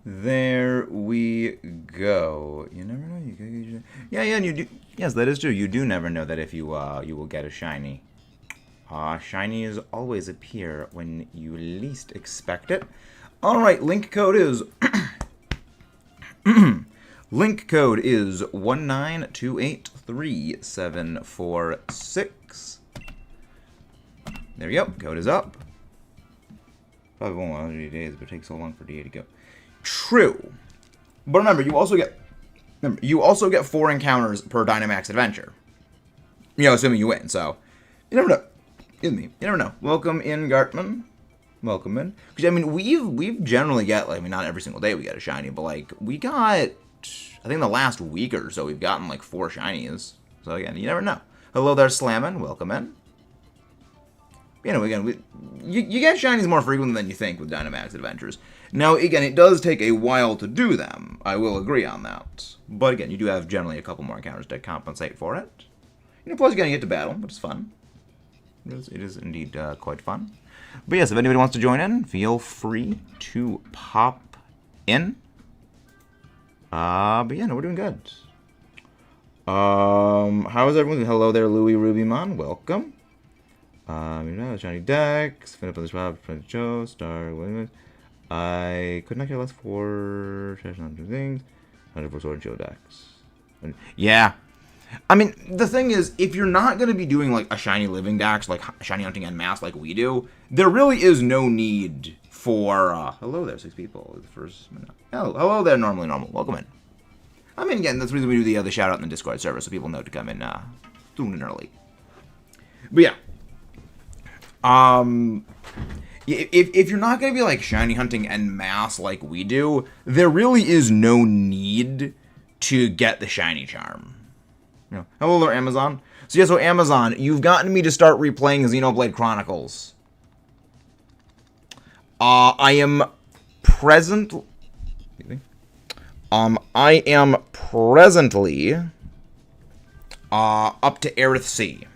There we go. You never know. Yeah, and you do. Yes, that is true. You do never know that if you you will get a shiny. Shinies always appear when you least expect it. All right, link code is link code is 192834746. There we go. Code is up. Probably won't last 80 days, but it takes so long for DA to go. True, but remember, you also get 4 encounters per Dynamax Adventure. You know, assuming you win. So you never know. Excuse me. You never know. Welcome in, Gartman. Welcome in. Because I mean, we've generally got, like, I mean, not every single day we get a shiny, but like we got, I think the last week or so we've gotten like 4 shinies. So again, you never know. Hello there, Slammin'. Welcome in. You know, again, you get shinies more frequently than you think with Dynamax Adventures. Now, again, it does take a while to do them. I will agree on that. But again, you do have generally a couple more encounters to compensate for it. You know, plus you're going to get to battle, which is fun. It is indeed quite fun. But yes, if anybody wants to join in, feel free to pop in. But yeah, no, we're doing good. How is everyone? Hello there, Louis Rubymon. Welcome. Shiny Dex, Fin up on the Swap, Friend Joe, Star, Williams. I could not care less for Trash on two things. 100 for Sword and Shield Dex. Yeah. I mean, the thing is, if you're not going to be doing like a shiny living dex, like shiny hunting en masse like we do, there really is no need for, hello there, 6 people. The first minute. Hello there, normally normal. Welcome in. I mean, again, that's the reason we do the shout out in the Discord server, so people know to come in soon and early. But yeah. If you're not going to be like shiny hunting en masse like we do, there really is no need to get the shiny charm. You know, hello there, Amazon. So yeah, so Amazon, you've gotten me to start replaying Xenoblade Chronicles. I am presently up to Aerith Sea.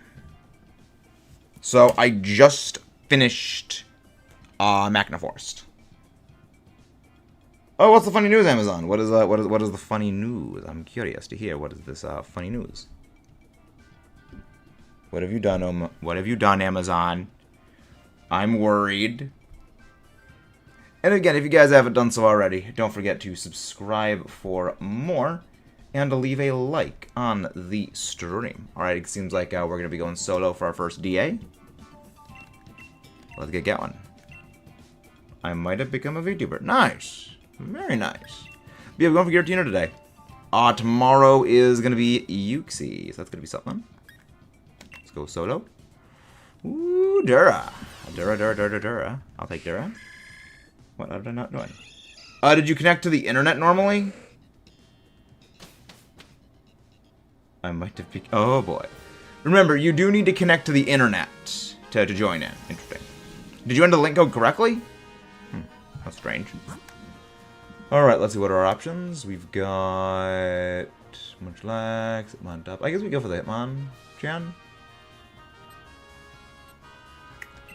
So I just finished Machina Forest. Oh, what's the funny news, Amazon? What is the funny news? I'm curious to hear what is this funny news. What have you done? What have you done, Amazon? I'm worried. And again, if you guys haven't done so already, don't forget to subscribe for more and to leave a like on the stream. All right, it seems like we're gonna be going solo for our first DA. Let's get going. I might have become a VTuber. Nice. Very nice. But yeah, we're going for Giratina today. Tomorrow is going to be Yuxi, so that's going to be something. Let's go solo. Ooh, Dura. Dura. I'll take Dura. What am I not doing? Did you connect to the internet normally? I might have... Oh, boy. Remember, you do need to connect to the internet to join in. Interesting. Did you enter the link code correctly? How strange. Alright, let's see what are our options. We've got Munchlax, Hitmon top. I guess we go for the Hitmonchan.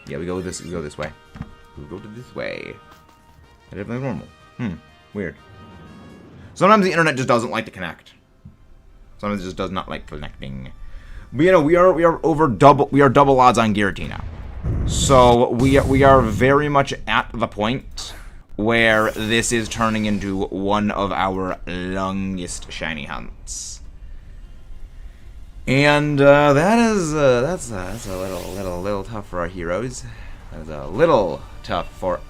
Yeah, we go this way. We go to this way. Everything's normal. Weird. Sometimes the internet just doesn't like to connect. Sometimes it just does not like connecting. But you know, we are double odds on Giratina. So we are very much at the point where this is turning into one of our longest shiny hunts, and that's a little tough for our heroes. That is a little tough for.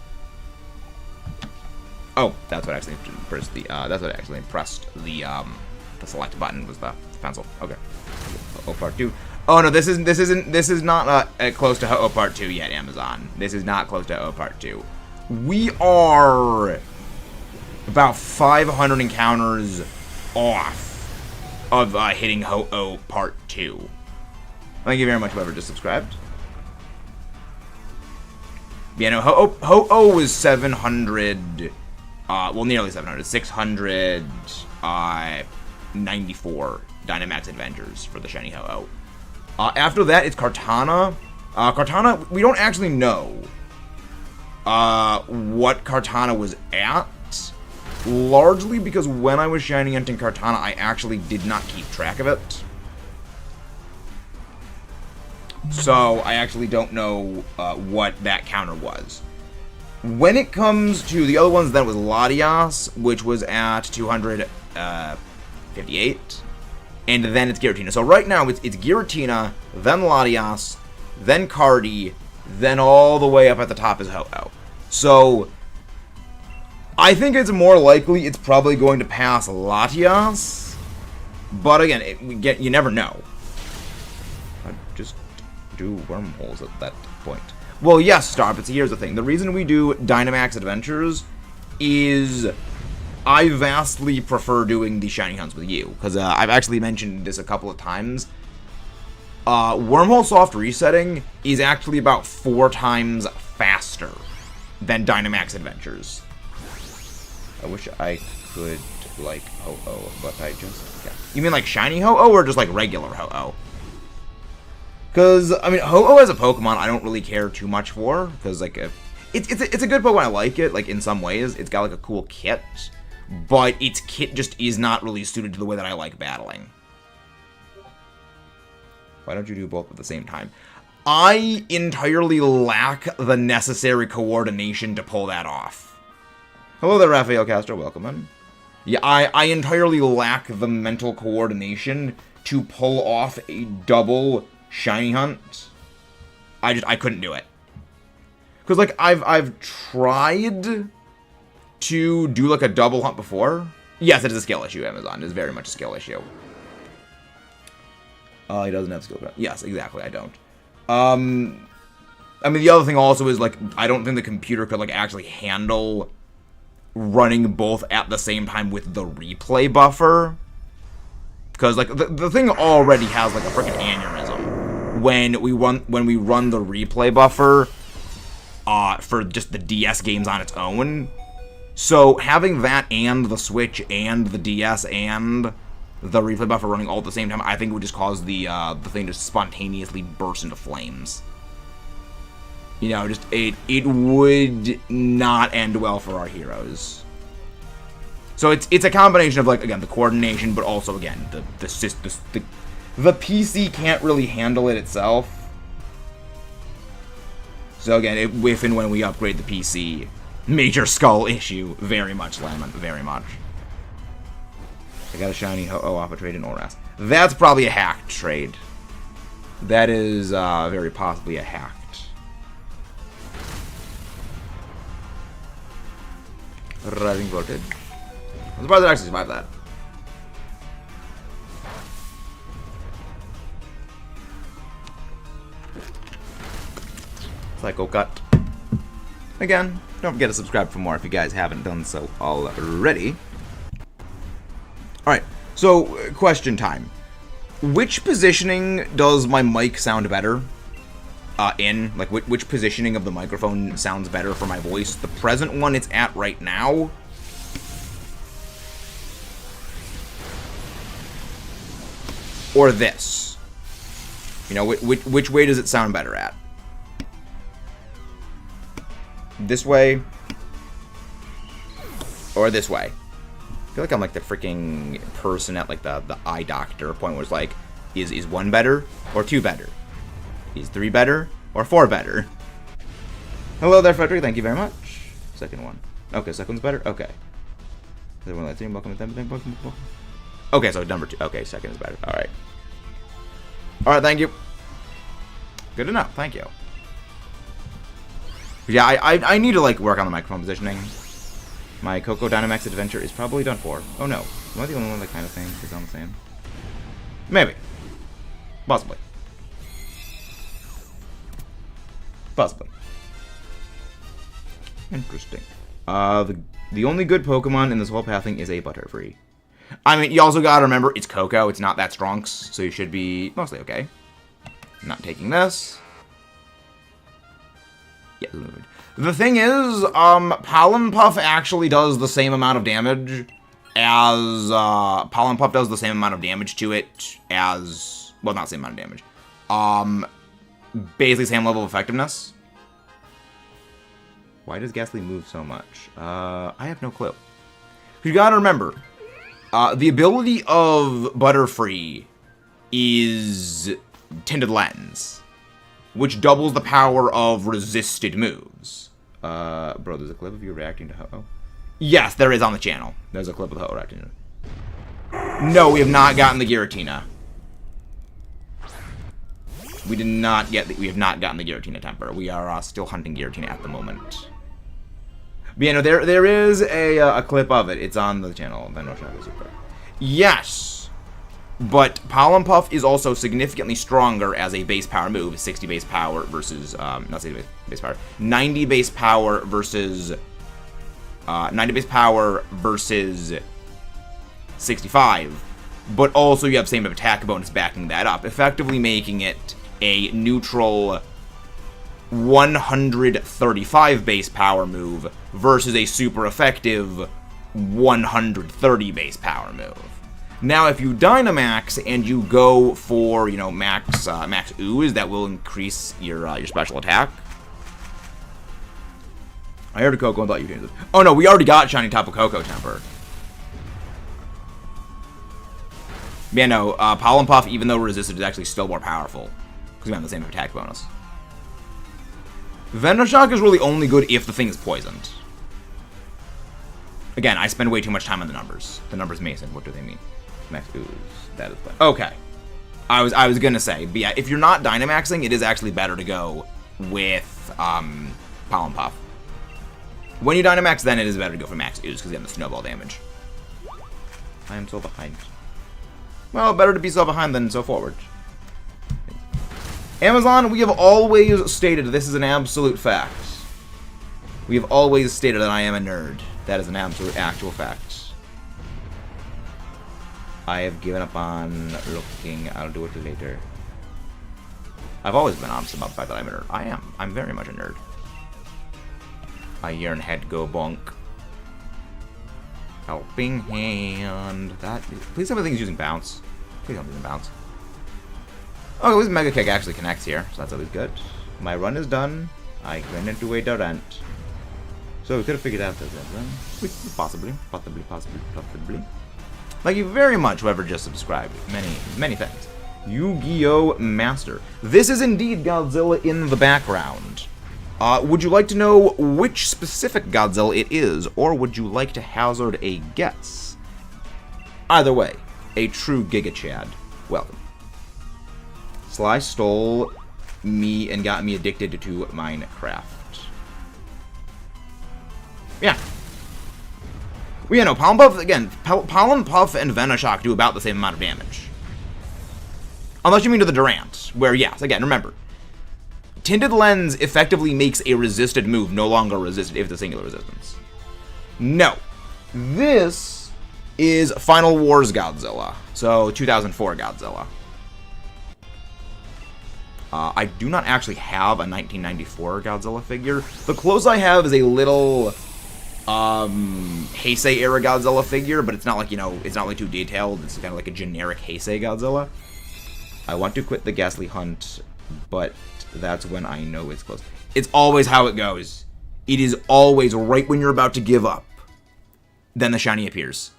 Oh, that's what actually pressed the. That's what actually pressed the select button was the pencil. Okay. Oh, part 2. Oh no, this is not close to Ho-Oh Part 2 yet, Amazon. This is not close to Ho-Oh Part 2. We are about 500 encounters off of hitting Ho-Oh Part 2. Thank you very much, whoever just subscribed. Yeah, no, Ho-Oh was 700, well, nearly 700, 694 Dynamax Adventures for the shiny Ho-Oh. After that, it's Kartana. Kartana, we don't actually know what Kartana was at, largely because when I was shiny hunting Kartana, I actually did not keep track of it. So I actually don't know what that counter was. When it comes to the other ones, then it was Latias, which was at 258. And then it's Giratina. So right now, it's Giratina, then Latias, then Cardi, then all the way up at the top is Ho-Oh. So I think it's more likely it's probably going to pass Latias. But again, you never know. I'd just do wormholes at that point. Well, yes, Star, but here's the thing. The reason we do Dynamax Adventures is I vastly prefer doing the shiny hunts with you, because I've actually mentioned this a couple of times. Wormhole soft resetting is actually about 4 times faster than Dynamax Adventures. I wish I could like Ho-Oh, but I just can't. You mean like shiny Ho-Oh or just like regular Ho-Oh? Because, I mean, Ho-Oh as a Pokemon, I don't really care too much for, because like it's a good Pokemon. I like it, like in some ways. It's got like a cool kit. But its kit just is not really suited to the way that I like battling. Why don't you do both at the same time? I entirely lack the necessary coordination to pull that off. Hello there, Raphael Castro. Welcome in. Yeah, I entirely lack the mental coordination to pull off a double shiny hunt. I couldn't do it. Because, like, I've tried to do like a double hunt before. Yes, it is a skill issue, Amazon. It is very much a skill issue. He doesn't have skill. Yes, exactly, I don't. I mean, the other thing also is, like, I don't think the computer could, like, actually handle running both at the same time with the replay buffer. Because, like, the thing already has, like, a freaking aneurysm. When we run the replay buffer for just the DS games on its own. So having that and the Switch and the DS and the replay buffer running all at the same time, I think would just cause the thing to spontaneously burst into flames. You know, just it would not end well for our heroes. So it's a combination of, like, again, the coordination, but also again the PC can't really handle it itself. So again, if and when we upgrade the PC. Major skull issue. Very much, Lemon. Very much. I got a shiny Ho-Oh off a trade in Oras. That's probably a hacked trade. That is very possibly a hacked. Rising voltage. I'm surprised it actually survived that. Psycho Cut. Again, don't forget to subscribe for more if you guys haven't done so already. Alright, so, question time. Which positioning does my mic sound better? Like, which positioning of the microphone sounds better for my voice? The present one it's at right now. Or this? You know, which way does it sound better at? This way? Or this way? I feel like I'm like the freaking person at like the eye doctor point where it's like, is 1 better or 2 better? Is 3 better or 4 better? Hello there, Frederick. Thank you very much. Second one. Okay, second one's better? Okay. Okay, so number 2. Okay, second is better. Alright. Alright, thank you. Good enough. Thank you. Yeah, I need to, like, work on the microphone positioning. My Coco Dynamax Adventure is probably done for. Oh, no. Am I the only one that kind of thing is on the same? Maybe. Possibly. Possibly. Interesting. The only good Pokemon in this whole pathing is a Butterfree. I mean, you also gotta remember, it's Coco. It's not that strong, so you should be mostly okay. Not taking this. Yeah, the thing is, Pollen Puff actually does the same amount of damage as, Pollen Puff does the same amount of damage to it as, well, not the same amount of damage. Basically same level of effectiveness. Why does Ghastly move so much? I have no clue. You gotta remember, the ability of Butterfree is Tinted Lens, which doubles the power of resisted moves. Bro, there's a clip of you reacting to Ho-Oh. Yes, there is on the channel. There's a clip of Ho-Oh reacting to it. No, we have not gotten the Giratina. We did not get we have not gotten the Giratina temper. We are still hunting Giratina at the moment. But yeah, no, there is a clip of it. It's on the channel. Super. Yes, but Pollen Puff is also significantly stronger as a base power move. 60 base power versus not 60 base power, 90 base power versus 90 base power versus 65. But also you have same attack bonus backing that up, effectively making it a neutral 135 base power move versus a super effective 130 base power move. Now, if you Dynamax and you go for, you know, max ooze, that will increase your special attack. I heard a Coco and thought you changed it. Oh no, we already got Shiny Tapu Koko temper. Yeah, no, Pollen Puff, even though resisted, is actually still more powerful because we have the same attack bonus. Venoshock is really only good if the thing is poisoned. Again, I spend way too much time on the numbers. The numbers Mason, what do they mean? Max ooze, that is play. Okay. I was gonna say, but yeah, if you're not Dynamaxing, it is actually better to go with Pollen Puff. When you Dynamax, then it is better to go for max ooze because you have the snowball damage. I am so behind. Well, better to be so behind than so forward. Amazon, we have always stated this is an absolute fact. We have always stated that I am a nerd. That is an absolute actual fact. I have given up on looking. I'll do it later. I've always been honest about the fact that I'm a nerd. I am. I'm very much a nerd. I yearn head go bonk. Helping hand. That. Please tell me the thing's using bounce. Please don't use bounce. Oh, at least Mega Kick actually connects here, so that's always good. My run is done. I ran into a Durant. So we could have figured out this then. Possibly. Thank you very much, whoever just subscribed. Many thanks. Yu-Gi-Oh! Master. This is indeed Godzilla in the background. Would you like to know which specific Godzilla it is, or would you like to hazard a guess? Either way, a true Giga Chad. Welcome. Sly stole me and got me addicted to Minecraft. Yeah. Well, yeah, no, Pollen Puff, again, Pollen Puff and Venoshock do about the same amount of damage. Unless you mean to the Durant, where, yes, again, remember, Tinted Lens effectively makes a resisted move no longer resisted if it's a singular resistance. No. This is Final Wars Godzilla, so 2004 Godzilla. I do not actually have a 1994 Godzilla figure. The closest I have is a little Heisei era Godzilla figure, but it's not like, you know, it's not like too detailed. It's kind of like a generic Heisei Godzilla. I want to quit the Ghastly Hunt, but that's when I know it's close. It's always how it goes. It is always right when you're about to give up. Then the shiny appears.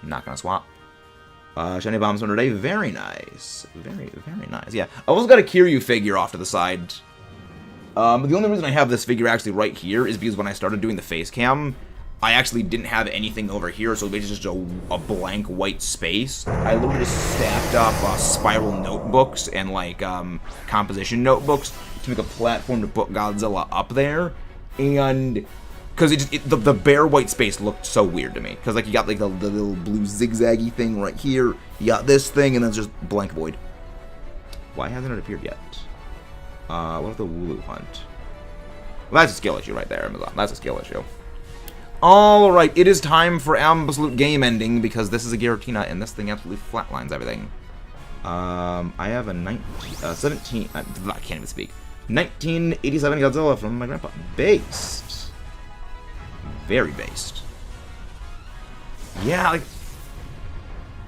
I'm not gonna swap. Shiny Bombs one today. Very nice. Very nice. Yeah. I also got a Kiryu figure off to the side. The only reason I have this figure actually right here is because when I started doing the face cam, I actually didn't have anything over here, so it's just a blank white space. I literally just stacked up spiral notebooks and like composition notebooks to make a platform to put Godzilla up there, and because the bare white space looked so weird to me. Because like you got like the little blue zigzaggy thing right here, you got this thing, and then it's just blank void. Why hasn't it appeared yet? What if the Wooloo Hunt? Well, that's a skill issue right there, Amazon. That's a skill issue. Alright, it is time for absolute game ending, because this is a Giratina, and this thing absolutely flatlines everything. I have a 17... I can't even speak. 1987 Godzilla from my grandpa. Based. Very based. Yeah,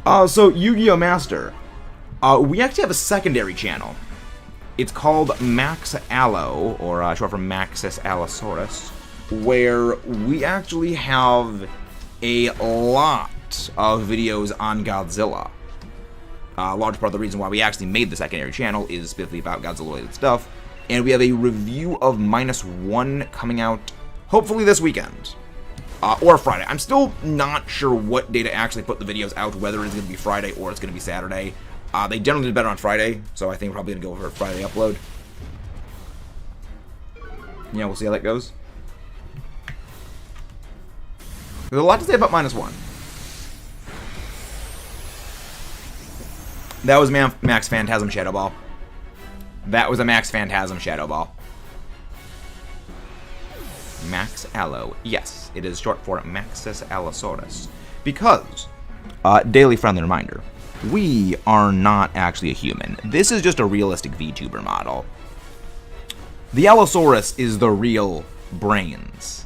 like... so, Yu-Gi-Oh! Master. We actually have a secondary channel. It's called Max Allo, or short for Maxis Allosaurus, where we actually have a lot of videos on Godzilla. A large part of the reason why we actually made the secondary channel is specifically about Godzilla-related stuff. And we have a review of -1 coming out hopefully this weekend. Or Friday. I'm still not sure what day to actually put the videos out, whether it's going to be Friday or it's going to be Saturday. They generally do better on Friday, so I think we're probably going to go for a Friday upload. Yeah, we'll see how that goes. There's a lot to say about -1. That was Max Phantasm Shadow Ball. That was a Max Phantasm Shadow Ball. Max Allo. Yes, it is short for Maxus Allosaurus. Because, daily friendly reminder, we are not actually a human. This is just a realistic VTuber model. The Allosaurus is the real brains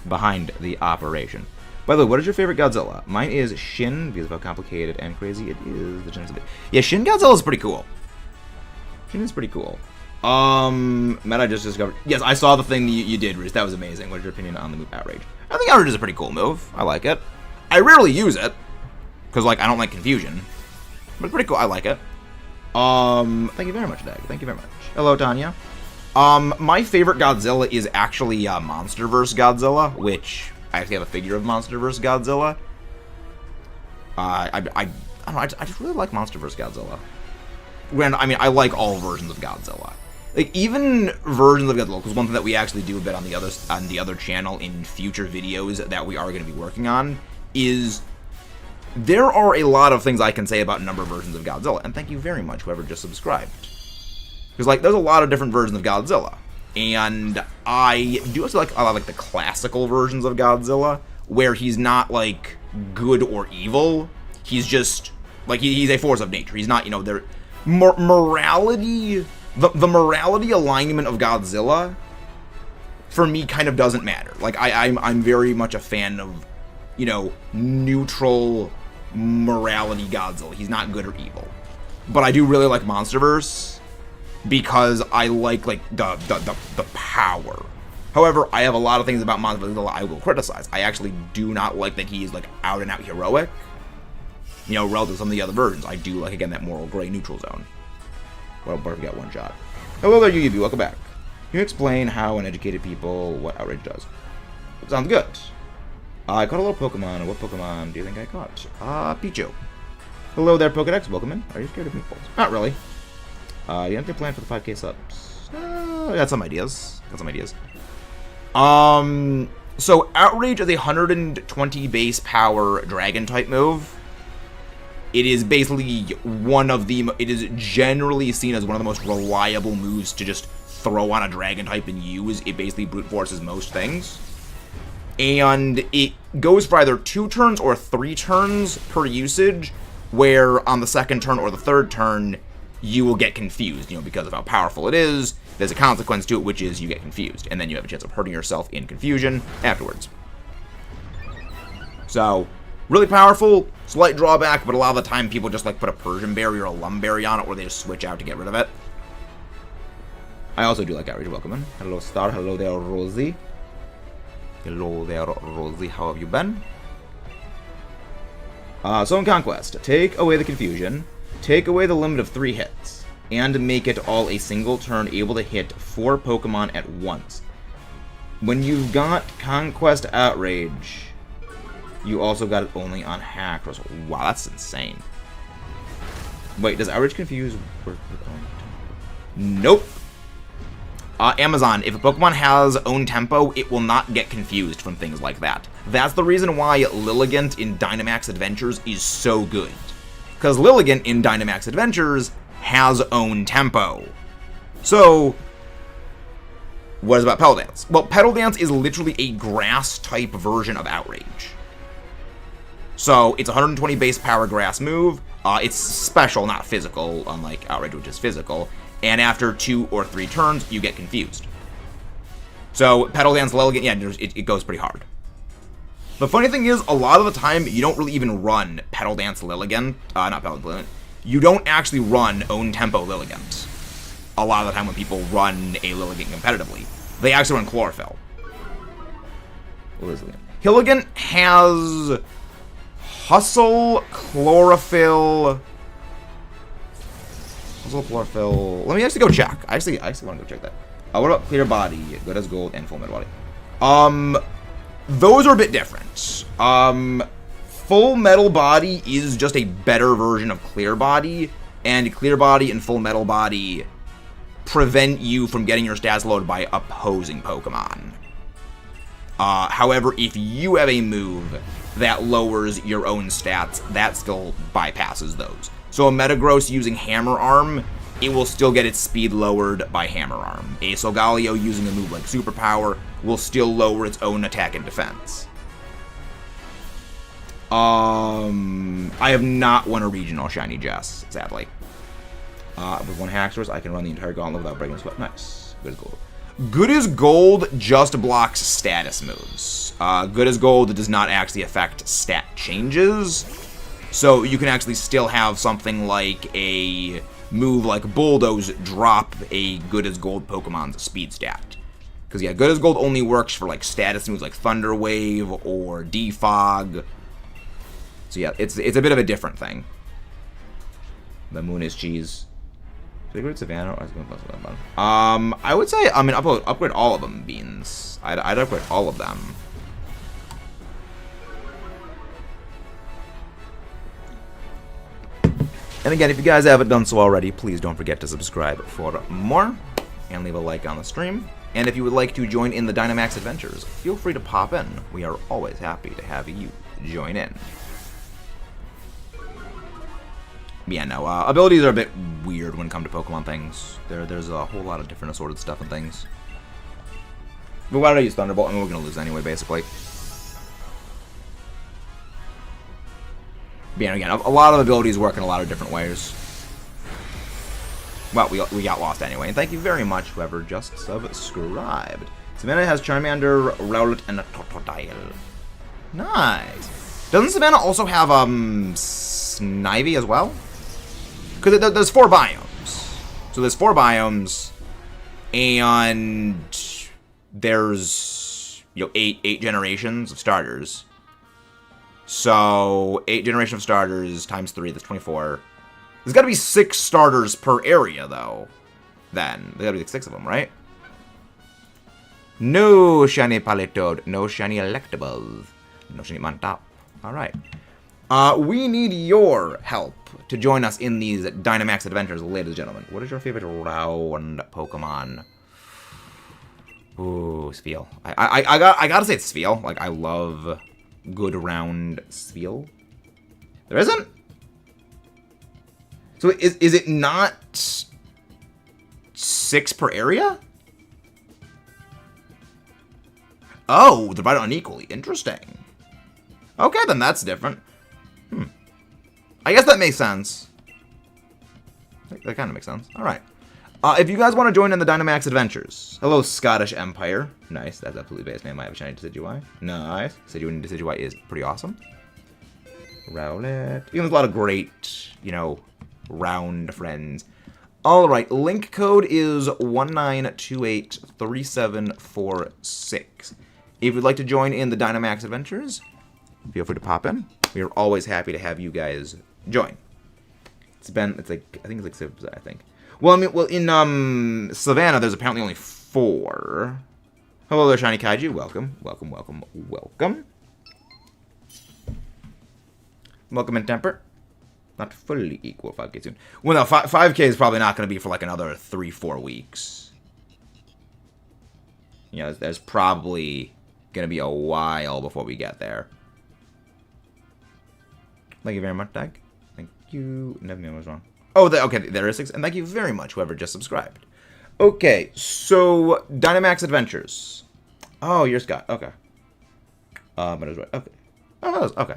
behind the operation. By the way, what is your favorite Godzilla? Mine is Shin, because of how complicated and crazy it is. The genesis of it. Yeah, Shin Godzilla is pretty cool. Shin is pretty cool. Matt, I just discovered. Yes, I saw the thing you did, Reese. That was amazing. What is your opinion on the move Outrage? I think Outrage is a pretty cool move. I like it. I rarely use it, because, like, I don't like confusion. But it's pretty cool. I like it. Thank you very much, Dag. Thank you very much. Hello, Tanya. My favorite Godzilla is actually, MonsterVerse Godzilla, which I actually have a figure of MonsterVerse Godzilla. I don't know, I just really like MonsterVerse Godzilla. I mean, I like all versions of Godzilla. Like, even versions of Godzilla, because one thing that we actually do a bit on the other channel in future videos that we are going to be working on is there are a lot of things I can say about a number of versions of Godzilla, and thank you very much, whoever just subscribed. Because, like, there's a lot of different versions of Godzilla, and I do also like a lot of, like, the classical versions of Godzilla, where he's not, like, good or evil. He's just, like, he's a force of nature. He's not, you know, there morality. The morality alignment of Godzilla, for me, kind of doesn't matter. Like, I'm very much a fan of, you know, neutral morality Godzilla. He's not good or evil. But I do really like MonsterVerse, because I like the power. However, I have a lot of things about MonsterVerse I will criticize. I actually do not like that he is, like, out and out heroic, you know, relative to some of the other versions. I do like, again, that moral gray neutral zone. Well, but we got one shot. Hello there, UUB. Welcome back. Can you explain how uneducated people what Outrage does? Sounds good. I caught a little Pokemon. What Pokemon do you think I caught? Pichu. Hello there, Pokedex. Welcome in. Are you scared of meatballs? Not really. You have anything planned for the 5K subs? I got some ideas. So Outrage is a 120 base power dragon type move. It is basically it is generally seen as one of the most reliable moves to just throw on a dragon type and use. It basically brute forces most things. And it goes for either 2 turns or 3 turns per usage, where on the second turn or the third turn, you will get confused, you know, because of how powerful it is. There's a consequence to it, which is you get confused, and then you have a chance of hurting yourself in confusion afterwards. So, really powerful, slight drawback, but a lot of the time people just, like, put a Persian Berry or a Lum Berry on it, or they just switch out to get rid of it. I also do like Outrage. Welcome in. Hello, Star. Hello there, Rosie. Hello there, Rosie. How have you been? So in Conquest, take away the confusion, take away the limit of 3 hits, and make it all a single turn able to hit 4 Pokemon at once. When you've got Conquest Outrage, you also got it only on Hackers. Wow, that's insane. Wait, does Outrage confuse work with own tempo? Nope. Amazon, if a Pokemon has own tempo, it will not get confused from things like that. That's the reason why Lilligant in Dynamax Adventures is so good. Because Lilligant in Dynamax Adventures has own tempo. So, what is about Petal Dance? Well, Petal Dance is literally a grass-type version of Outrage. So, it's 120 base power grass move. It's special, not physical, unlike Outrage, which is physical. And after 2 or 3 turns, you get confused. So, Petal Dance Lilligant, yeah, it goes pretty hard. The funny thing is, a lot of the time, you don't really even run Petal Dance Lilligant. Not Petal Dance Lilligant. You don't actually run Own Tempo Lilligant. A lot of the time when people run a Lilligant competitively. They actually run Chlorophyll. What is it? Hilligan has Hustle, Chlorophyll. Hustle, Chlorophyll. Let me actually go check. I actually want to go check that. What about Clear Body, Good as Gold, and Full Metal Body? Those are a bit different. Full Metal Body is just a better version of Clear Body, and Clear Body and Full Metal Body prevent you from getting your stats loaded by opposing Pokemon. However, if you have a move that lowers your own stats, that still bypasses those. So a Metagross using Hammer Arm, it will still get its speed lowered by Hammer Arm. A Solgaleo using a move like Superpower will still lower its own attack and defense. I have not won a regional Shiny Jess, sadly. With one Haxorus, I can run the entire gauntlet without breaking a sweat. Nice. Good as Gold. Good as Gold just blocks status moves. Good as Gold does not actually affect stat changes. So you can actually still have something like a move like Bulldoze drop a Good as Gold Pokemon's speed stat. Because, yeah, Good as Gold only works for, like, status moves like Thunder Wave or Defog. So, yeah, it's a bit of a different thing. The Moon is Cheese. Secret Savannah. I would say, I mean, upgrade all of them, Beans. I'd upgrade all of them. And again, if you guys haven't done so already, please don't forget to subscribe for more. And leave a like on the stream. And if you would like to join in the Dynamax Adventures, feel free to pop in. We are always happy to have you join in. But yeah, no, abilities are a bit weird when it comes to Pokemon things. There's a whole lot of different assorted stuff and things. But why don't I use Thunderbolt? I mean, we're going to lose anyway, basically. But yeah, again, a lot of abilities work in a lot of different ways. Well, we got lost anyway. And thank you very much, whoever just subscribed. Savannah has Charmander, Rowlet, and a Totodile. Nice. Doesn't Savannah also have, Snivy as well? Because there's 4 biomes. So there's 4 biomes, and there's, 8 generations of starters. So 8 generations of starters times 3, that's 24. There's got to be 6 starters per area, though. Then there's got to be like 6 of them, right? No shiny Politoed, no shiny Electabuzz, no shiny Mantap. All right. We need your help to join us in these Dynamax Adventures, ladies and gentlemen. What is your favorite round Pokemon? Ooh, Spheal. I gotta say it's Spheal. Like, I love good round Spheal. There isn't? So is it not 6 per area? Oh, they're divided unequally. Interesting. Okay, then that's different. I guess that makes sense. That kind of makes sense. All right. If you guys want to join in the Dynamax Adventures. Hello, Scottish Empire. Nice. That's absolutely base name. I have a shiny Decidueye. Nice. Decidueye Decidueye is pretty awesome. Rowlet. There's a lot of great, round friends. All right. Link code is 19283746. If you'd like to join in the Dynamax Adventures, feel free to pop in. We are always happy to have you guys join. I think it's like I think. Well, in Savannah, there's apparently only 4. Hello there, Shiny Kaiju. Welcome, welcome, welcome, welcome. Welcome in Temper. Not fully equal 5K soon. Well, no, 5K is probably not going to be for like another 3-4 weeks. There's probably going to be a while before we get there. Thank you very much, Doug. Thank you. Nothing was wrong. Oh, okay, there is 6. And thank you very much, whoever just subscribed. Okay, so Dynamax Adventures. Oh, you're Scott. Okay. But it was right. Okay. Oh, that was okay.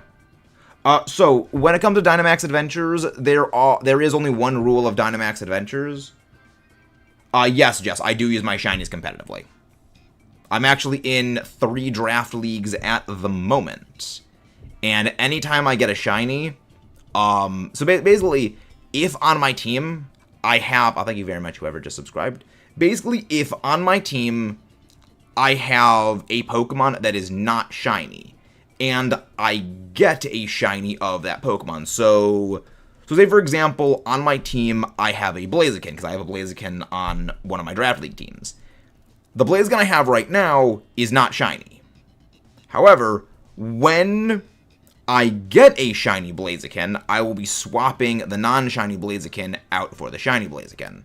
So when it comes to Dynamax Adventures, there is only one rule of Dynamax Adventures. Yes, Jess, I do use my shinies competitively. I'm actually in 3 draft leagues at the moment. And anytime I get a shiny, so basically, if on my team, I have, thank you very much, whoever just subscribed. Basically, if on my team, I have a Pokemon that is not shiny, and I get a shiny of that Pokemon. So say, for example, on my team, I have a Blaziken, because I have a Blaziken on one of my Draft League teams. The Blaziken I have right now is not shiny. However, when I get a shiny Blaziken, I will be swapping the non-shiny Blaziken out for the shiny Blaziken.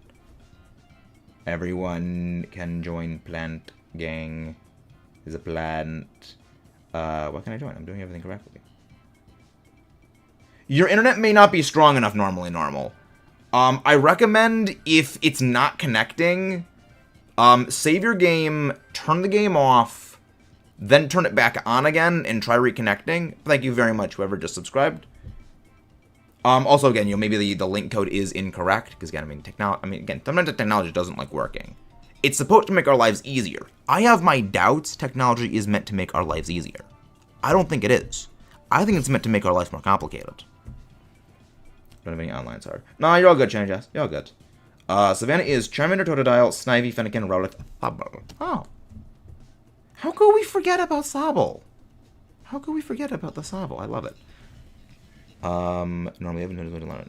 Everyone can join Plant Gang. Is a plant. What can I join? I'm doing everything correctly. Your internet may not be strong enough normally, normal. I recommend, if it's not connecting, save your game, turn the game off, then turn it back on again and try reconnecting. Thank you very much, whoever just subscribed. Also, again, maybe the link code is incorrect, because again, sometimes the technology doesn't like working. It's supposed to make our lives easier. I have my doubts technology is meant to make our lives easier. I don't think it is. I think it's meant to make our lives more complicated. Don't have any online, sorry. No, you're all good, Shiny Jess. You're all good. Savannah is Charmander, Totodile, Snivy, Fennekin, Rowlet, Thabo. Oh. How could we forget about Sobble? How could we forget about the Sobble? I love it. Normally I haven't noticed what to learn.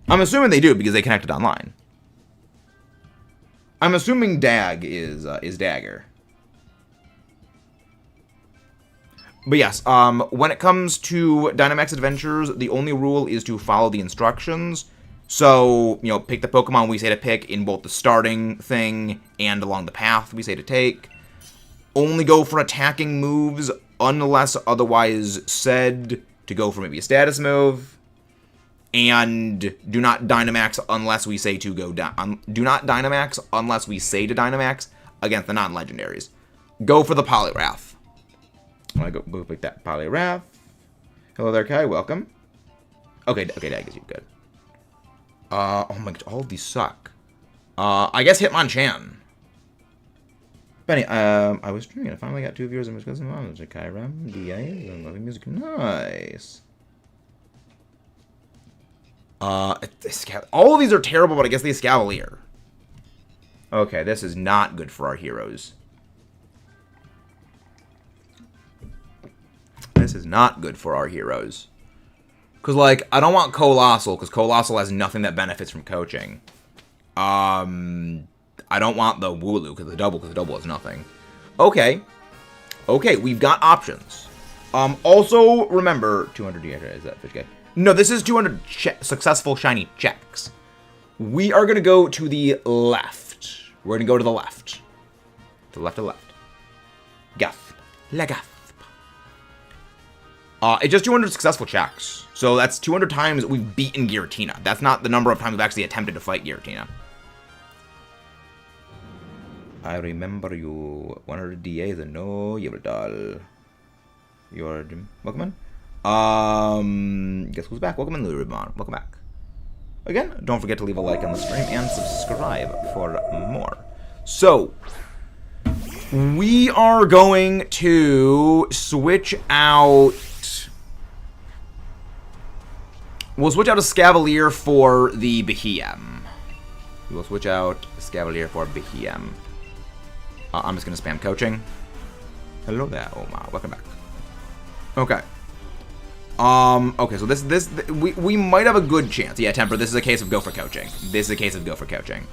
I'm assuming they do because they connected online. I'm assuming Dag is Dagger. But yes, when it comes to Dynamax Adventures, the only rule is to follow the instructions. So, pick the Pokemon we say to pick in both the starting thing and along the path we say to take. Only go for attacking moves unless otherwise said to go for maybe a status move. And do not Dynamax unless we say to go down. Do not Dynamax unless we say to Dynamax against the non-legendaries. Go for the Poliwrath. I'm gonna go pick that Poliwrath. Hello there, Kai. Welcome. Okay, Dag is you good. Oh my god, all of these suck. I guess Hitmonchan. Benny, I was streaming and I finally got 2 viewers and was cousin mom. Kyra, DA, and loving music. Nice. All of these are terrible, but I guess the Escavalier. Okay, this is not good for our heroes. This is not good for our heroes. Because, I don't want Colossal, because Colossal has nothing that benefits from coaching. I don't want the Wooloo, because the double has nothing. Okay. Okay, we've got options. Also, remember, 200 DH, is that fish guy? No, this is 200 successful shiny checks. We are going to go to the left. We're going to go to the left. To the left, to the left. Gasp. La gasp. It's just 200 successful checks. So that's 200 times we've beaten Giratina. That's not the number of times we've actually attempted to fight Giratina. I remember you. 100 DAs and no Yveltal. You're Pokemon? Guess who's back? Welcome in, Luribon. Welcome back. Again, don't forget to leave a like on the stream and subscribe for more. So, we are going to switch out... We'll switch out a Escavalier for the Behem. We will switch out Escavalier for Behem. I'm just going to spam coaching. Hello there, Oma. Welcome back. Okay. Okay, so we might have a good chance. Yeah, Temper, this is a case of go for coaching. This is a case of go for coaching.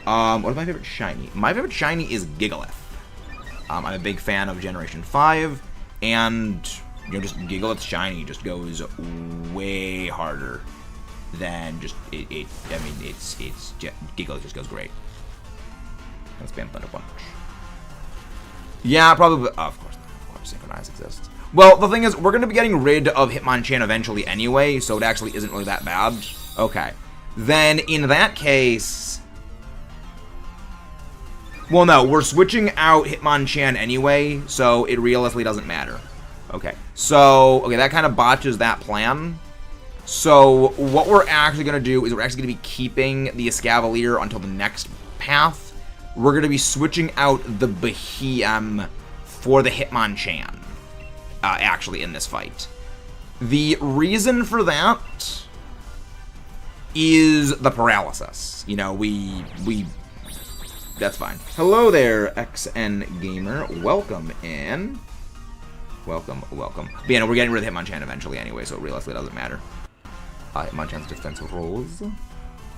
What is my favorite shiny? My favorite shiny is Gigalith. I'm a big fan of Generation 5, and, just Gigalith's shiny just goes way harder than just, Gigalith just goes great. Let's spam Thunder Punch. Yeah, probably, of course Synchronize exists. Well, the thing is, we're going to be getting rid of Hitmonchan eventually anyway, so it actually isn't really that bad. Okay. Then, in that case... Well, no, we're switching out Hitmonchan anyway, so it realistically doesn't matter. Okay. So, okay, that kind of botches that plan. So, what we're actually going to do is we're actually going to be keeping the Escavalier until the next path. We're going to be switching out the Behem for the Hitmonchan. Actually, in this fight. The reason for that is the paralysis. We That's fine. Hello there, XN Gamer. Welcome in. Welcome. But yeah, no, we're getting rid of Hitmonchan eventually anyway, so it realistically doesn't matter. Hitmonchan's defensive rolls.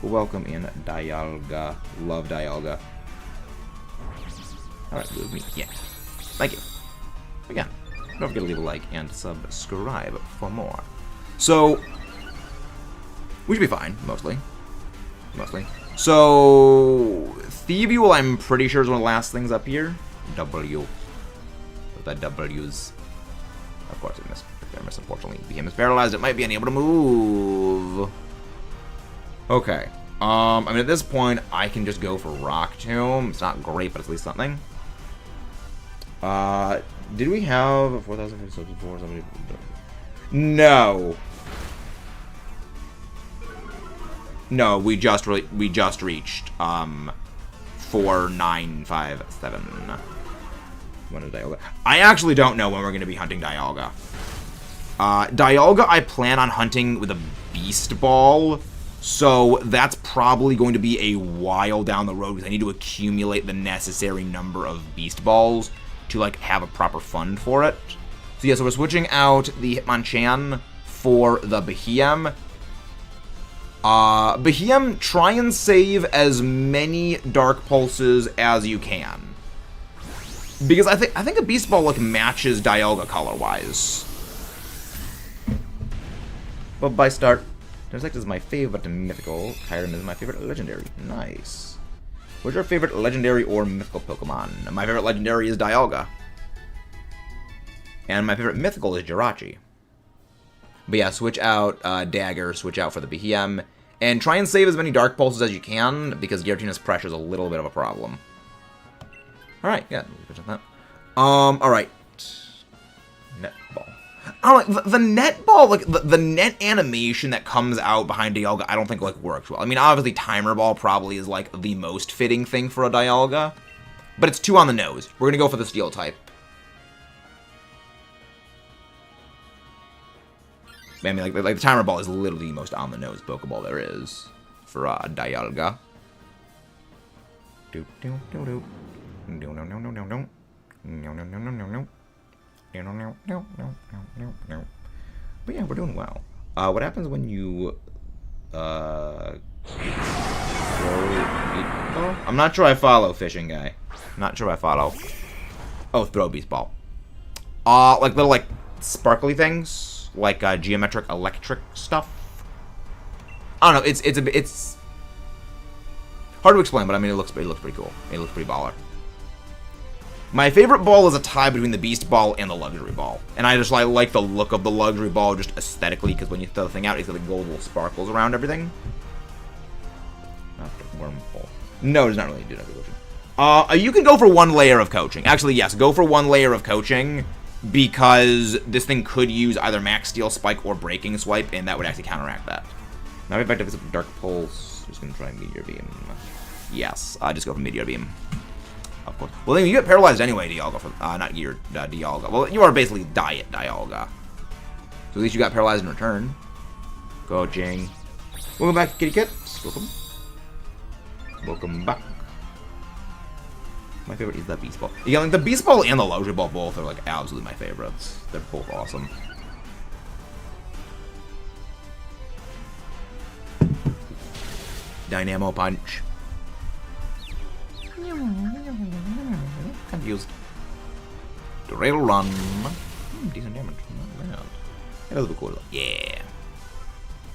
Welcome in, Dialga. Love Dialga. Alright, move me. Yeah. Thank you. Again, don't forget to leave a like and subscribe for more. So, we should be fine, mostly. So, Thievuel, I'm pretty sure, is one of the last things up here. W. With the W's. Of course, it missed. Unfortunately, became paralyzed. It might be unable to move. Okay. I mean, at this point, I can just go for Rock Tomb. It's not great, but it's at least something. Did we have 4,054? No. No, we just reached 4957. When is Dialga? I actually don't know when we're going to be hunting Dialga. Dialga, I plan on hunting with a Beast Ball, so that's probably going to be a while down the road because I need to accumulate the necessary number of Beast Balls to, like, have a proper fund for it. So yeah, so we're switching out the Hitmonchan for the Behem. Behem, try and save as many Dark Pulses as you can. Because I think a Beast Ball, like, matches Dialga color-wise. But by start, Dynamax is my favorite mythical. Kyurem is my favorite legendary. Nice. What's your favorite legendary or mythical Pokemon? My favorite legendary is Dialga. And my favorite mythical is Jirachi. But yeah, switch out Dagger, switch out for the Behem, and try and save as many Dark Pulses as you can, because Giratina's pressure is a little bit of a problem. Alright, yeah, alright. Netball. I don't know, the netball, like, the net animation that comes out behind Dialga, I don't think, like, works well. I mean, obviously, Timer Ball probably is, like, the most fitting thing for a Dialga, but it's too on the nose. We're gonna go for the Steel type. I mean, like the Timer Ball is literally the most on the nose Pokeball there is for Dialga. But yeah, we're doing well. What happens when you throw Beast Ball? I'm not sure I follow, Fishing Guy. Not sure I follow. Oh, throw Beast Ball. Like little, like, sparkly things. Like geometric electric stuff. I don't know. It's hard to explain, but I mean it looks pretty cool. It looks pretty baller. My favorite ball is a tie between the Beast Ball and the Luxury Ball, and I just like the look of the Luxury Ball just aesthetically because when you throw the thing out, it's got the gold little sparkles around everything. Wormhole. No, it's not really do evolution. You can go for one layer of coaching. Actually, yes, go for one layer of coaching. Because this thing could use either Max Steel Spike or Breaking Swipe, and that would actually counteract that. Now if I have Dark Pulse, just gonna try Meteor Beam. Yes, just go for Meteor Beam. Of course. Well, then you get paralyzed anyway, Dialga. Not your Dialga. Well, you are basically Diet Dialga. So at least you got paralyzed in return. Go, Jing. Welcome back, kitty kits. Welcome. Welcome back. My favorite is the Beast Ball. Yeah, like the Beast Ball and the Luxury Ball both are like absolutely my favorites. They're both awesome. Dynamo Punch. Confused. Drill Run. Decent damage. Not bad. It does look cool. Yeah.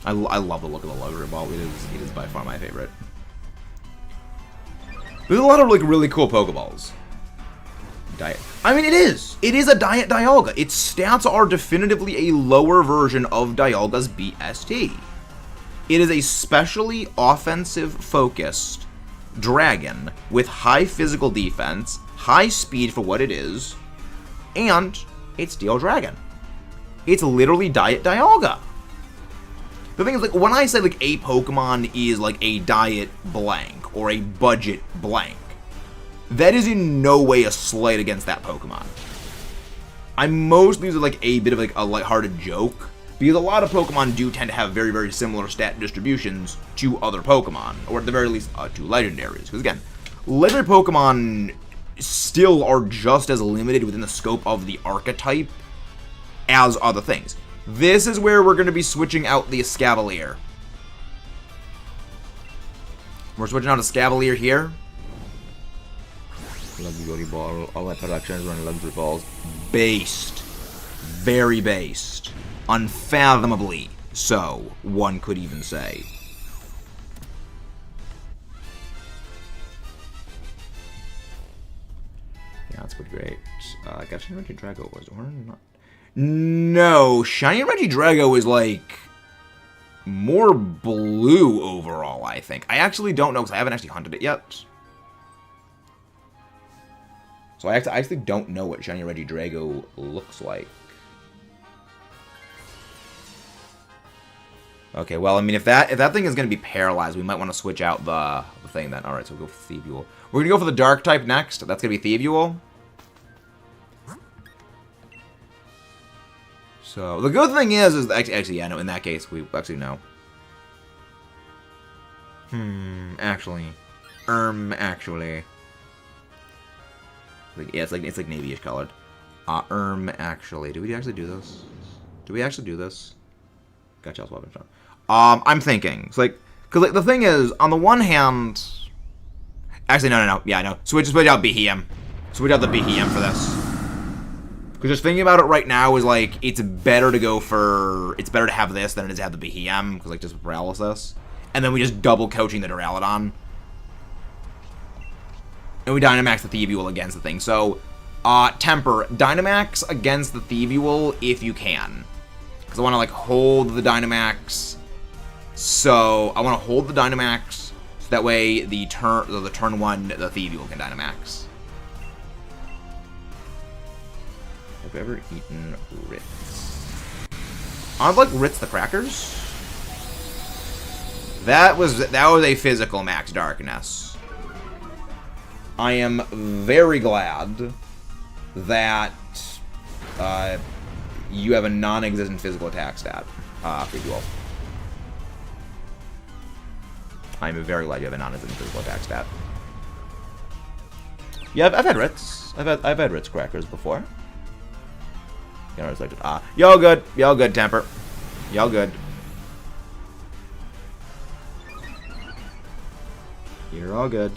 I love the look of the Luxury Ball. It is by far my favorite. There's a lot of, like, really cool Pokeballs. Diet. I mean, it is. It is a Diet Dialga. Its stats are definitively a lower version of Dialga's BST. It is a specially offensive-focused dragon with high physical defense, high speed for what it is, and it's Steel Dragon. It's literally Diet Dialga. The thing is, like, when I say, like, a Pokemon is, like, a diet blank, or a budget blank, that is in no way a slight against that Pokemon. I mostly use it, like, a bit of, like, a lighthearted joke, because a lot of Pokemon do tend to have very, very similar stat distributions to other Pokemon, or at the very least, to legendaries. Because, again, legendary Pokemon still are just as limited within the scope of the archetype as other things. This is where we're going to be switching out the Escavalier. We're switching out a Escavalier here. Luxury Ball. All my productions run Luxury Balls. Based. Very based. Unfathomably so, one could even say. Yeah, that's pretty great. I got Shiny Regidrago. Was orange? Not. No, Shiny Regidrago is like more blue overall, I think. I actually don't know because I haven't actually hunted it yet. So I actually don't know what Shiny Regidrago looks like. Okay, well, I mean, if that thing is going to be paralyzed, we might want to switch out the thing then. All right, so we'll go for Thievual. We're going to go for the Dark type next. That's going to be Thievual. So, the good thing is actually, yeah, no, in that case, we actually know. Actually. Actually. Yeah, it's like navy-ish colored. Actually. Do we actually do this? Do we actually do this? Gotcha, I'll swap it. I'm thinking. It's like, because like, the thing is, on the one hand... Actually, no. Yeah, no. Switch out Behem. Switch out the Behem for this. Because just thinking about it right now is like, it's better to go for... It's better to have this than it is to have the Behem, because like, just paralysis. And then we just double coaching the Duraludon. And we Dynamax the Thievual against the thing. So, Temper, Dynamax against the Thievual if you can. Because I want to, like, hold the Dynamax. So, I want to hold the Dynamax. So that way, the turn 1, the Thievual can Dynamax. Have you ever eaten Ritz? I'd like Ritz the Crackers. That was a physical Max Darkness. I am very glad that you have a non-existent physical attack stat, Thievual. I'm very glad you have a non-existent physical attack stat. Yeah, I've had Ritz. I've had Ritz Crackers before. Y'all good, Temper. Y'all good. You're all good.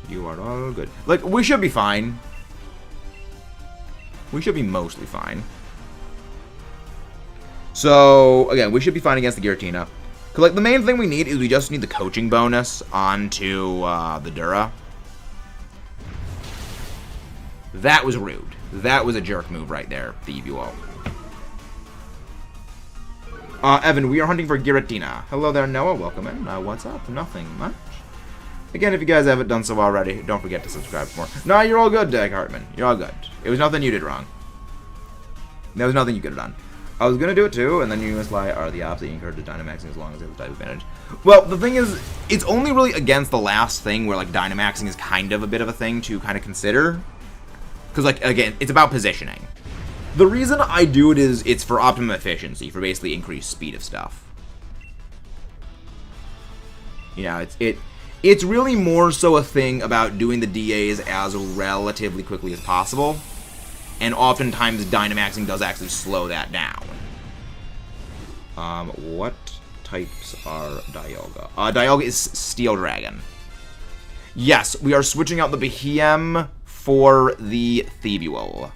You are all good. Like, we should be fine. We should be mostly fine. So, again, we should be fine against the Giratina. Because, like, the main thing we need is we just need the coaching bonus onto the Dura. That was rude. That was a jerk move right there, Thievual. Evan, we are hunting for Giratina. Hello there, Noah. Welcome in. What's up? Nothing much. Again, if you guys haven't done so already, don't forget to subscribe for more. No, you're all good, Dag Hartman. You're all good. It was nothing you did wrong. There was nothing you could have done. I was going to do it too, and then you and Sly are the opposite. You encourage Dynamaxing as long as you have the type advantage. Well, the thing is, it's only really against the last thing where, like, Dynamaxing is kind of a bit of a thing to kind of consider. Because, like, again, it's about positioning. The reason I do it is it's for optimum efficiency, for basically increased speed of stuff. You know, it's really more so a thing about doing the DAs as relatively quickly as possible. And oftentimes, Dynamaxing does actually slow that down. What types are Dialga? Dialga is Steel Dragon. Yes, we are switching out the Behem for the Thievual.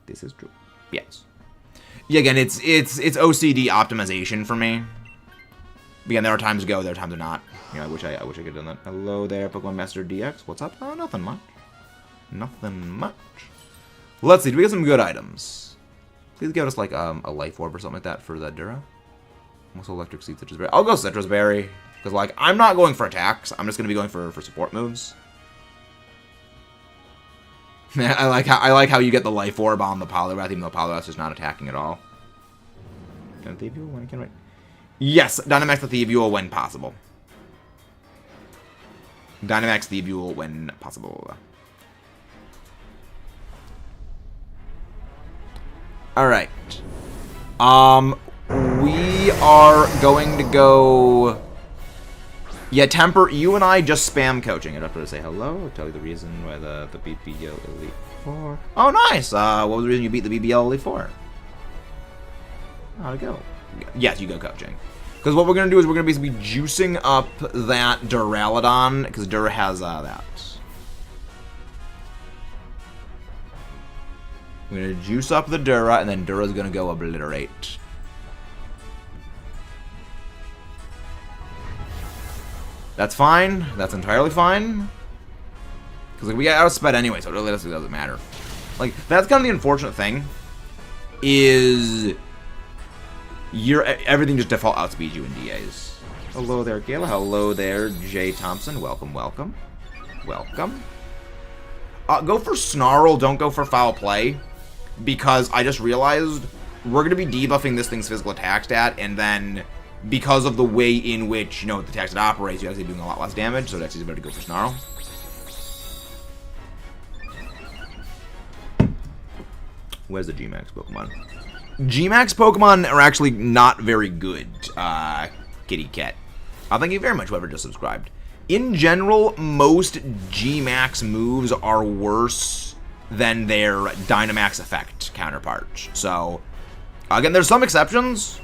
This is true. Yes. Yeah, again, it's OCD optimization for me. Again, there are times to go, there are times to not. You know, I wish I could have done that. Hello there, Pokemon Master DX. What's up? Oh, nothing much. Nothing much. Let's see. Do we get some good items? Please give us like a life orb or something like that for the Dura. Also, electric seed, citrus berry. I'll go citrus berry because like I'm not going for attacks. I'm just gonna be going for support moves. I like how you get the life orb on the Poliwrath, even though Poliwrath is not attacking at all. Can Thievual when it can right? Yes, Dynamax the Thievual when possible. Dynamax Thievual when possible. Alright. We are going to go Yeah, Temper, you and I just spam coaching. I'd have to say hello. I'll tell you the reason why the BBL Elite 4. Oh, nice. What was the reason you beat the BBL Elite 4? How'd it go? Yes, you go coaching. Because what we're going to do is we're going to basically be juicing up that Duraludon, because Dur has that. We're going to juice up the Dura, and then Dura's going to go obliterate. That's fine. That's entirely fine. Because like, we got outsped anyway, so it really doesn't matter. Like, that's kind of the unfortunate thing. Is everything just default outspeeds you in DAs. Hello there, Kayla. Hello there, Jay Thompson. Welcome, welcome. Welcome. Go for Snarl, don't go for Foul Play. Because I just realized we're going to be debuffing this thing's physical attack stat, and then because of the way in which, you know, the attack stat operates, you're actually doing a lot less damage, so it actually is better to go for Snarl. Where's the G-Max Pokemon? G-Max Pokemon are actually not very good, Kitty Cat. Thank you very much, whoever just subscribed. In general, most G-Max moves are worse than their Dynamax effect counterparts. So, again, there's some exceptions,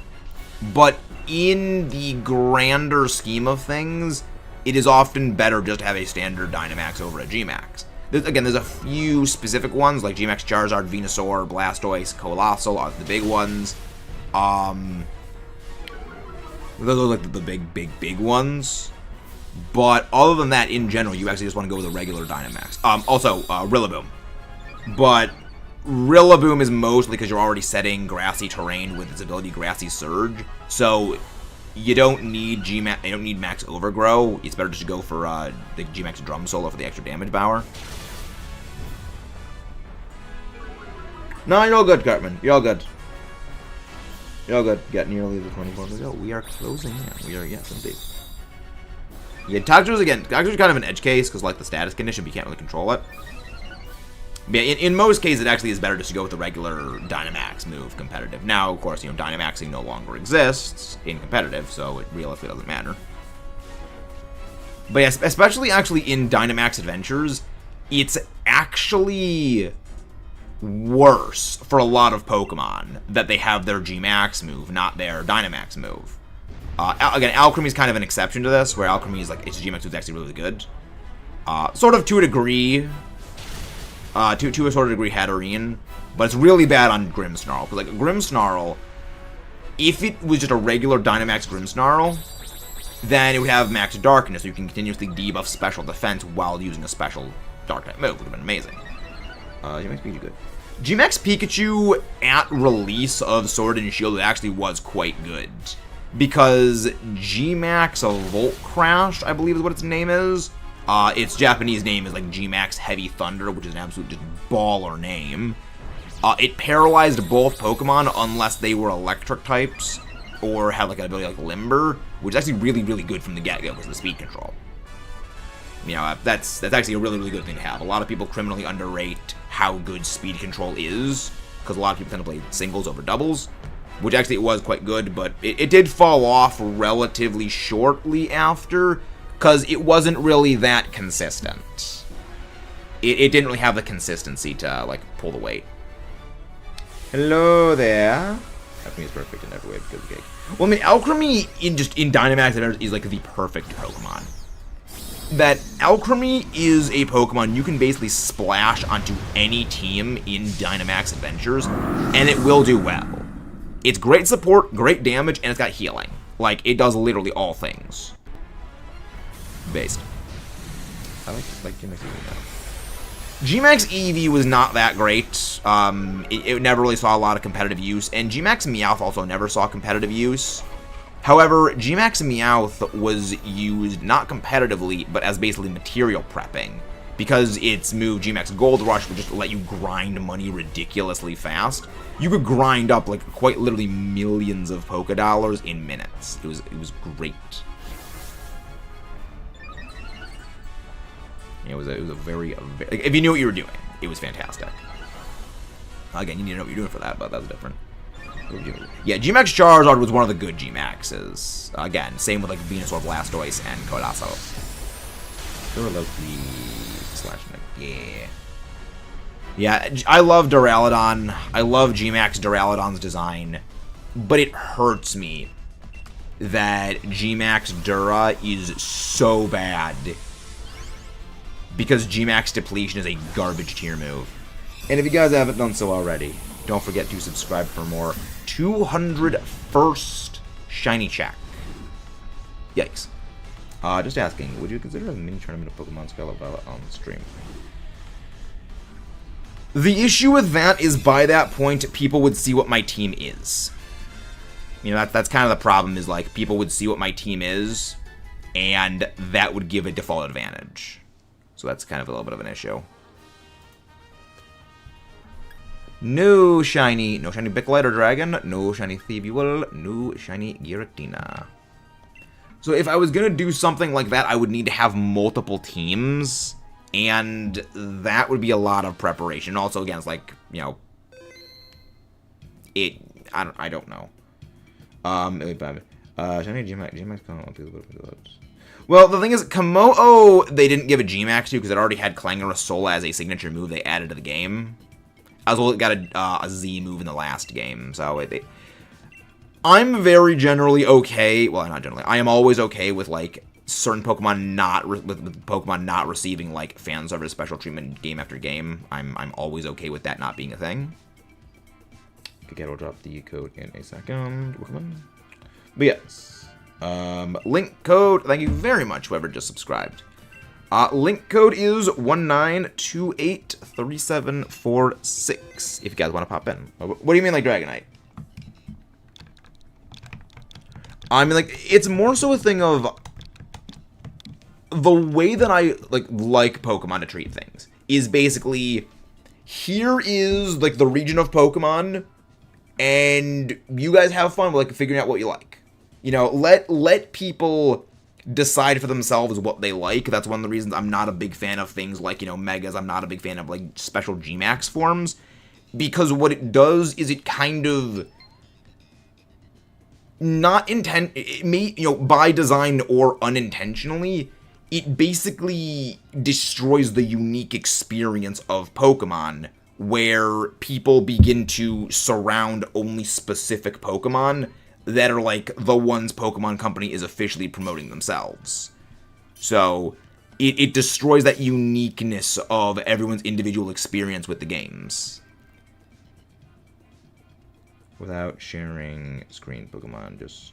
but in the grander scheme of things, it is often better just to have a standard Dynamax over a G-Max. Again, there's a few specific ones, like G-Max Charizard, Venusaur, Blastoise, Colossal are the big ones. Those are like the big ones. But other than that, in general, you actually just want to go with a regular Dynamax. Also, Rillaboom. But Rillaboom is mostly because you're already setting grassy terrain with its ability Grassy Surge. So you don't need Max Overgrow. It's better just to go for the G-Max Drum Solo for the extra damage power. No, you're all good, Cartman. You're all good. You're all good. Got nearly the 24 to go. We are closing in. We are, yes, indeed. Yeah, Toxtric's again. Toxtric's kind of an edge case because, like, the status condition, but you can't really control it. Yeah, in most cases, it actually is better just to go with the regular Dynamax move competitive. Now, of course, you know, Dynamaxing no longer exists in competitive, so it realistically doesn't matter. But yes, especially actually in Dynamax Adventures, it's actually worse for a lot of Pokemon that they have their G-Max move, not their Dynamax move. Again, Alchemy is kind of an exception to this, where Alchemy is like, its G-Max move is actually really good. Sort of to a degree. To a sort of degree, Hatterene, but it's really bad on Grimmsnarl. Because, like, Grimmsnarl, if it was just a regular Dynamax Grimmsnarl, then it would have Max Darkness, so you can continuously debuff special defense while using a special Dark-type move. Would have been amazing. G-Max Pikachu good. G-Max Pikachu, at release of Sword and Shield, it actually was quite good. Because G-Max Volt Crash, I believe is what its name is, its Japanese name is like G-Max Heavy Thunder, which is an absolute just baller name. It paralyzed both Pokemon unless they were electric types or had like an ability like Limber, which is actually really, really good from the get-go because of the speed control. You know, that's actually a really, really good thing to have. A lot of people criminally underrate how good speed control is because a lot of people tend to play singles over doubles, which actually it was quite good, but it did fall off relatively shortly after, because it wasn't really that consistent. It didn't really have the consistency to, like, pull the weight. Hello there. Alchemy is perfect in every way because of the cake. Well, I mean, Alchemy in Dynamax Adventures is, like, the perfect Pokemon. That Alchemy is a Pokemon you can basically splash onto any team in Dynamax Adventures, and it will do well. It's great support, great damage, and it's got healing. Like, it does literally all things. Based. I like G-Max EV now. G-Max EV was not that great. It never really saw a lot of competitive use, and G-Max Meowth also never saw competitive use. However, G-Max Meowth was used not competitively, but as basically material prepping, because its move G-Max Gold Rush would just let you grind money ridiculously fast. You could grind up like quite literally millions of Poké Dollars in minutes. It was great. It was a very, if you knew what you were doing, it was fantastic. Again, you need to know what you're doing for that, but that's different. Yeah, Gmax Charizard was one of the good Gmaxes. Again, same with like Venusaur, Blastoise, and Kodaso. Yeah. Yeah, I love Duraludon. I love Gmax Duraludon's design. But it hurts me that Gmax Dura is so bad. Because Gmax Depletion is a garbage tier move. And if you guys haven't done so already, don't forget to subscribe for more 201st Shiny Check. Yikes. Just asking, would you consider a mini tournament of Pokemon Scarlet on the stream? The issue with that is by that point, people would see what my team is. You know, that's kind of the problem, is like, people would see what my team is, and that would give a default advantage. So that's kind of a little bit of an issue. No shiny Bicklite or Dragon, no shiny Thievual, no shiny Giratina. So if I was going to do something like that, I would need to have multiple teams, and that would be a lot of preparation. Also, again, it's like, you know, I don't know. Shiny Gmax. Well, the thing is, Komodo, they didn't give a Gmax to because it already had Clangorous as a signature move they added to the game. As well, it got a Z move in the last game, so I'm very generally okay. Well, not generally. I am always okay with like certain Pokemon with Pokemon not receiving like fan service special treatment game after game. I'm always okay with that not being a thing. Okay, I'll drop the code in a second. But yes, link code. Thank you very much, whoever just subscribed. Link code is 19283746. If you guys want to pop in. What do you mean, like Dragonite? I mean, like, it's more so a thing of the way that I like Pokemon to treat things is basically, here is like the region of Pokemon, and you guys have fun with like figuring out what you like. You know, let people decide for themselves what they like. That's one of the reasons I'm not a big fan of things like, you know, Megas. I'm not a big fan of like special Gmax forms, because what it does is it kind of by design or unintentionally, it basically destroys the unique experience of Pokemon, where people begin to surround only specific Pokemon that are like the ones Pokemon Company is officially promoting themselves. So it destroys that uniqueness of everyone's individual experience with the games. Without sharing screen, Pokemon just...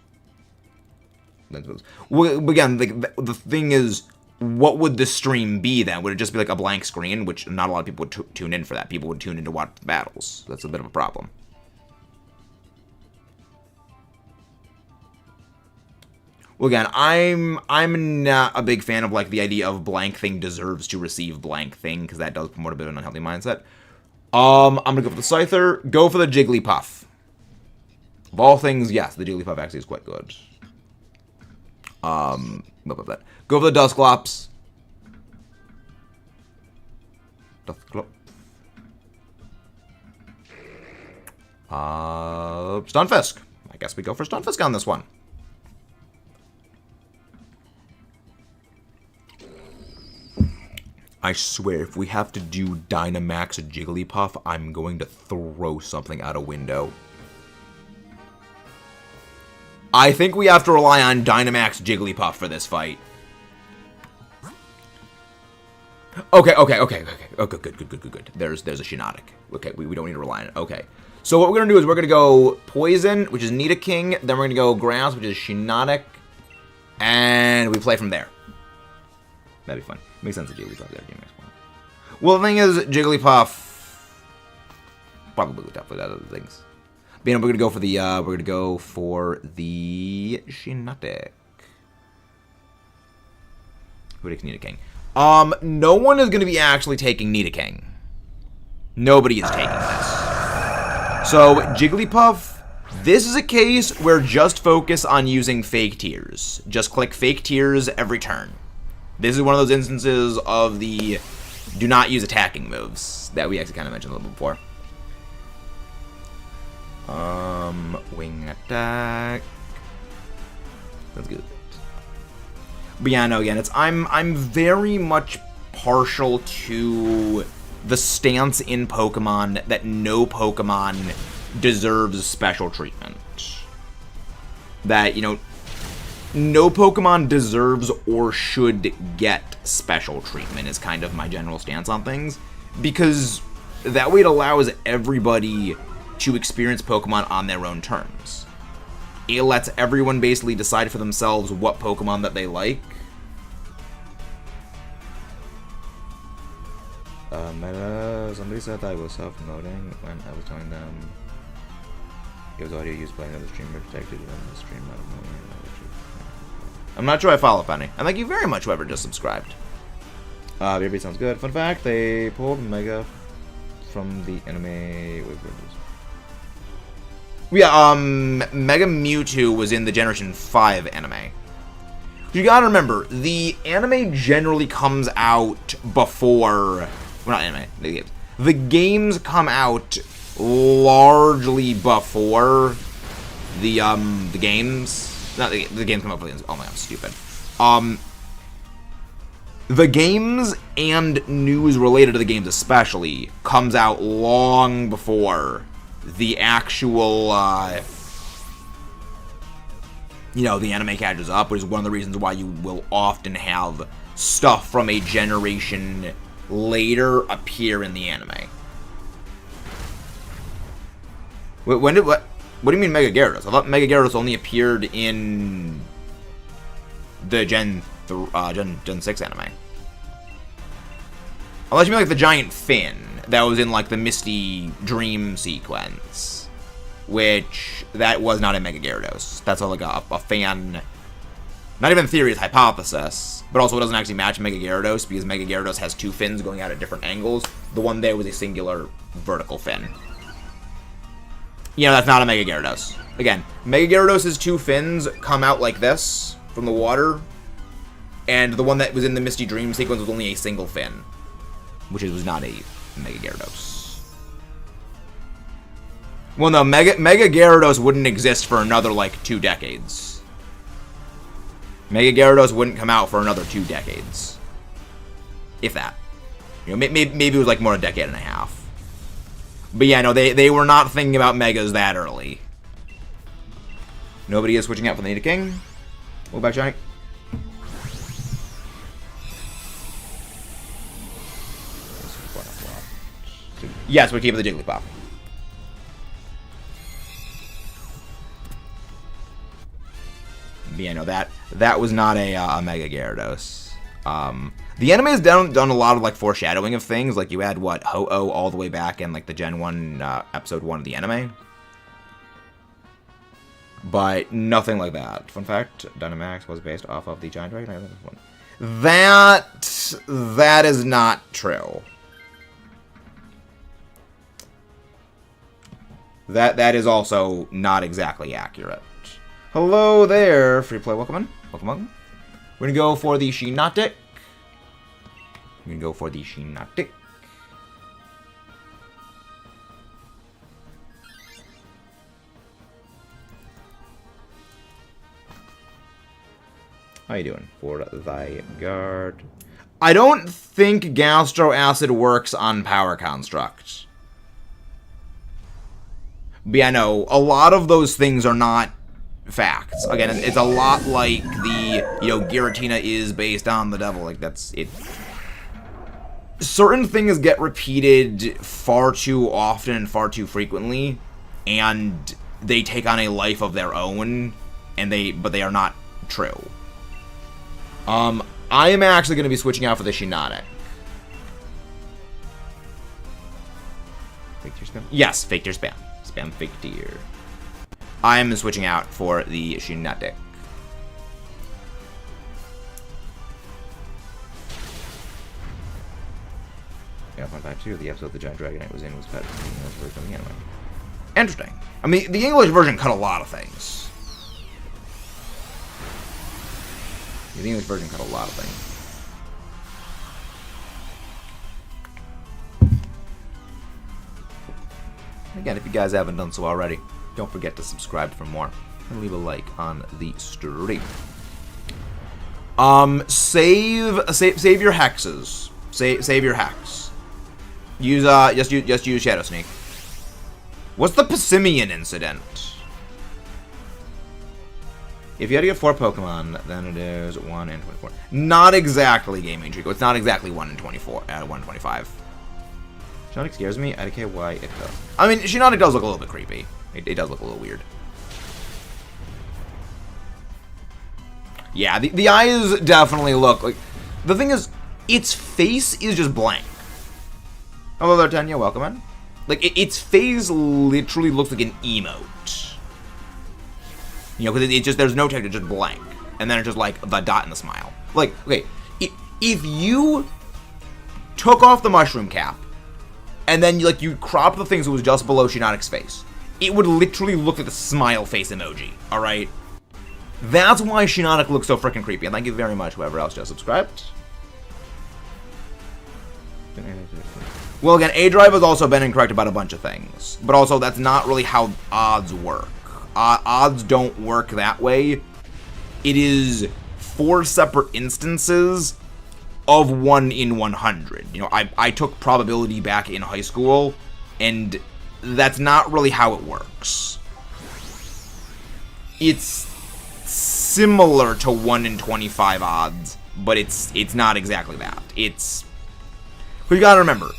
Well, again, the thing is, what would the stream be then? Would it just be like a blank screen? Which not a lot of people would tune in for that. People would tune in to watch battles. That's a bit of a problem. Well, again, I'm not a big fan of like the idea of blank thing deserves to receive blank thing, because that does promote a bit of an unhealthy mindset. I'm gonna go for the Scyther. Go for the Jigglypuff. Of all things, yes, the Jigglypuff actually is quite good. Go for the Dusclops. Stunfisk. I guess we go for Stunfisk on this one. I swear, if we have to do Dynamax Jigglypuff, I'm going to throw something out a window. I think we have to rely on Dynamax Jigglypuff for this fight. Okay. Oh, good. There's a Shiinotic. Okay, we don't need to rely on it. Okay. So what we're going to do is we're going to go Poison, which is Nidoking. Then we're going to go Grass, which is Shiinotic. And we play from there. That'd be fun. Makes sense that Jigglypuff there. Well, the thing is, Jigglypuff probably would definitely other things. But, you know, we're gonna go for the Shiinotic. Who takes Nidoking? No one is gonna be actually taking Nidoking. Nobody is taking this. So Jigglypuff, this is a case where just focus on using fake tears. Just click fake tears every turn. This is one of those instances of the do not use attacking moves that we actually kind of mentioned a little bit before. Wing attack. That's good. But yeah, no, again, I'm very much partial to the stance in Pokemon that no Pokemon deserves special treatment. That, you know, no Pokemon deserves or should get special treatment is kind of my general stance on things. Because that way it allows everybody to experience Pokemon on their own terms. It lets everyone basically decide for themselves what Pokemon that they like. Somebody said that I was self-promoting when I was telling them it was audio used by another streamer detected on the stream out of nowhere. I'm not sure I follow Penny. And thank you very much, whoever just subscribed. Baby sounds good. Fun fact, they pulled Mega from the anime. Yeah, Mega Mewtwo was in the Generation 5 anime. You gotta remember, the anime generally comes out before... Well, not anime, the games. The games come out largely before the games... Not the games come out before the games. Oh my god, I'm stupid. The games and news related to the games especially comes out long before the actual, you know, the anime catches up, which is one of the reasons why you will often have stuff from a generation later appear in the anime. What do you mean Mega Gyarados? I thought Mega Gyarados only appeared in the Gen 6 anime. Unless you mean like the giant fin that was in like the Misty Dream sequence, which that was not a Mega Gyarados. That's like a fan, not even theory, it's hypothesis, but also it doesn't actually match Mega Gyarados because Mega Gyarados has two fins going out at different angles. The one there was a singular vertical fin. You know, that's not a Mega Gyarados. Again, Mega Gyarados' two fins come out like this from the water, and the one that was in the Misty Dream sequence was only a single fin, which was not a Mega Gyarados. Well, no, Mega Gyarados wouldn't exist for another, like, 2 decades. Mega Gyarados wouldn't come out for another 2 decades. If that. You know, maybe it was, like, more a decade and a half. But yeah, no, they were not thinking about Megas that early. Nobody is switching out for the Nidoking. What about Johnny? Yes, we're keeping the Jigglypuff. But yeah, no, that was not a Mega Gyarados. The anime has done a lot of like foreshadowing of things. Like you had what Ho-Oh all the way back in like the Gen 1 episode 1 of the anime, but nothing like that. Fun fact: Dynamax was based off of the Giant Dragon. That is not true. That is also not exactly accurate. Hello there, free play. Welcome in. Welcome, welcome. We're gonna go for the Shiinotic. We're gonna go for the Shiinotic. How you doing? For thy guard. I don't think Gastro Acid works on Power Construct. But yeah, no, a lot of those things are not facts. Again, it's a lot like the, you know, Giratina is based on the devil. Like, that's it. Certain things get repeated far too often and far too frequently, and they take on a life of their own, but they are not true. I am actually going to be switching out for the Shiinotic. Fake tier spam? Yes, fake tier spam. Spam fake tier. I am switching out for the Shiinotic. Yeah, fun fact too, the episode the Giant Dragonite was in was cut from the English version of the anime. Interesting. I mean, the English version cut a lot of things. The English version cut a lot of things. Again, if you guys haven't done so already, don't forget to subscribe for more and leave a like on the stream. Save your hexes. Save your hex. Use just use Shadow Sneak. What's the Pessimian incident? If you had to get 4 Pokemon, then it is 1 in 24. Not exactly Gaming Trico. It's not exactly 1 in 24. 1 in 25. Shiinotic scares me. I don't care why it does. I mean, Shiinotic does look a little bit creepy. It does look a little weird. Yeah, the eyes definitely look like... The thing is, its face is just blank. Hello there, Tanya. Welcome in. Like, its face literally looks like an emote. You know, because it's just, there's no text, it's just blank. And then it's just like the dot and the smile. Like, okay, if you took off the mushroom cap, and then you cropped the things that was just below Shiinotic's face, it would literally look like the smile face emoji, alright? That's why Shiinotic looks so freaking creepy. And thank you very much, whoever else just subscribed. Well, again, A-Drive has also been incorrect about a bunch of things. But also, that's not really how odds work. Odds don't work that way. It is 4 separate instances of 1 in 100. You know, I took probability back in high school, and that's not really how it works. It's similar to 1 in 25 odds, but it's not exactly that. But you gotta remember,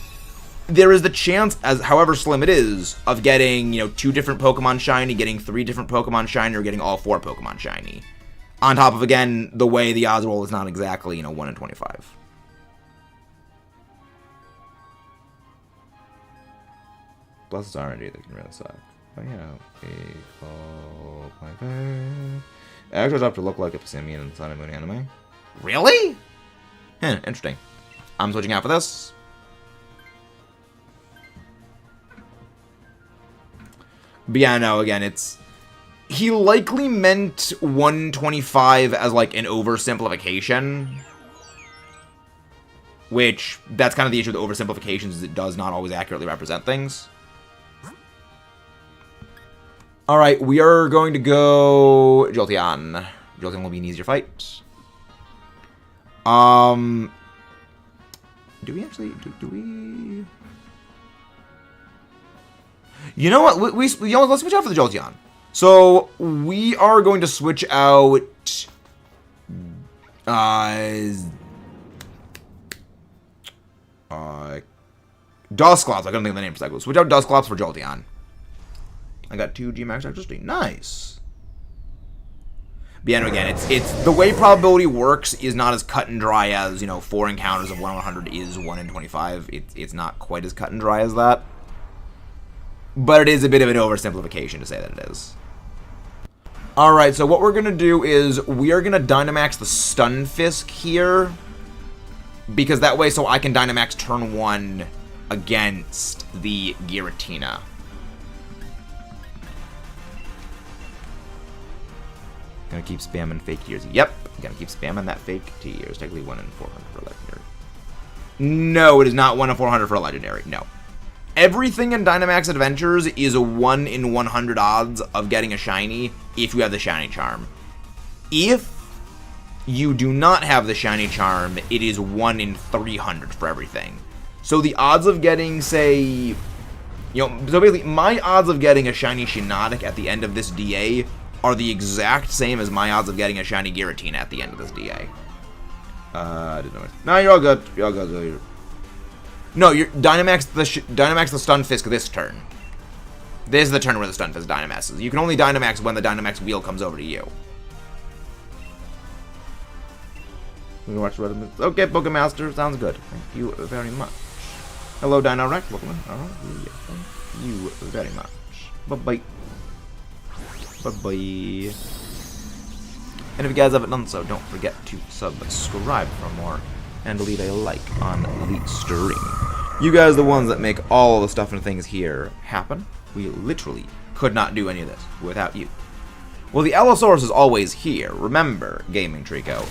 there is the chance, as however slim it is, of getting, 2 different Pokemon shiny, getting 3 different Pokemon shiny, or getting all 4 Pokemon shiny. On top of, again, the way the odds roll is not exactly, 1 in 25. Plus it's RNG that can really suck. But Actors have to look like a Pessimian in the Sun and Moon anime. Really? Interesting. I'm switching out for this. But yeah, no, again, he likely meant 125 as, like, an oversimplification. Which, that's kind of the issue with oversimplifications, is it does not always accurately represent things. Alright, we are going to go Jolteon. Jolteon will be an easier fight. Do we actually, do we... You know what? Let's switch out for the Jolteon. So we are going to switch out Dusclops. I couldn't think of the name for a second. Switch out Dusclops for Jolteon. I got 2 Gmax electricity. Nice. But yeah, no, again, it's the way probability works is not as cut and dry as, 4 encounters of 1 in 100 is 1 in 25. It's not quite as cut and dry as that. But it is a bit of an oversimplification to say that it is. Alright, so what we're going to do is we are going to Dynamax the Stunfisk here. Because that way, so I can Dynamax turn 1 against the Giratina. Gonna keep spamming fake tears. Yep, gonna keep spamming that fake tears. Technically 1 in 400 for a legendary. No, it is not 1 in 400 for a legendary. No. Everything in Dynamax Adventures is a 1 in 100 odds of getting a shiny if you have the shiny charm. If you do not have the shiny charm, it is 1 in 300 for everything. So the odds of getting, say, so basically my odds of getting a shiny Shiinotic at the end of this DA are the exact same as my odds of getting a shiny Giratina at the end of this DA. I didn't know it. No, you're all good. You're all good. No, you're Dynamax the Stunfisk this turn. This is the turn where the Stunfisk Dynamaxes. You can only Dynamax when the Dynamax wheel comes over to you. We can watch Red. Okay, Pokemaster, sounds good. Thank you very much. Hello, Dynamax. Welcome in. All right, yeah, thank you very much. Bye bye. Bye-bye. And if you guys haven't done so, don't forget to subscribe for more and leave a like on the stream. You guys are the ones that make all the stuff and things here happen. We literally could not do any of this without you. Well, the Allosaurus is always here. Remember, Gaming Trico,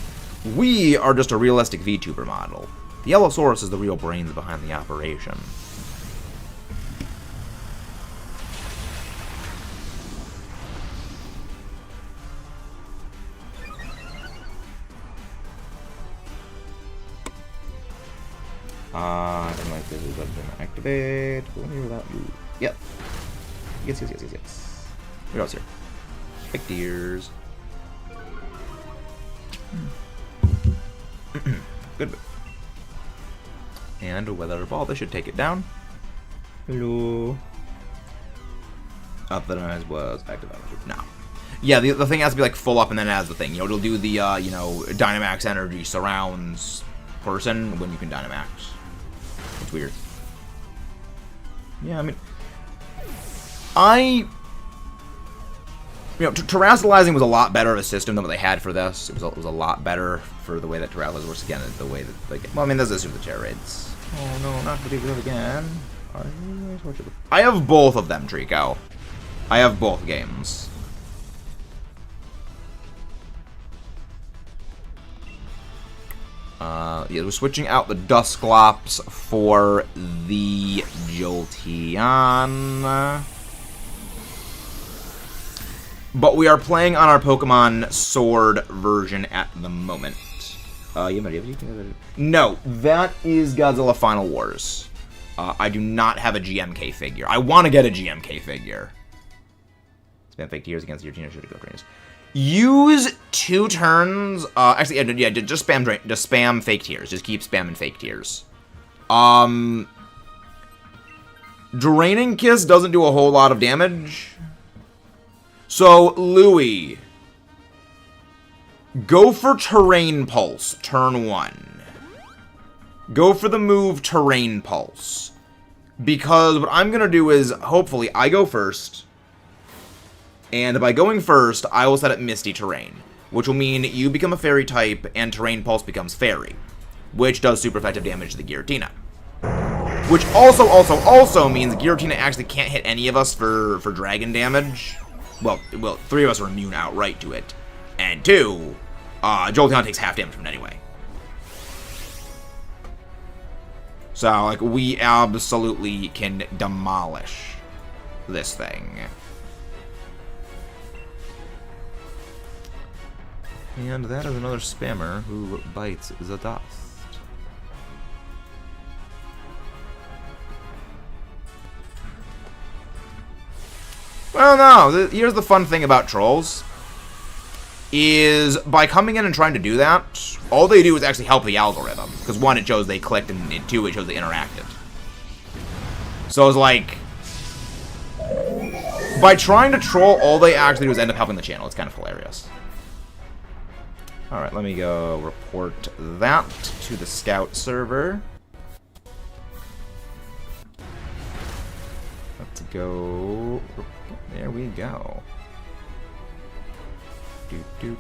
we are just a realistic VTuber model. The Allosaurus is the real brains behind the operation. I don't like this. Is activate. Go in here without you. Yep. Yes. What else here? Big deers. Good. And a weather ball. This should take it down. Hello. Optimize was activated. No. Yeah, the thing has to be like full up and then it has the thing. You know, it'll do the, you know, Dynamax energy surrounds person when you can Dynamax. It's weird. Yeah, I mean, you know, terrestrializing was a lot better of a system than what they had for this. It was a lot better for the way that terrestrializing works again. The way that, like, well, I mean, this is the terror raids. Oh no, not to do that again. I have both of them, Trico. I have both games. Yeah, we're switching out the Dusclops for the Jolteon. But we are playing on our Pokemon Sword version at the moment. No, that is Godzilla Final Wars. I do not have a GMK figure. I want to get a GMK figure. Spam fake tears against your teenage go trainers. Use 2 turns. Actually, yeah, just spam fake tears. Just keep spamming fake tears. Draining Kiss doesn't do a whole lot of damage. So, Louis, go for Terrain Pulse, turn 1. Go for the move Terrain Pulse. Because what I'm going to do is, hopefully, I go first. And by going first, I will set up Misty Terrain. Which will mean you become a Fairy type, and Terrain Pulse becomes Fairy. Which does super effective damage to the Giratina. Which also means Giratina actually can't hit any of us for Dragon damage. Well, 3 of us are immune outright to it. And 2, Jolteon takes half damage from it anyway. So, like, we absolutely can demolish this thing. And that is another spammer who bites the dust. Well, no, here's the fun thing about trolls. Is by coming in and trying to do that, all they do is actually help the algorithm. Because 1, it shows they clicked, and 2, it shows they interacted. So it's like, by trying to troll, all they actually do is end up helping the channel. It's kind of hilarious. Alright, let me go report that to the Scout server. Let's go. There we go. Do.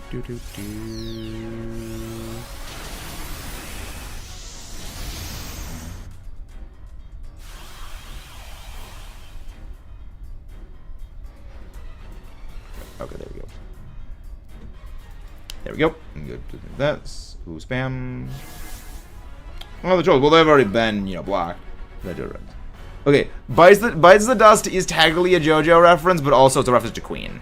Okay, there we go. There we go. I'm good to do this. Who spam? Oh, the trolls. Well, they've already been, you know, blocked. Okay, bites the dust is technically a JoJo reference, but also it's a reference to Queen.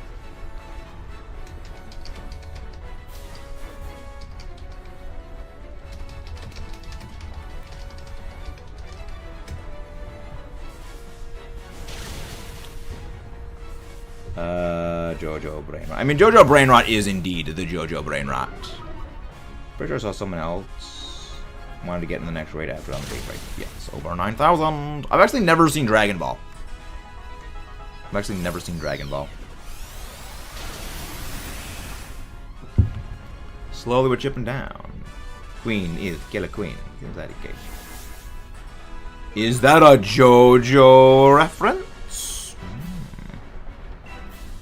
JoJo Brainrot. I mean, JoJo Brainrot is indeed the JoJo Brainrot. Pretty sure I saw someone else wanted to get in the next raid after on the big break. Yes, over 9,000. I've actually never seen Dragon Ball. Slowly we're chipping down. Queen is Killer Queen. Is that a JoJo reference?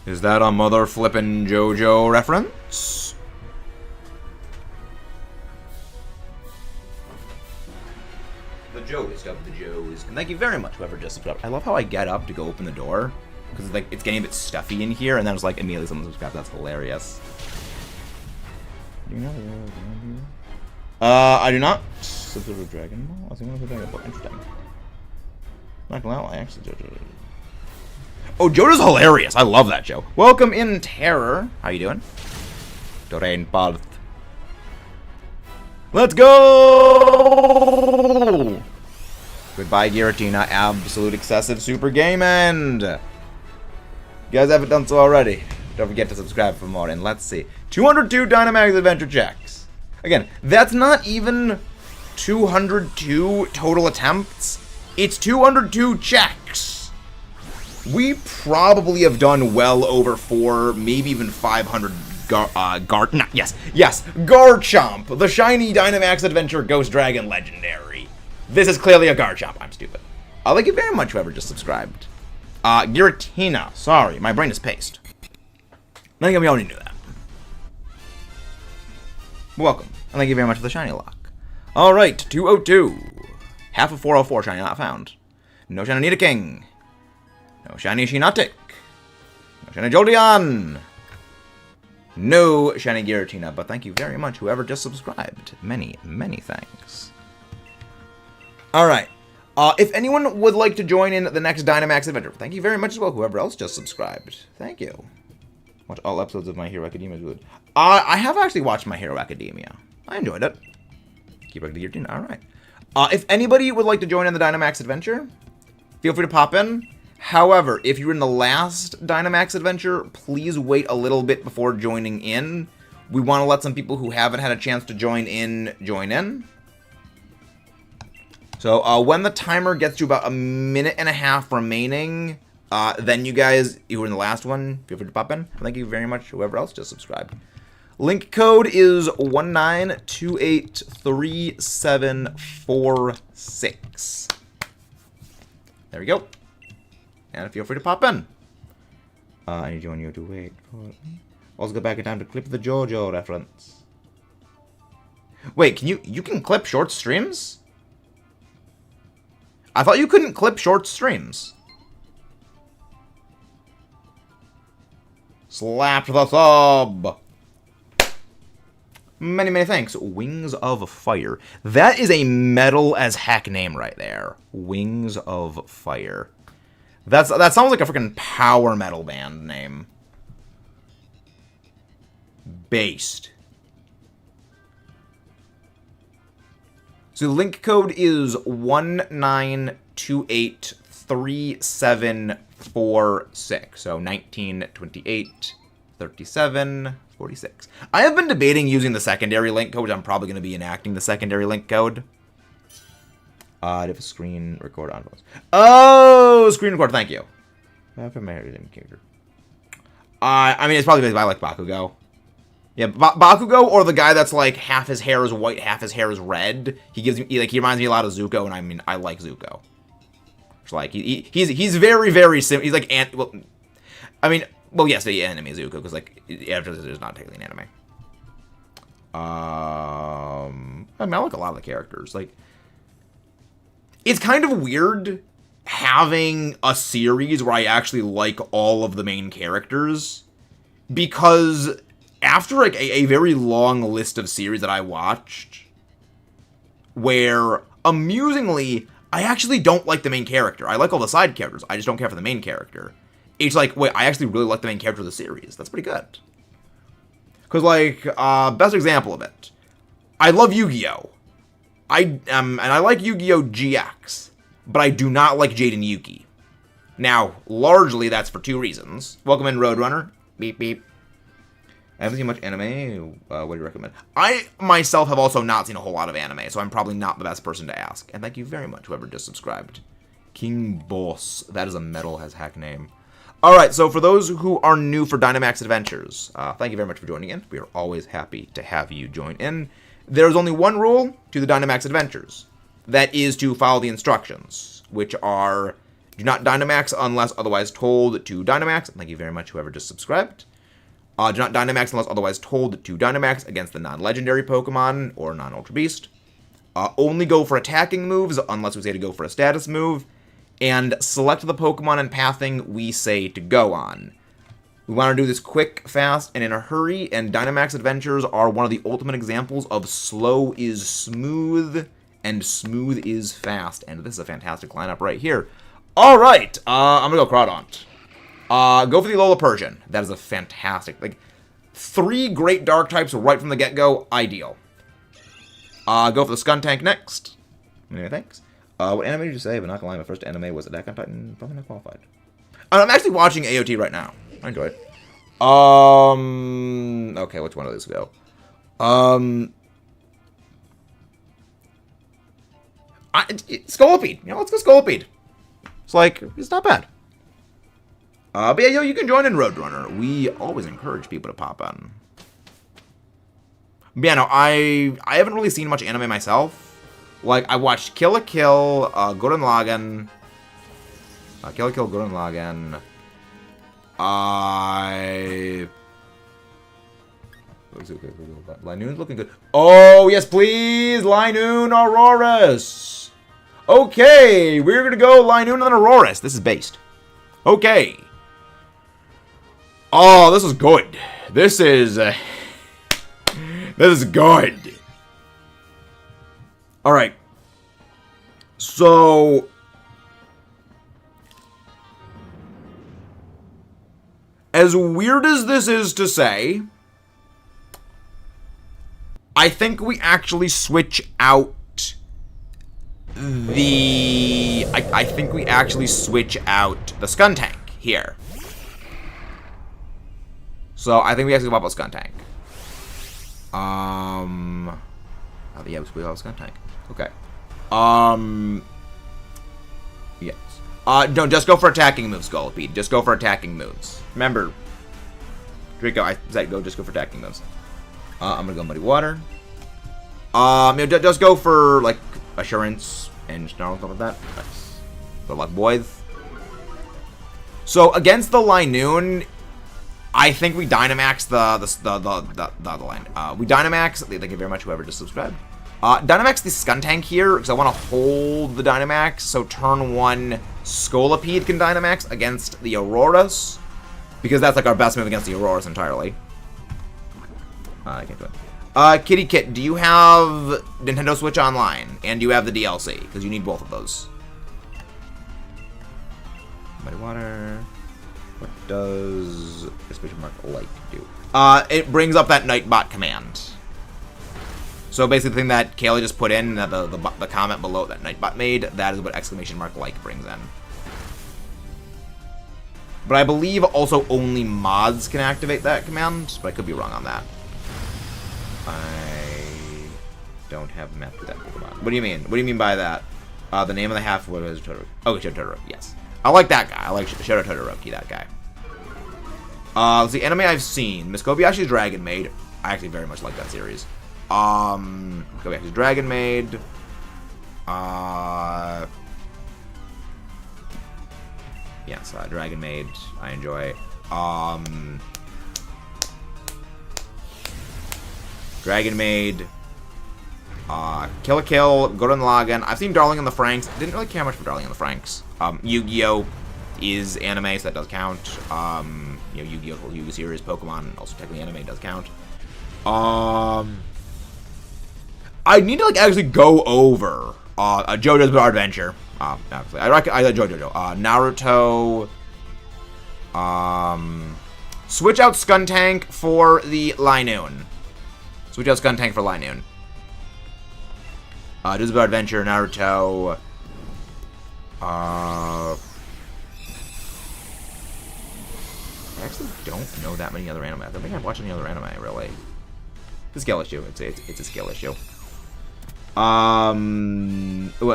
Is that a mother flippin' JoJo reference? The Joes of the Joes. And thank you very much, whoever just subscribed. I love how I get up to go open the door. Because it's like it's getting a bit stuffy in here, and then it's like immediately someone subscribed. That's hilarious. Do you know I do not. Subscribe to Dragon Ball? I think I'm going to Dragon Ball. Interesting. Not gonna lie, actually, JoJo. Oh, JoJo's hilarious. I love that show. Welcome in, Terror. How you doing? Terrain Path. Let's go! Goodbye, Giratina. Absolute excessive super game end. You guys haven't done so already, don't forget to subscribe for more. And let's see. 202 Dynamax Adventure checks. Again, that's not even 202 total attempts. It's 202 checks. We probably have done well over 4, maybe even 500 Garchomp, the shiny Dynamax Adventure Ghost Dragon Legendary. This is clearly a Garchomp. I'm stupid. Thank you very much, whoever just subscribed. Giratina. Sorry, my brain is paced. I think we already knew that. Welcome. And thank you very much for the shiny lock. Alright, 202. Half of 404 shiny not found. No shiny Nidoking. No shiny Shiinotic. No shiny Jolteon. No shiny Giratina, but thank you very much, whoever just subscribed. Many, many thanks. Alright. If anyone would like to join in the next Dynamax Adventure, thank you very much as well, whoever else just subscribed. Thank you. Watch all episodes of My Hero Academia is good. I have actually watched My Hero Academia. I enjoyed it. Keep up the Giratina. Alright. If anybody would like to join in the Dynamax Adventure, feel free to pop in. However, if you're in the last Dynamax Adventure, please wait a little bit before joining in. We want to let some people who haven't had a chance to join in. So, when the timer gets to about a minute and a half remaining, then you guys who were in the last one, feel free to pop in. Thank you very much, whoever else just subscribed. Link code is 19283746. There we go. And feel free to pop in. I need you on you to wait for... Also go back in time to clip the JoJo reference. Wait, can you can clip short streams? I thought you couldn't clip short streams. Slap the sub. Many, many thanks. Wings of Fire. That is a metal as heck name right there. Wings of Fire. That sounds like a freaking power metal band name. Based. So the link code is 19283746. So 19283746. I have been debating using the secondary link code. I'm probably going to be enacting the secondary link code. If a screen record on phones. Oh, screen record. Thank you. I mean, it's probably because I like Bakugo. Yeah, Bakugo, or the guy that's like half his hair is white, half his hair is red. He reminds me a lot of Zuko, and I mean, I like Zuko. It's like he's very, very simple. He's like yes, the anime Zuko, because like Adventures is not technically an anime. I mean, I like a lot of the characters. Like, it's kind of weird having a series where I actually like all of the main characters, because after like a very long list of series that I watched, where amusingly I actually don't like the main character. I like all the side characters. I just don't care for the main character. It's like, wait, I actually really like the main character of the series. That's pretty good. Because like, best example of it, I love Yu-Gi-Oh! And I like Yu-Gi-Oh! GX, but I do not like Jade and Yuki. Now, largely that's for two reasons. Welcome in, Roadrunner. Beep, beep. I haven't seen much anime. What do you recommend? I, myself, have also not seen a whole lot of anime, so I'm probably not the best person to ask. And thank you very much, whoever just subscribed. King Boss. That is a metal as heck name. Alright, so for those who are new for Dynamax Adventures, thank you very much for joining in. We are always happy to have you join in. There's only one rule to the Dynamax Adventures. That is to follow the instructions, which are, do not Dynamax unless otherwise told to Dynamax. Thank you very much, whoever just subscribed. Do not Dynamax unless otherwise told to Dynamax against the non-legendary Pokemon or non-Ultra Beast. Only go for attacking moves unless we say to go for a status move. And select the Pokemon and pathing we say to go on. We want to do this quick, fast, and in a hurry, and Dynamax Adventures are one of the ultimate examples of slow is smooth, and smooth is fast. And this is a fantastic lineup right here. Alright, I'm going to go Crawdaunt. Go for the Alola Persian. That is a fantastic, like, 3 great dark types right from the get-go. Ideal. Go for the Skuntank next. Anyway, thanks. What anime did you say? But not gonna lie, my first anime was Attack on Titan. Probably not qualified. I'm actually watching AOT right now. I enjoy it. Okay, which one of these go? Scolipede. You know, let's go Scolipede. It's like, it's not bad. But yeah, yo, you can join in Roadrunner. We always encourage people to pop in. But yeah, no, I haven't really seen much anime myself. Like, I watched Kill la Kill, Gurren Lagann. Kill la Kill, Gurren Lagann. Linoon's looking good. Oh, yes, please! Linoon Auroras! Okay, we're gonna go Linoon and Auroras. This is based. Okay. Oh, this is good. This is... this is good. Alright. So... as weird as this is to say, I think we actually switch out the... I think we actually switch out the Skuntank here. So, I think we actually go about Skuntank. Oh, yeah, we switch out Skuntank. Okay. Yes. No, just go for attacking moves, Scolipede. Just go for attacking moves. Remember, Draco, I said just go for attacking moves. I'm gonna go Muddy Water. Just go for, like, Assurance and Snarl and stuff like that. Nice. Good luck, boys. So, against the Linoon, I think we Dynamax the line. We Dynamax, thank you very much, whoever just subscribed. Dynamax the Skuntank here, because I want to hold the Dynamax, so turn 1 Scolipede can Dynamax against the Auroras, because that's like our best move against the Auroras entirely. I can't do it. Kitty Kit, do you have Nintendo Switch Online? And do you have the DLC? Because you need both of those. Muddy Water. What does exclamation mark like do? It brings up that Nightbot command. So basically the thing that Kaylee just put in, the comment below that Nightbot made, that is what exclamation mark like brings in. But I believe also only mods can activate that command, but I could be wrong on that. I don't have a map with that Pokemon. What do you mean? What do you mean by that? The name of the half was Totoro. Oh, Shoto Todoroki, yes. I like that guy. I like Shoto Todoroki, that guy. Let's see, anime I've seen. Miss Kobayashi's Dragon Maid. I actually very much like that series. Kobayashi's Dragon Maid. Yes, Dragon Maid. I enjoy. Dragon Maid. Kill la Kill, Gurren Lagann. I've seen Darling in the Franxx. Didn't really care much for Darling in the Franxx. Yu-Gi-Oh! Is anime, so that does count. You know, Yu-Gi-Oh! Yu-Gi-Oh! Series, Pokemon, also technically anime does count. I need to like actually go over JoJo's Bizarre Adventure. Obviously, I like JoJo. Naruto. Switch out Skuntank for the Linoon. Switch out Skuntank for Linoon. JoJo's Bizarre Adventure, Naruto. I actually don't know that many other anime. I don't think I've watched any other anime, really. It's a skill issue. It's a skill issue. Well,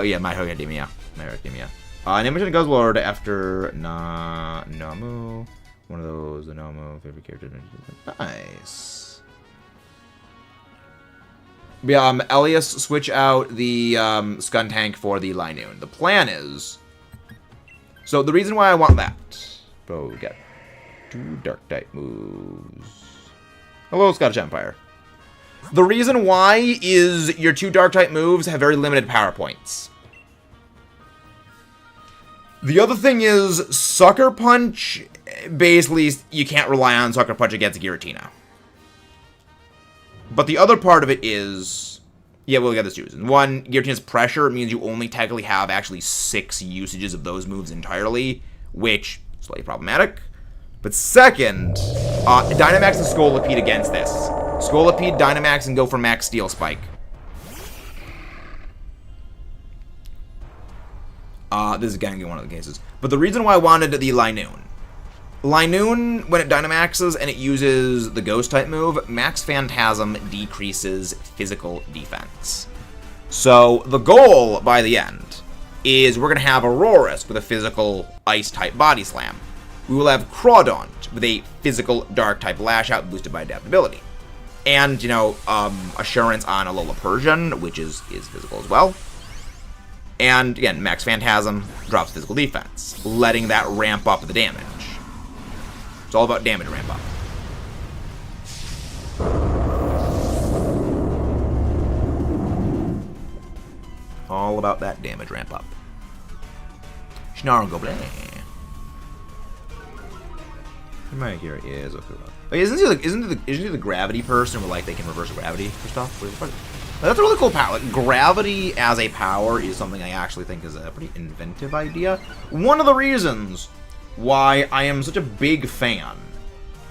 yeah, My Hero Academia. My Hero Academia. Animation goes Lord after Namu. One of those, the Namu favorite character. Nice. Yeah, Elias, switch out the Skuntank for the Linoon. The plan is... so the reason why I want that... bro, we got 2 Dark-type moves. Hello, Scottish Empire. The reason why is your 2 Dark-type moves have very limited power points. The other thing is, Sucker Punch, basically, you can't rely on Sucker Punch against Giratina. But the other part of it is... yeah, we'll get this reason. 1, Giratina's pressure means you only technically have actually 6 usages of those moves entirely, which is slightly problematic. But second, Dynamax and Scolipede against this. Scolipede, Dynamax, and go for Max Steel Spike. This is going to be one of the cases. But the reason why I wanted the Linoon. Linoon, when it Dynamaxes and it uses the Ghost-type move, Max Phantasm decreases physical defense. So the goal, by the end, is we're going to have Aurorus with a physical Ice-type Body Slam. We will have Crawdaunt with a physical Dark-type Lash Out boosted by adaptability. And, you know, Assurance on Alola Persian, which is physical as well. And, again, Max Phantasm drops physical defense, letting that ramp up the damage. It's all about damage ramp up. All about that damage ramp up. Snarl-Goblin. My here is okay. Like, isn't he the gravity person where like they can reverse gravity for stuff? That's a really cool power. Like, gravity as a power is something I actually think is a pretty inventive idea. One of the reasons why I am such a big fan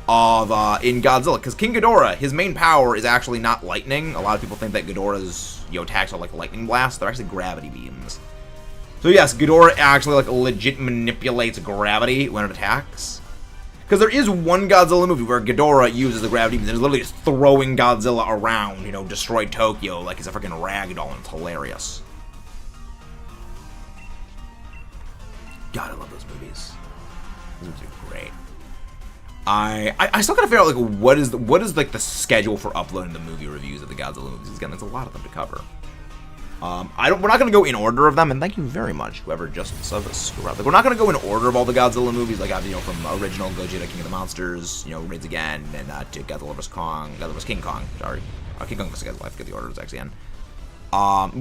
of in Godzilla, because King Ghidorah, his main power is actually not lightning. A lot of people think that Ghidorah's attacks are like lightning blasts. They're actually gravity beams. So yes, Ghidorah actually like legit manipulates gravity when it attacks. Because there is one Godzilla movie where Ghidorah uses the gravity beams and is literally just throwing Godzilla around, you know, destroy Tokyo like he's a freaking ragdoll, and it's hilarious. God, I love those movies. Those movies are great. I still gotta figure out like what is like the schedule for uploading the movie reviews of the Godzilla movies. Again, there's a lot of them to cover. We're not gonna go in order of them, and thank you very much whoever just subscribed. Like, we're not gonna go in order of all the Godzilla movies, like you know, from original Gojira King of the Monsters, you know, Raids Again, and to Godzilla vs. King Kong. Sorry, King Kong vs. Godzilla. I forget the order is actually in.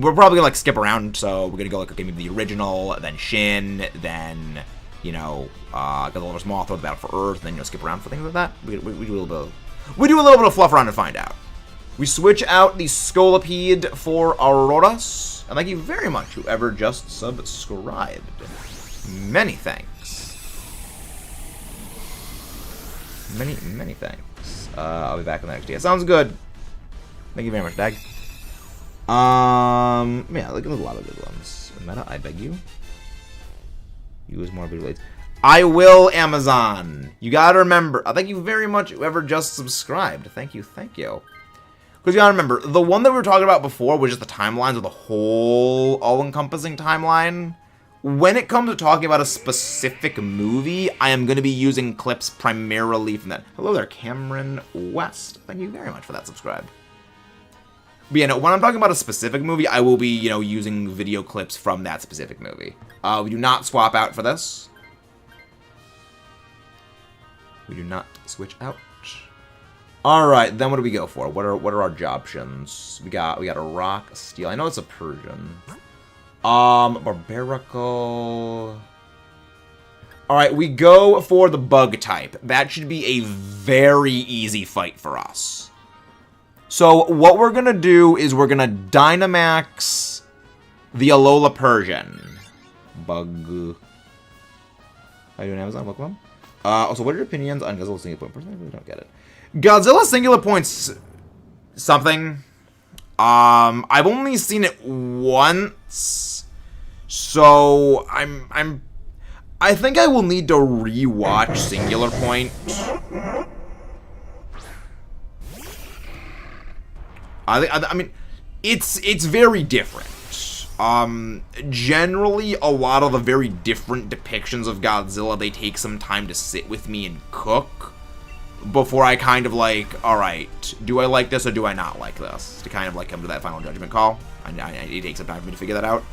We're probably gonna like skip around, so we're gonna go like okay, maybe the original, then Shin, then you know, Godzilla vs. Mothra, the Battle for Earth, and then you know skip around for things like that. We do a little bit of fluff around and find out. We switch out the Scolipede for Aurorus. And thank you very much, whoever just subscribed. Many thanks. Many thanks. I'll be back in the next day. Sounds good. Thank you very much, Dag. Yeah, like there's a lot of good ones. Meta, I beg you. Use more video blades. I will, Amazon. You gotta remember. Thank you very much, whoever just subscribed. Thank you. Because you gotta remember, the one that we were talking about before was just the timelines of the whole all-encompassing timeline. When it comes to talking about a specific movie, I am going to be using clips primarily from that. Hello there, Cameron West. Thank you very much for that subscribe. But yeah, no, when I'm talking about a specific movie, I will be, you know, using video clips from that specific movie. We do not swap out for this. We do not switch out. Alright, then what do we go for? What are our jobtions? We got a rock, a steel. I know it's a Persian. Barbarical. Alright, we go for the bug type. That should be a very easy fight for us. So what we're gonna do is we're gonna Dynamax the Alola Persian. Bug. How are you doing, Amazon? Welcome. Also, what are your opinions on Godzilla single point? Personally, I really don't get it. Godzilla singular points something. I've only seen it once, so I think I will need to rewatch Singular Point. I mean, it's very different. Generally, a lot of the very different depictions of Godzilla, they take some time to sit with me and cook before I kind of like, alright, do I like this or do I not like this? To kind of like come to that final judgment call. It takes some time for me to figure that out.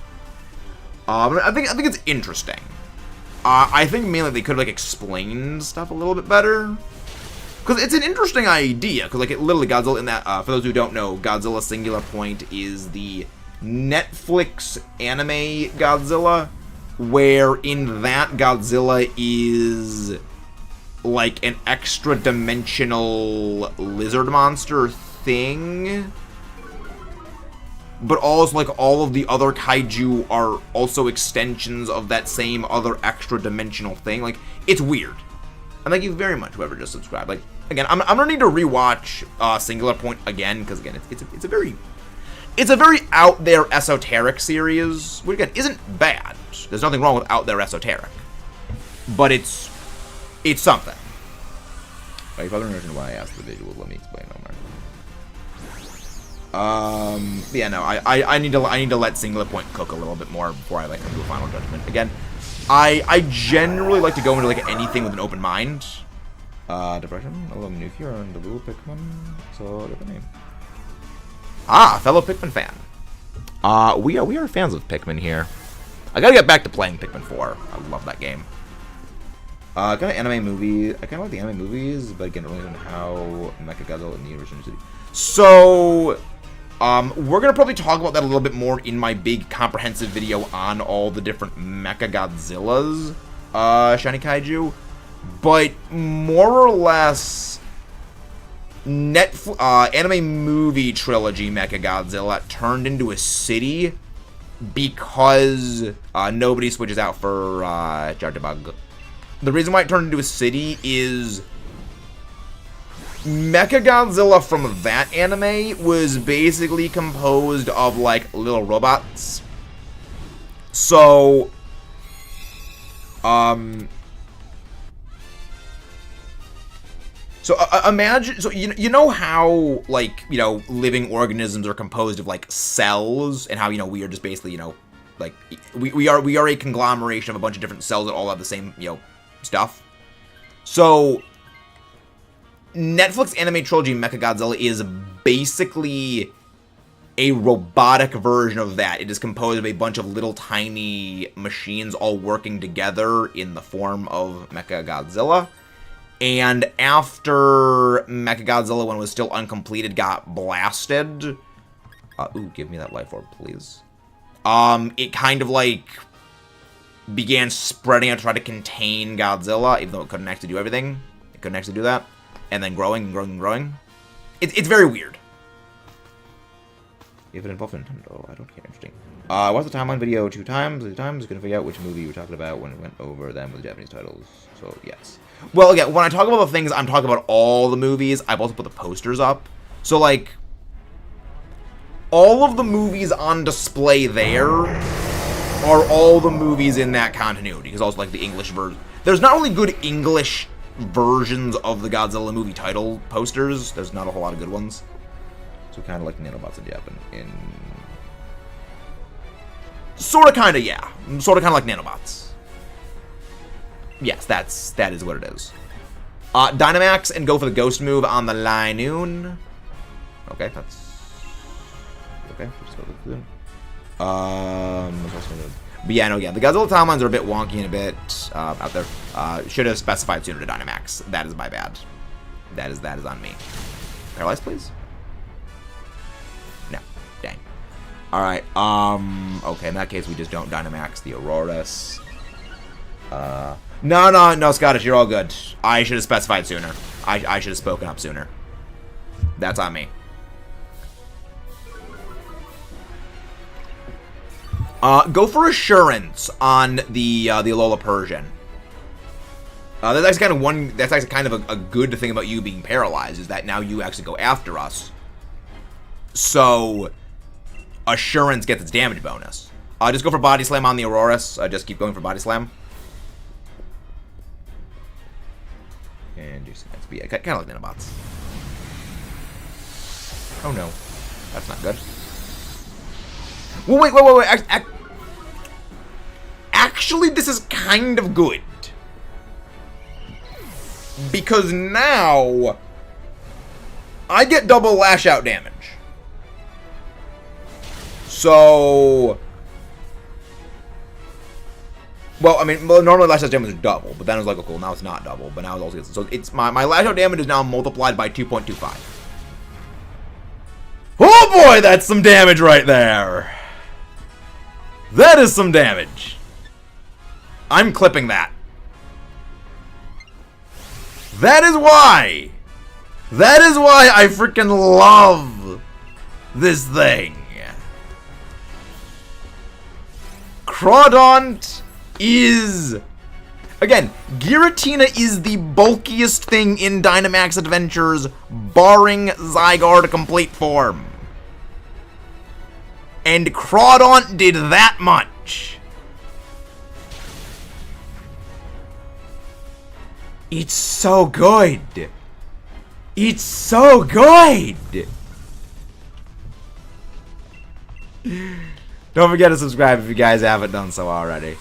I think it's interesting. I think mainly they could have like explained stuff a little bit better. Because it's an interesting idea. Because like it literally Godzilla in that, for those who don't know, Godzilla Singular Point is the Netflix anime Godzilla, where in that Godzilla is like an extra dimensional lizard monster thing, but also like all of the other kaiju are also extensions of that same other extra dimensional thing. Like, it's weird. And thank you very much whoever just subscribed. Like, again, I'm gonna need to rewatch Singular Point again, because again it's a very out there esoteric series, which again isn't bad. out. There's nothing wrong with out there esoteric. But it's something. If you probably understand why I asked the visuals, let me explain them. Yeah, no, I need to let singular point cook a little bit more before I like come to a final judgment. Again, I generally like to go into like anything with an open mind. Depression, Alum Nuclear, and the Blue Pikmin. So different name. Ah, fellow Pikmin fan. We are fans of Pikmin here. I gotta get back to playing Pikmin 4. I love that game. Kind of anime movie. I kind of like the anime movies, but again, really on how Mechagodzilla in the original city. So, we're gonna probably talk about that a little bit more in my big comprehensive video on all the different Mechagodzillas, Shiny Kaiju. But more or less, anime movie trilogy Mechagodzilla turned into a city because nobody switches out for Jardabug. The reason why it turned into a city is Mechagodzilla from that anime was basically composed of, like, little robots. So, imagine, so you know how, like, you know, living organisms are composed of, like, cells, and how, you know, we are just basically, you know, like, we are a conglomeration of a bunch of different cells that all have the same, you know, stuff. So, Netflix anime trilogy Mechagodzilla is basically a robotic version of that. It is composed of a bunch of little tiny machines all working together in the form of Mechagodzilla. And after Mechagodzilla, when it was still uncompleted, got blasted. Ooh, give me that life orb, please. It kind of, like, began spreading out to try to contain Godzilla, even though it couldn't actually do everything. It couldn't actually do that. And then growing and growing and growing. It's very weird. If it involved Nintendo, I don't care. Interesting. I watched the timeline video 2 times. 2 times. Couldn't figure out which movie you were talking about when it went over them with the Japanese titles. So, yes. Well, again, when I talk about the things, I'm talking about all the movies. I've also put the posters up. So, like, all of the movies on display there are all the movies in that continuity, because also, like, the English version. There's not only good English versions of the Godzilla movie title posters, there's not a whole lot of good ones. So kind of like Nanobots in Japan. Sorta kinda, yeah. Sorta kinda like Nanobots. Yes, that is what it is. Dynamax and go for the ghost move on the Linoon. Okay, that's... Okay, just go with it. But yeah, no, yeah, the Godzilla timelines are a bit wonky and a bit out there. Should have specified sooner to Dynamax. That is my bad. That is on me. Paralyze, please. No, dang. All right. Okay, in that case, we just don't Dynamax the Auroras. No, Scottish, you're all good. I should have specified sooner. I should have spoken up sooner. That's on me. Go for Assurance on the Alola Persian. That's actually kind of a good thing about you being paralyzed, is that now you actually go after us. So, Assurance gets its damage bonus. Just go for Body Slam on the Auroras. Just keep going for Body Slam. And do some XP. Kind of like Nanobots. Oh no. That's not good. Well, wait. Actually, this is kind of good. Because now, I get double lash out damage. So, well, I mean, normally lash out damage is double, but then I was like, oh, cool, now it's not double, but now it's also, so it's, my lash out damage is now multiplied by 2.25. Oh boy, that's some damage right there. That is some damage. I'm clipping that. That is why I freaking love this thing. Crawdont is... Again, Giratina is the bulkiest thing in Dynamax Adventures, barring Zygarde complete form. And Crawdont did that much. It's so good. It's so good. Don't forget to subscribe if you guys haven't done so already.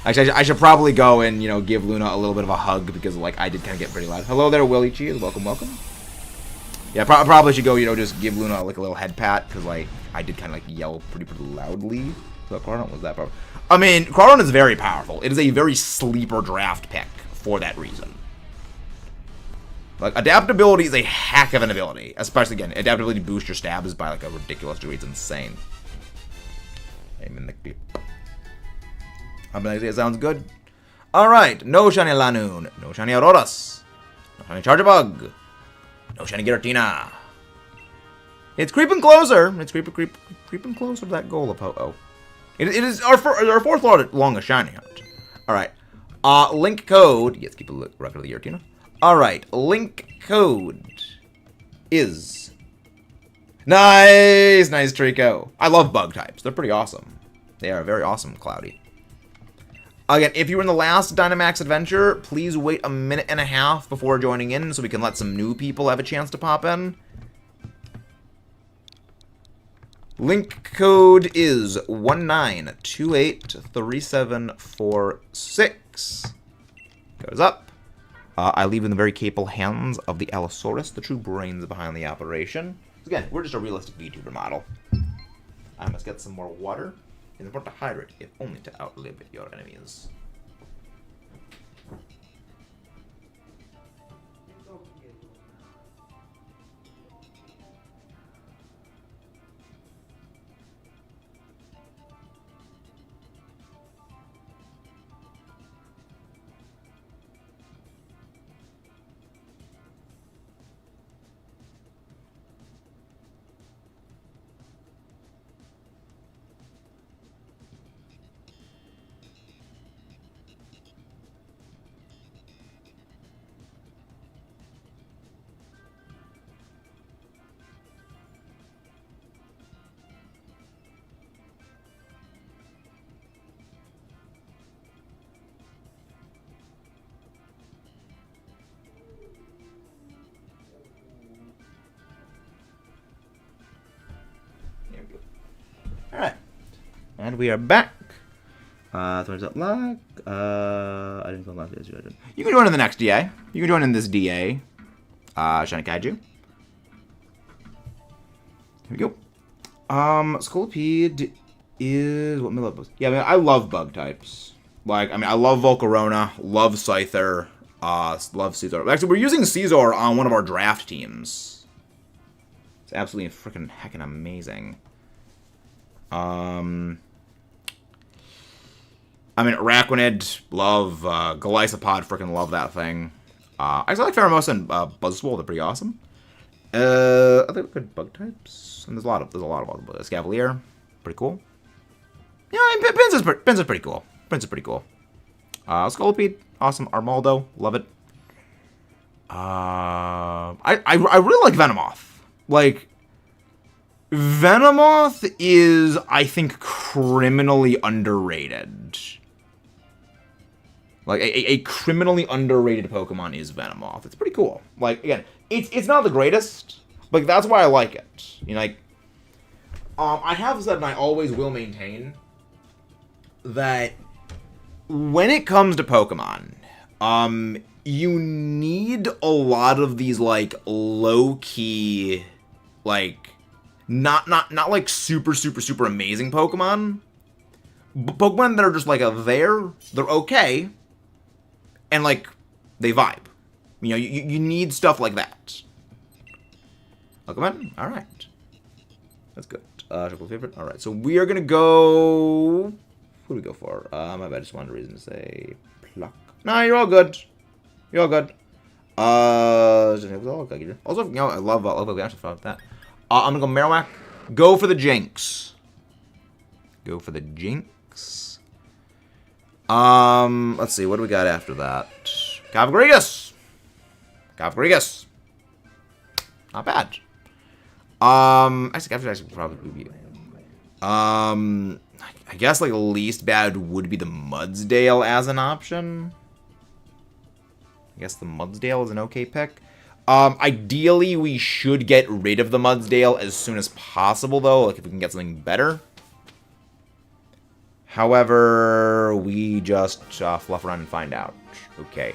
Actually, I should probably go and, you know, give Luna a little bit of a hug because, like, I did kind of get pretty loud. Hello there, Willie Cheese. Welcome, welcome. Yeah, probably should go, you know, just give Luna, like, a little head pat because, like, I did kind of, like, yell pretty loudly. So Quardon was that powerful. I mean, Quardon is very powerful. It is a very sleeper draft pick for that reason. Like, adaptability is a heck of an ability. Especially, again, adaptability boosts your stabs by, like, a ridiculous degree. It's insane. Amen. It sounds good. Alright. No Shiny Lanoon. No Shiny Auroras. No Shiny Charjabug. No Shiny Giratina. It's creeping closer. It's creeping closer to that goal of Ho-Oh. It is our fourth longest Shiny hunt. Alright. Link code. Yes, keep a record of the Giratina. Alright. Link code is... Nice Trico. I love bug types. They're pretty awesome. They are very awesome, Cloudy. Again, if you were in the last Dynamax Adventure, please wait a minute and a half before joining in so we can let some new people have a chance to pop in. Link code is 19283746. Goes up. I leave in the very capable hands of the Allosaurus, the true brains behind the operation. Again, we're just a realistic VTuber model. I must get some more water. It's important to hydrate, if only to outlive your enemies. Alright. And we are back. Thumbs up luck. I didn't go last. You can join in the next DA. You can join in this DA. Shiny Kaiju. Here we go. Scolipede is what love. Yeah, I mean, I love bug types. Like, I mean, I love Volcarona, love Scyther, love Caesar. Actually, we're using Caesar on one of our draft teams. It's absolutely freaking heckin' amazing. I mean, Araquanid, love, Golisopod, freaking love that thing. I actually like Pheromosa and Buzzwole, they're pretty awesome. Other good bug types, and there's a lot of Scavalier, pretty cool. Yeah, I mean, Pins is pretty cool. Prince is pretty cool. Scolipede, awesome. Armaldo, love it. I really like Venomoth. Like, Venomoth is, I think, criminally underrated. Like, a criminally underrated Pokemon is Venomoth. It's pretty cool. Like, again, it's not the greatest, but that's why I like it. You know, like, I have said, and I always will maintain, that when it comes to Pokemon, you need a lot of these, like, low-key, like, not like super amazing Pokemon. Pokemon that are just like they're okay, and like they vibe. You know, you need stuff like that. Pokemon, all right, that's good. Triple favorite. All right, so we are gonna go. Who do we go for? My bad. I just wanted a reason to say pluck. Nah, you're all good. You're all good. Also, you know, I love that. I'm gonna go Marowak. Go for the Jinx. Go for the Jinx. Let's see. What do we got after that? Cavagrigus. Cavagrigus. Not bad. Actually, probably be. I guess like least bad would be the Mudsdale as an option. I guess the Mudsdale is an okay pick. Ideally, we should get rid of the Mudsdale as soon as possible, though, like if we can get something better. However, we just fluff around and find out. Okay.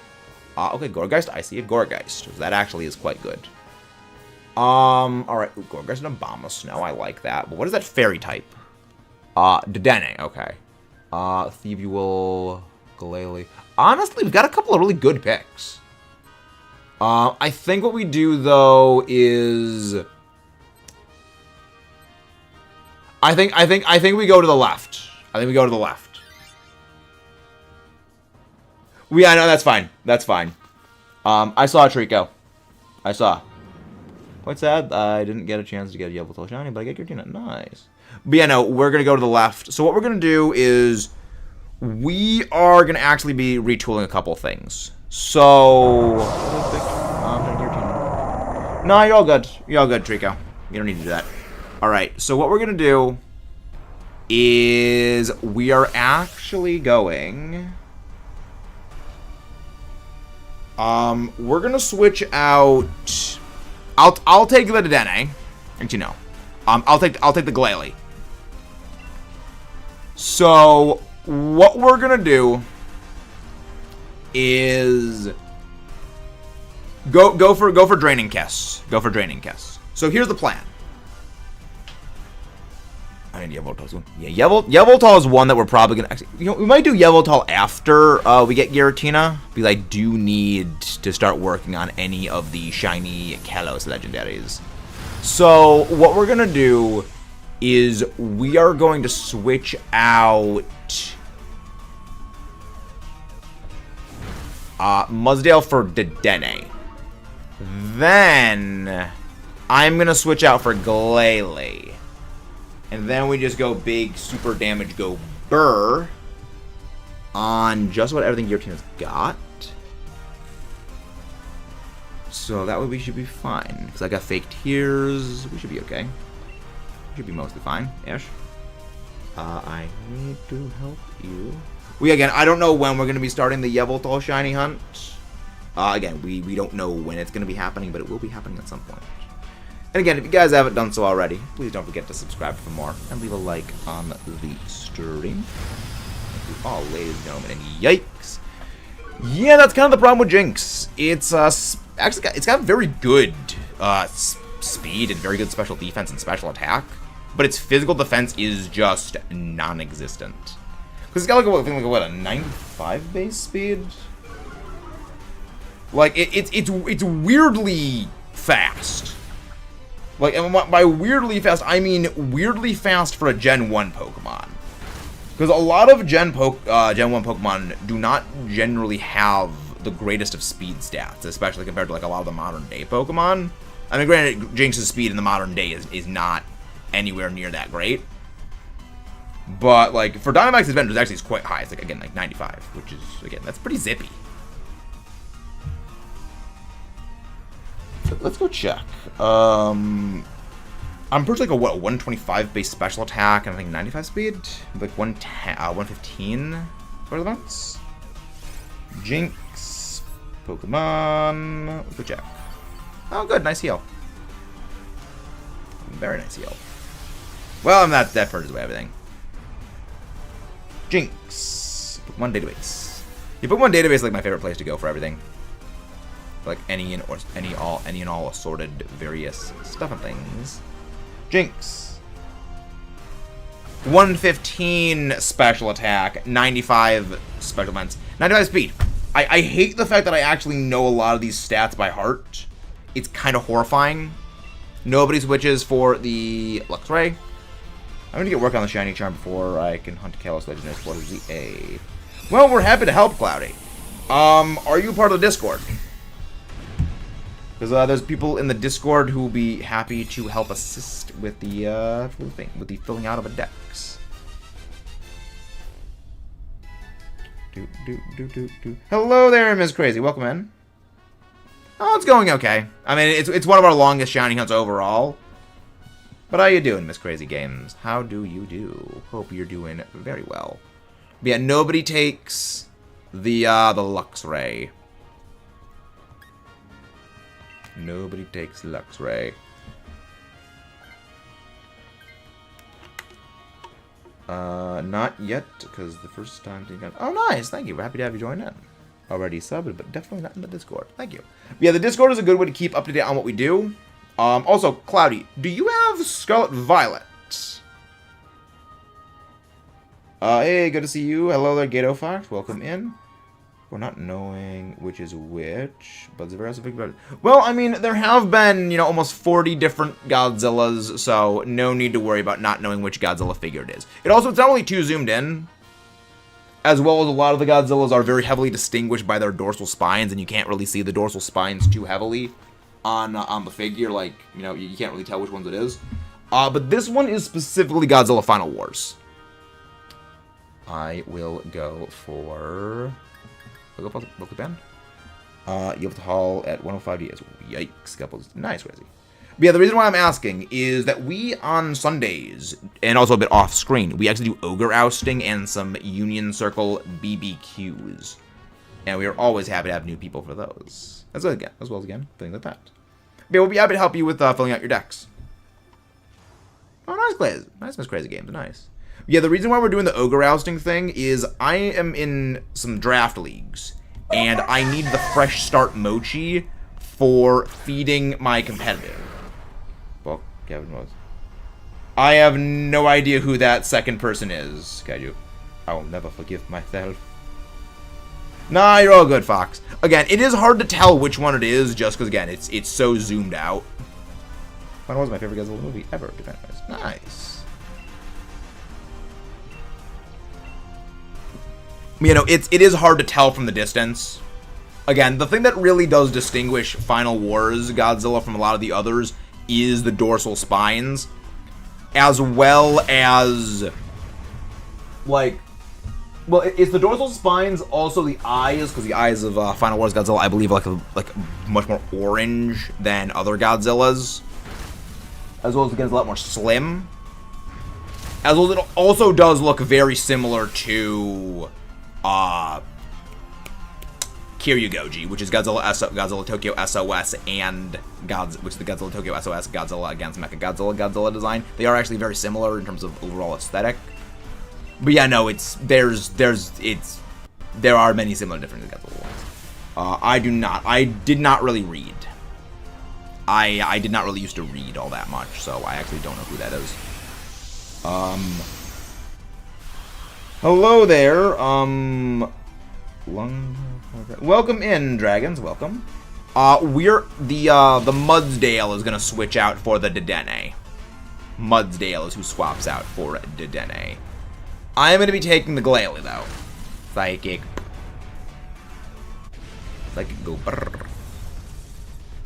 Okay, Gourgeist. I see a Gourgeist. That actually is quite good. Alright. Gourgeist and Abomasnow. I like that. But what is that fairy type? Dedenne. Okay. Thiebuel, Glalie. Honestly, we've got a couple of really good picks. I think what we do, though, is... I think we go to the left. I think we go to the left. Yeah, no, that's fine. That's fine. I saw Trico. I saw. Quite sad. I didn't get a chance to get a Yveltal Shiny, but I get Giratina. Nice. But yeah, no, we're going to go to the left. So what we're going to do is we are going to actually be retooling a couple things. So... No, you're all good. You're all good, Trico. You don't need to do that. Alright, so what we're going to do is we are actually going... we're going to switch out... I'll take the Dedenne. And you know. I'll take the Glalie. So, what we're going to do is... Go for Draining Kiss. Go for Draining Kiss. So here's the plan. I need Yveltal's one. Yeah, Yveltal is one that we're probably gonna actually. You know, we might do Yveltal after we get Giratina, because I do need to start working on any of the shiny Kalos legendaries. So what we're gonna do is we are going to switch out Mudsdale for Dedenne. Then I'm gonna switch out for Glalie. And then we just go big super damage, go burr on just about everything Giratina's got. So that way we should be fine. Because I got fake tears. We should be okay. We should be mostly fine. Ish. I need to help you. Again, I don't know when we're going to be starting the Yveltal shiny hunt. Again, we don't know when it's going to be happening, but it will be happening at some point. And again, if you guys haven't done so already, please don't forget to subscribe for more and leave a like on the stream. Thank you all, ladies and gentlemen. And yikes! Yeah, that's kind of the problem with Jinx. It's actually it's got very good speed and very good special defense and special attack, but its physical defense is just non-existent. Because it's got like a 95 base speed. Like it's weirdly fast. Like, and by weirdly fast, I mean weirdly fast for a Gen 1 Pokemon. Because a lot of Gen 1 Pokemon do not generally have the greatest of speed stats, especially compared to like a lot of the modern day Pokemon. I mean, granted, Jinx's speed in the modern day is not anywhere near that great. But, like, for Dynamax Adventures, actually, it's quite high. It's, like, again, like 95, which is, again, that's pretty zippy. Let's go check. I'm pretty like a 125 base special attack and I think 95 speed, like 115 for events. Jinx, Pokemon. Let's go check. Oh, good, nice heal. Very nice heal. Well, I'm not that purges away everything. Jinx, Pokemon database. Yeah, Pokemon database is like my favorite place to go for everything. Like any and all assorted various stuff and things. Jinx. 115 special attack, 95 special defense, 95 speed. I hate the fact that I actually know a lot of these stats by heart. It's kind of horrifying. Nobody switches for the Luxray. I'm gonna get work on the shiny charm before I can hunt Kalos Legendary. What is the A? Well, we're happy to help, Cloudy. Are you part of the Discord? Because there's people in the Discord who will be happy to help assist with the filling out of a dex. Hello there, Miss Crazy. Welcome in. Oh, it's going okay. I mean, it's one of our longest shiny hunts overall. But how you doing, Miss Crazy Games? How do you do? Hope you're doing very well. But yeah, nobody takes the Luxray. Nobody takes Luxray. Not yet, because the first time you got... Oh, nice! Thank you. We're happy to have you join in. Already subbed, but definitely not in the Discord. Thank you. Yeah, the Discord is a good way to keep up to date on what we do. Also, Cloudy, do you have Scarlet Violet? Hey, good to see you. Hello there, Gato Fox. Welcome in. We're not knowing which is which, but it's very also big about it. Well, I mean, there have been, you know, almost 40 different Godzillas, so no need to worry about not knowing which Godzilla figure it is. It's not really too zoomed in, as well as a lot of the Godzillas are very heavily distinguished by their dorsal spines, and you can't really see the dorsal spines too heavily on the figure. Like, you know, you can't really tell which ones it is. But this one is specifically Godzilla Final Wars. I will go for... Look the band. You have to haul at 105 DS. Yikes, couples. Nice, crazy. But yeah, the reason why I'm asking is that we, on Sundays, and also a bit off-screen, we actually do ogre ousting and some Union Circle BBQs. And we are always happy to have new people for those. As well as things like that. But yeah, we'll be happy to help you with filling out your decks. Oh, nice, Glaze. Nice, Miss Crazy Games. Nice. Yeah, the reason why we're doing the ogre ousting thing is I am in some draft leagues, and I need the fresh start mochi for feeding my competitive. Well, Kevin was. I have no idea who that second person is, Kaiju. I will never forgive myself. Nah, you're all good, Fox. Again, it is hard to tell which one it is, just because, again, it's so zoomed out. Final Wars is my favorite Godzilla movie ever. Nice. You know, it is hard to tell from the distance. Again, the thing that really does distinguish Final Wars Godzilla from a lot of the others is the dorsal spines, as well as, like, well, it's the dorsal spines, also the eyes, because the eyes of Final Wars Godzilla, I believe, like much more orange than other Godzillas, as well as, again, it's a lot more slim, as well as it also does look very similar to Kiryugoji, which is Godzilla Tokyo SOS and which is the Godzilla Tokyo SOS Godzilla against Mechagodzilla Godzilla design. They are actually very similar in terms of overall aesthetic. But yeah, no, there are many similar differences in Godzilla ones. I did not really read. I did not really used to read all that much, so I actually don't know who that is. Hello there, welcome in, dragons, welcome. The Mudsdale is gonna switch out for the Dedenne. Mudsdale is who swaps out for Dedenne. I'm gonna be taking the Glalie, though. Psychic go brrr.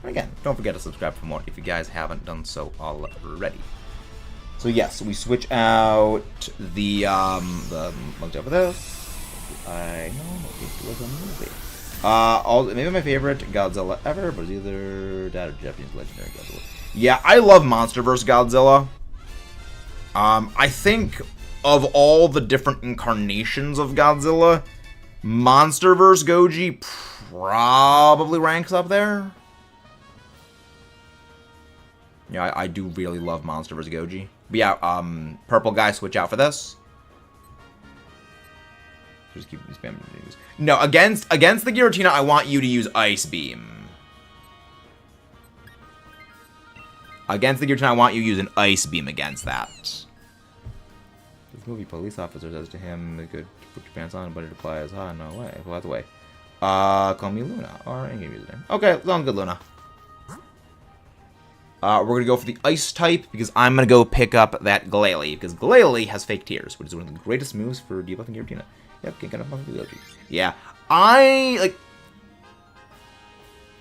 Again, don't forget to subscribe for more if you guys haven't done so already. So yes, we switch out the Mugsdale for this. I know it was a movie. Maybe my favorite Godzilla ever, but it's either that or Japanese legendary Godzilla. Yeah, I love MonsterVerse Godzilla. I think of all the different incarnations of Godzilla, MonsterVerse Goji probably ranks up there. Yeah, I do really love MonsterVerse Goji. But yeah, purple guy, switch out for this. Just keep spamming. No, against the Giratina, I want you to use Ice Beam. Against the Giratina, I want you to use an Ice Beam against that. This movie police officer says to him, "You could put your pants on," but it replies, "Ah, no way." Well, that's the way. Call me Luna, or in-game username. Okay, sounds good, Luna. We're going to go for the Ice type, because I'm going to go pick up that Glalie, because Glalie has Fake Tears, which is one of the greatest moves for debuffing Giratina. Yep, can't get enough of Goji. Yeah,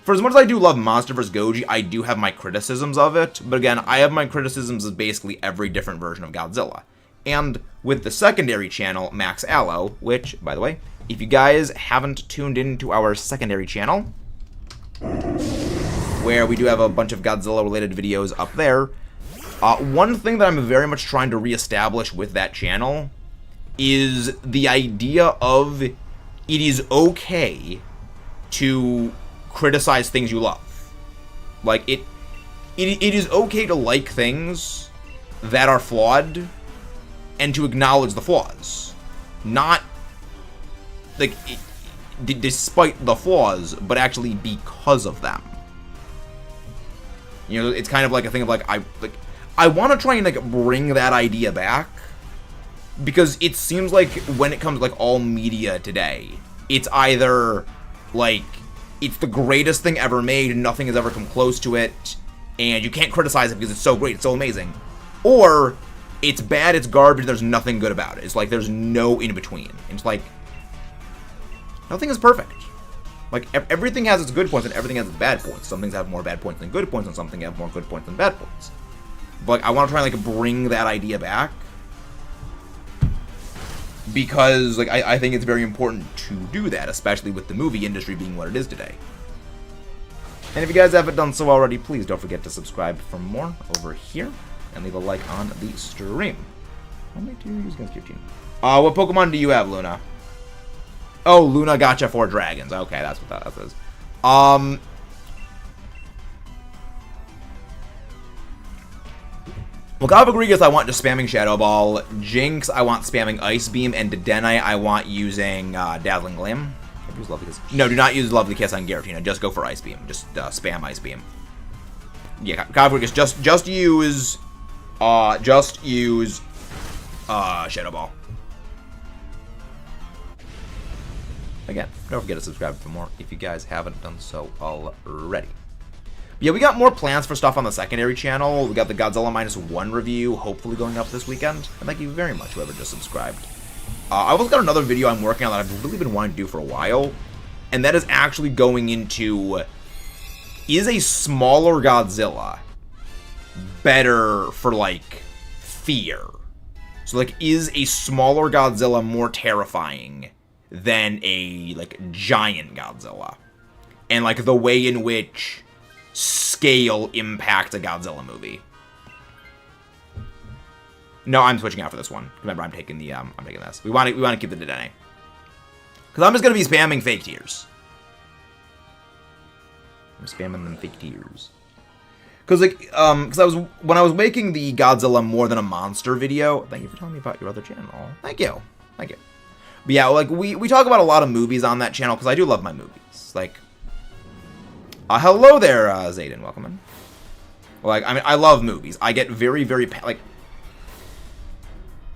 for as much as I do love MonsterVerse Goji, I do have my criticisms of it, but again, I have my criticisms of basically every different version of Godzilla. And with the secondary channel, Max Allo, which, by the way, if you guys haven't tuned into our secondary channel, where we do have a bunch of Godzilla-related videos up there, one thing that I'm very much trying to reestablish with that channel is the idea of it is okay to criticize things you love. Like, it is okay to like things that are flawed and to acknowledge the flaws. Not, like, despite the flaws, but actually because of them. You know, it's kind of like a thing of, like, I want to try and, like, bring that idea back. Because it seems like when it comes to, like, all media today, it's either, like, it's the greatest thing ever made, nothing has ever come close to it, and you can't criticize it because it's so great, it's so amazing. Or, it's bad, it's garbage, there's nothing good about it. It's like, there's no in-between. It's like, nothing is perfect. Like, everything has its good points and everything has its bad points. Some things have more bad points than good points, and some things have more good points than bad points. But, like, I want to try and, like, bring that idea back. Because, like, I think it's very important to do that, especially with the movie industry being what it is today. And if you guys haven't done so already, please don't forget to subscribe for more over here. And leave a like on the stream. How many do you use against your team? What Pokemon do you have, Luna? Oh, Luna gotcha 4 dragons. Okay, that's what that is. Well, Galvagrigus, I want just spamming Shadow Ball. Jinx, I want spamming Ice Beam. And Dedenne, I want using Dazzling Gleam. Use Lovely Kiss. No, do not use Lovely Kiss on Giratina. Just go for Ice Beam. Just spam Ice Beam. Yeah, Galvagrigus, just use Shadow Ball. Again, don't forget to subscribe for more if you guys haven't done so already. Yeah, we got more plans for stuff on the secondary channel. We got the Godzilla -1 review, hopefully going up this weekend. And thank you very much, whoever just subscribed. I've also got another video I'm working on that I've really been wanting to do for a while. And that is actually going into, is a smaller Godzilla better for, like, fear? So, like, is a smaller Godzilla more terrifying than a, like, giant Godzilla? And, like, the way in which scale impacts a Godzilla movie. No, I'm switching out for this one. Remember, I'm taking the I'm taking this. We want to keep the Dedenne. Cuz I'm just going to be spamming fake tears. I'm spamming them fake tears. Cuz like when I was making the Godzilla More Than a Monster video, thank you for telling me about your other channel. Thank you. Thank you. But yeah, like we talk about a lot of movies on that channel cuz I do love my movies. Like hello there, Zayden. Welcome in. Like, I mean, I love movies. I get very, very,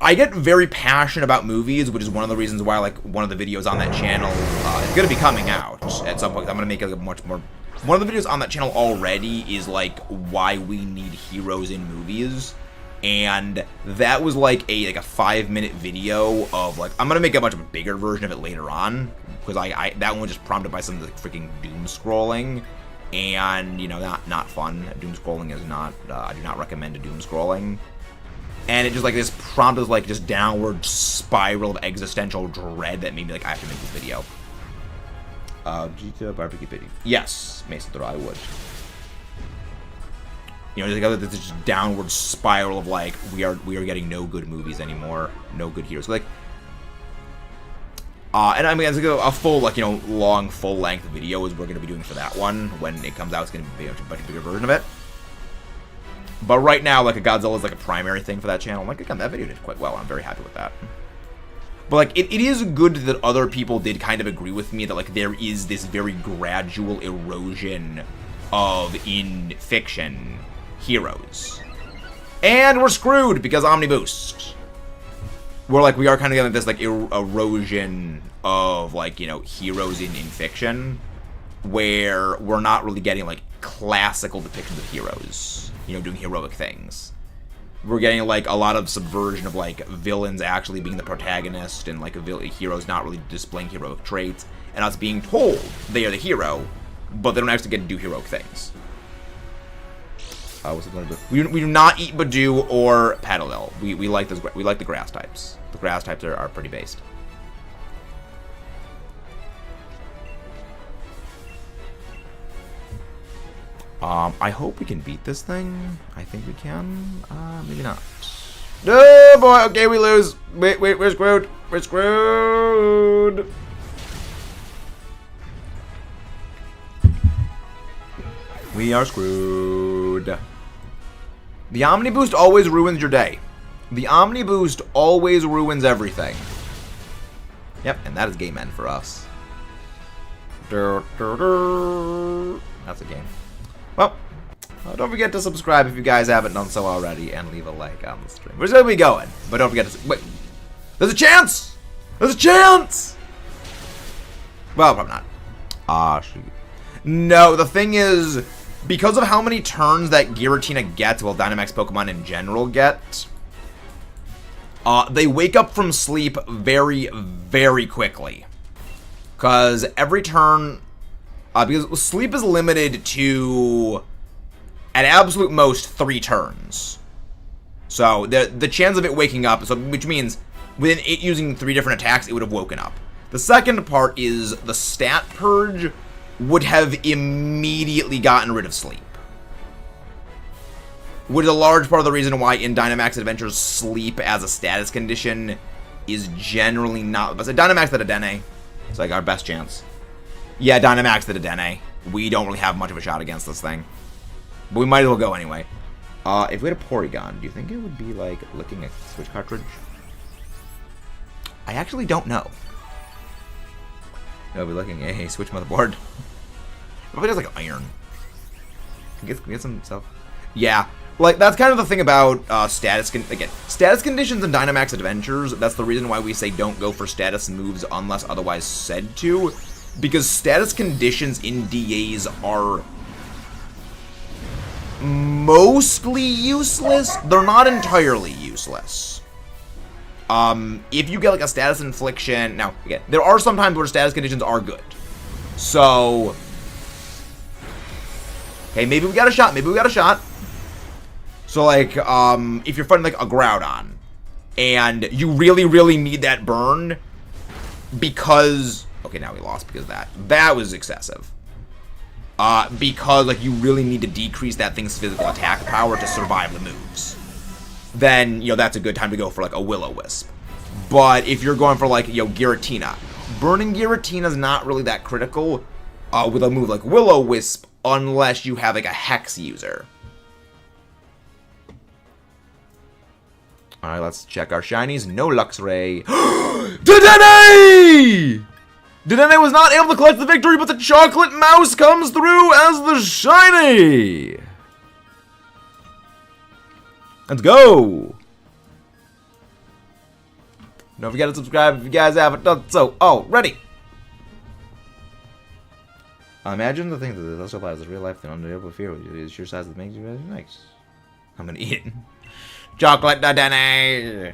I get very passionate about movies, which is one of the reasons why, like, one of the videos on that channel is going to be coming out at some point. I'm going to make it much more... One of the videos on that channel already is, like, why we need heroes in movies. And that was, like a 5-minute video of, like... I'm going to make a much bigger version of it later on. Because that one was just prompted by some of the freaking doom scrolling. And, you know, not fun. Doom scrolling is not, I do not recommend doom scrolling. And it just, like, this prompted, like, just downward spiral of existential dread that made me, like, I have to make this video. GTA barbecue video. Yes, Mason Throw, I would. You know, there's this just downward spiral of, like, we are getting no good movies anymore. No good heroes. Like, and I mean, it's like a full, like, you know, long, full-length video is we're going to be doing for that one. When it comes out, it's going to be a much bigger version of it. But right now, like, a Godzilla is, like, a primary thing for that channel. Like, again, that video did quite well. I'm very happy with that. But, like, it is good that other people did kind of agree with me that, like, there is this very gradual erosion of, in fiction, heroes. And we're screwed because Omniboost. Where, like, we are kind of getting this, like, erosion of, like, you know, heroes in fiction, where we're not really getting, like, classical depictions of heroes, you know, doing heroic things. We're getting, like, a lot of subversion of, like, villains actually being the protagonist, and, like, heroes not really displaying heroic traits, and us being told they are the hero, but they don't actually get to do heroic things. What's it gonna do? We do not eat Badoo or Paddle. We like those. We like the grass types. The grass types are pretty based. I hope we can beat this thing. I think we can. Maybe not. Oh boy. Okay, we lose. Wait, we're screwed. We're screwed. We are screwed. The Omni Boost always ruins your day. The Omni Boost always ruins everything. Yep, and that is game end for us. That's a game. Well, don't forget to subscribe if you guys haven't done so already, and leave a like on the stream. We're still be going, but don't forget to... Wait. There's a chance! There's a chance! Well, probably not. Ah, shoot. No, the thing is, because of how many turns that Giratina gets, well, Dynamax Pokemon in general get, they wake up from sleep very, very quickly. Because every turn, because sleep is limited to, at absolute most, 3 turns. So, the chance of it waking up, so which means, within it using 3 different attacks, it would have woken up. The second part is the stat purge would have immediately gotten rid of sleep. Which is a large part of the reason why in Dynamax Adventures, sleep as a status condition is generally not... But Dynamax Adventures, it's like our best chance. Yeah, Dynamax Adventures. We don't really have much of a shot against this thing. But we might as well go anyway. If we had a Porygon, do you think it would be like licking a Switch cartridge? I actually don't know. I'll be looking at a Switch motherboard. Probably does like iron. Get some stuff. Yeah, like that's kind of the thing about status conditions in Dynamax Adventures. That's the reason why we say don't go for status moves unless otherwise said to, because status conditions in DAs are mostly useless. They're not entirely useless. If you get like a status infliction, now again, there are some times where status conditions are good. So, okay, maybe we got a shot. Maybe we got a shot. So like, if you're fighting like a Groudon, and you really, really need that burn, because okay, now we lost because that was excessive. Because like you really need to decrease that thing's physical attack power to survive the moves. Then, you know, that's a good time to go for, like, a Will-O-Wisp. But if you're going for, like, you know, Giratina, burning Giratina is not really that critical with a move like Will-O-Wisp unless you have, like, a Hex user. Alright, let's check our shinies. No Luxray. Dedenne! Dedenne was not able to collect the victory, but the chocolate mouse comes through as the shiny! Let's go! Don't forget to subscribe if you guys haven't done so already. Imagine the thing that this also applies to real life and unbearable fear, which is sheer size that makes you really nice. I'm gonna eat it. Chocolate Dedenne!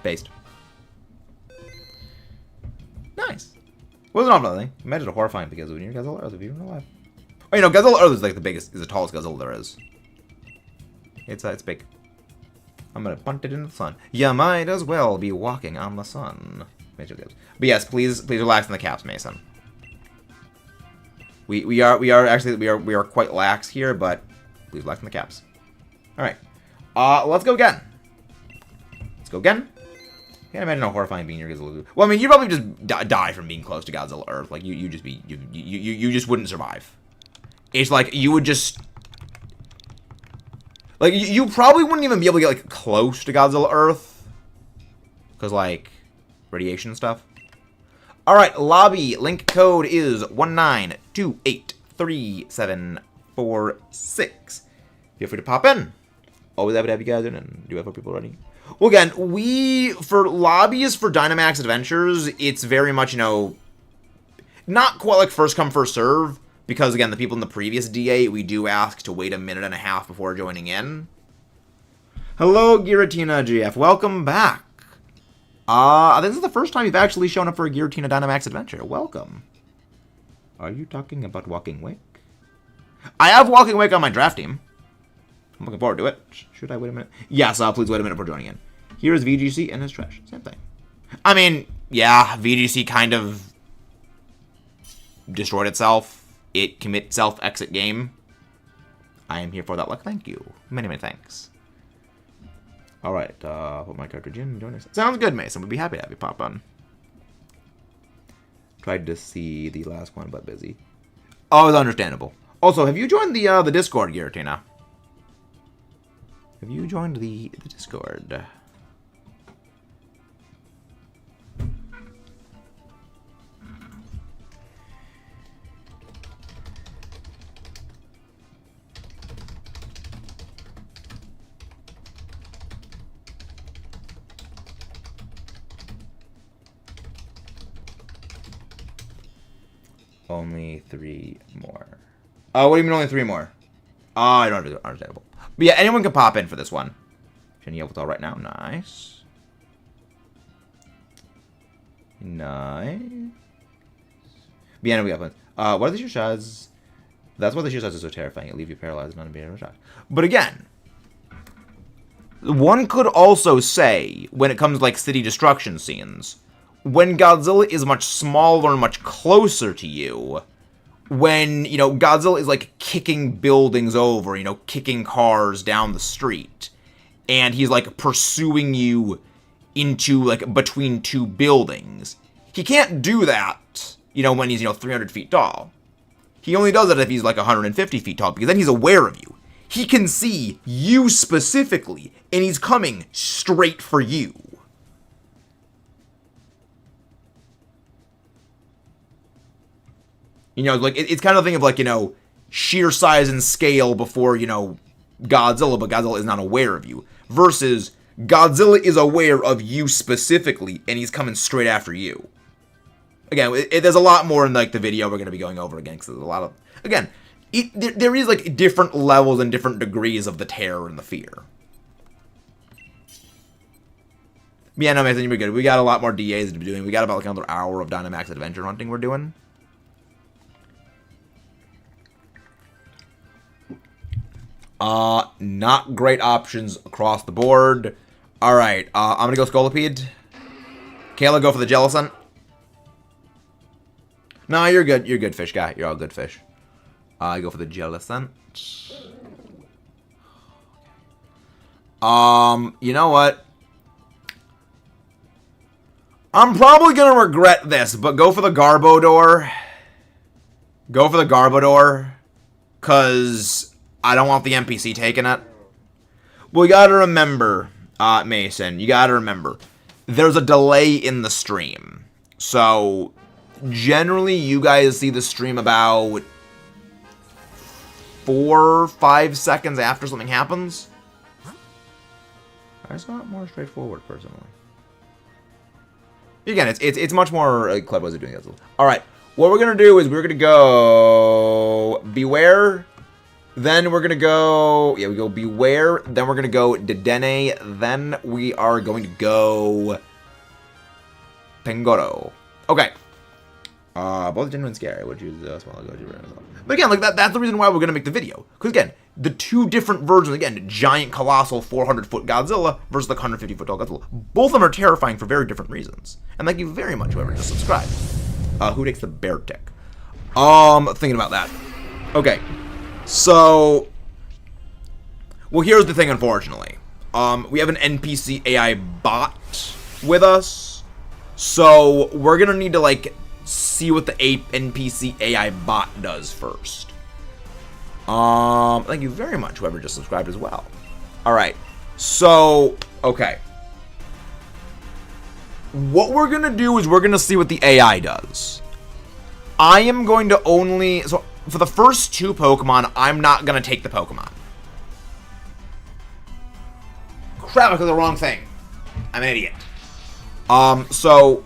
Based. Nice. Wasn't off nothing. Imagine a horrifying because when you're Guzzle Earth, if you're alive. Oh, you know, Guzzle Earth is like the biggest, is the tallest Guzzle there is. It's big. I'm gonna punt it in the sun. You might as well be walking on the sun. But yes, please relax in the caps, Mason. We are quite lax here, but please relax in the caps. All right, let's go again. Let's go again. Can't imagine how horrifying being your Guzzle. Well, I mean, you'd probably just die from being close to Godzilla Earth. Like you just wouldn't survive. It's like you would just like you probably wouldn't even be able to get like close to Godzilla Earth because like radiation and stuff. All right, lobby link code is 192837446. Feel free to pop in. Always happy to have you guys in, and do have people ready. Well, again, for lobbies for Dynamax Adventures, it's very much, you know, not quite like first come, first serve, because, again, the people in the previous DA, we do ask to wait a minute and a half before joining in. Hello, Giratina GF. Welcome back. I think this is the first time you've actually shown up for a Giratina Dynamax Adventure. Welcome. Are you talking about Walking Wake? I have Walking Wake on my draft team. I'm looking forward to it. Should I wait a minute? Yes, please wait a minute before joining in. Here is VGC and his trash. Same thing. I mean, yeah, VGC kind of destroyed itself. It commit self-exit game. I am here for that luck. Thank you. Many, many thanks. Alright, put my cartridge in. Join us. Sounds good, Mason. We'd be happy to have you pop on. Tried to see the last one, but busy. Oh, it's understandable. Also, have you joined the Discord, Giratina? Have you joined the Discord? Only 3 more. Oh, what do you mean only 3 more? Oh, I don't understandable. But yeah, anyone can pop in for this one. Can you able to tell right now? Nice. Nice. But yeah, no, we got plans. What are the shots? That's why the shots are so terrifying. It leaves you paralyzed, not a being shot. But again, one could also say, when it comes to like city destruction scenes, when Godzilla is much smaller and much closer to you, when, you know, Godzilla is like kicking buildings over, you know, kicking cars down the street, and he's like pursuing you into like between 2 buildings, he can't do that, you know, when he's, you know, 300 feet tall. He only does it if he's like 150 feet tall, because then he's aware of you. He can see you specifically, and he's coming straight for you. You know, like, it's kind of a thing of, like, you know, sheer size and scale before, you know, Godzilla, but Godzilla is not aware of you. Versus, Godzilla is aware of you specifically, and he's coming straight after you. Again, there's a lot more in, like, the video we're going to be going over again, because there's a lot of... Again, there is, like, different levels and different degrees of the terror and the fear. Yeah, no, Mason, you'll be good. We got a lot more DAs to be doing. We got about, like, another hour of Dynamax Adventure hunting we're doing. Not great options across the board. Alright, I'm gonna go Scolipede. Kayla, go for the Jellicent. No, you're good. You're good, fish guy. You're all good fish. I go for the Jellicent. You know what? I'm probably gonna regret this, but go for the Garbodor. Go for the Garbodor. Cause I don't want the NPC taking it. Well, you gotta remember, Mason, you gotta remember, there's a delay in the stream. So, generally, you guys see the stream about 4 or 5 seconds after something happens. I saw it more straightforward, personally. Again, it's much more clever ways of doing it. Alright, what we're gonna do is we're gonna go Beware. Then we're going to go, yeah, we go Beware, then we're going to go Dedenne, then we are going to go Pangoro. Okay. Both genuine scary, which is small. But again, like that's the reason why we're going to make the video. Because again, the 2 different versions, again, giant, colossal, 400-foot Godzilla versus the 150-foot tall Godzilla. Both of them are terrifying for very different reasons. And thank you very much, whoever just subscribed. Who takes the bear tick? Thinking about that. Okay. So, well, here's the thing, unfortunately. We have an NPC AI bot with us. So, we're gonna need to, like, see what the NPC AI bot does first. Thank you very much, whoever just subscribed as well. Alright. So, okay. What we're gonna do is we're gonna see what the AI does. I am going to only... So, for the first 2 Pokemon, I'm not going to take the Pokemon. Crap, I clicked the wrong thing. I'm an idiot. So...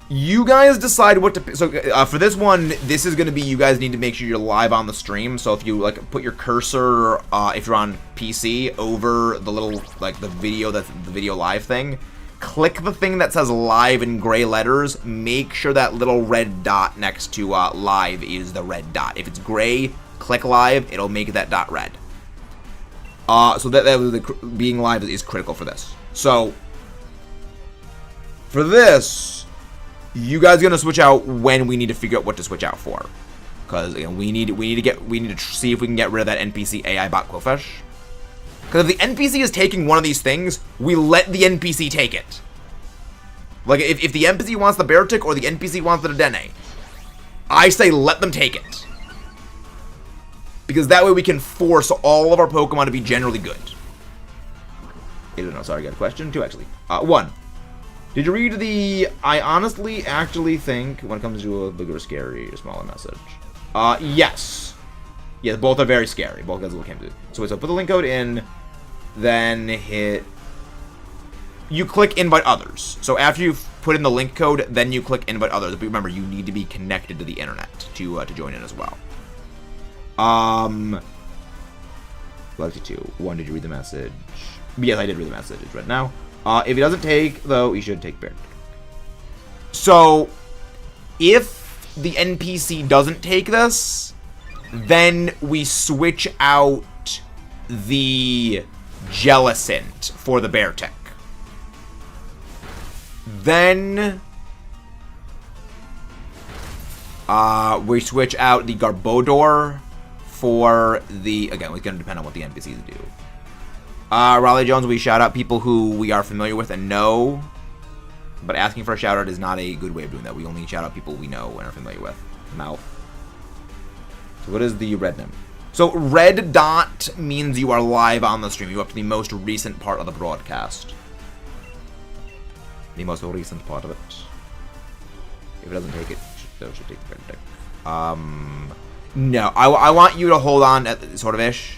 You guys decide what to... So, for this one, this is going to be... You guys need to make sure you're live on the stream. So, if you, like, put your cursor, if you're on PC, over the little, like, the video, that's the video live thing... Click the thing that says live in gray letters. Make sure that little red dot next to live is the red dot. If it's gray, click live. It'll make that dot red. So that being live is critical for this. So for this, you guys are gonna switch out when we need to figure out what to switch out for. Because again, we need to see if we can get rid of that NPC AI bot Quillfish. Because if the NPC is taking one of these things, we let the NPC take it. Like, if the NPC wants the Beartic or the NPC wants the Dedenne, I say let them take it. Because that way we can force all of our Pokemon to be generally good. I don't know, sorry, I got a question. 2, actually. 1. Did you read the I honestly actually think when it comes to a bigger, scary, or smaller message? Yes. Yeah, both are very scary. Both guys came to. So put the link code in, then hit. You click invite others. So after you've put in the link code, then you click invite others. But remember, you need to be connected to the internet to join in as well. Galaxy 2. 1, did you read the message? Yes, I did read the message. It's right now. If it doesn't take, though, you should take Bear. So, if the NPC doesn't take this, then we switch out the Jellicent for the Beartic. Then we switch out the Garbodor for the, again, it's going to depend on what the NPCs do. Raleigh Jones, we shout out people who we are familiar with and know, but asking for a shout out is not a good way of doing that. We only shout out people we know and are familiar with. Mouth. So what is the red name? So red dot means you are live on the stream. You're up to the most recent part of the broadcast. The most recent part of it. If it doesn't take it, it should take the red deck. No, I want you to hold on at sort of ish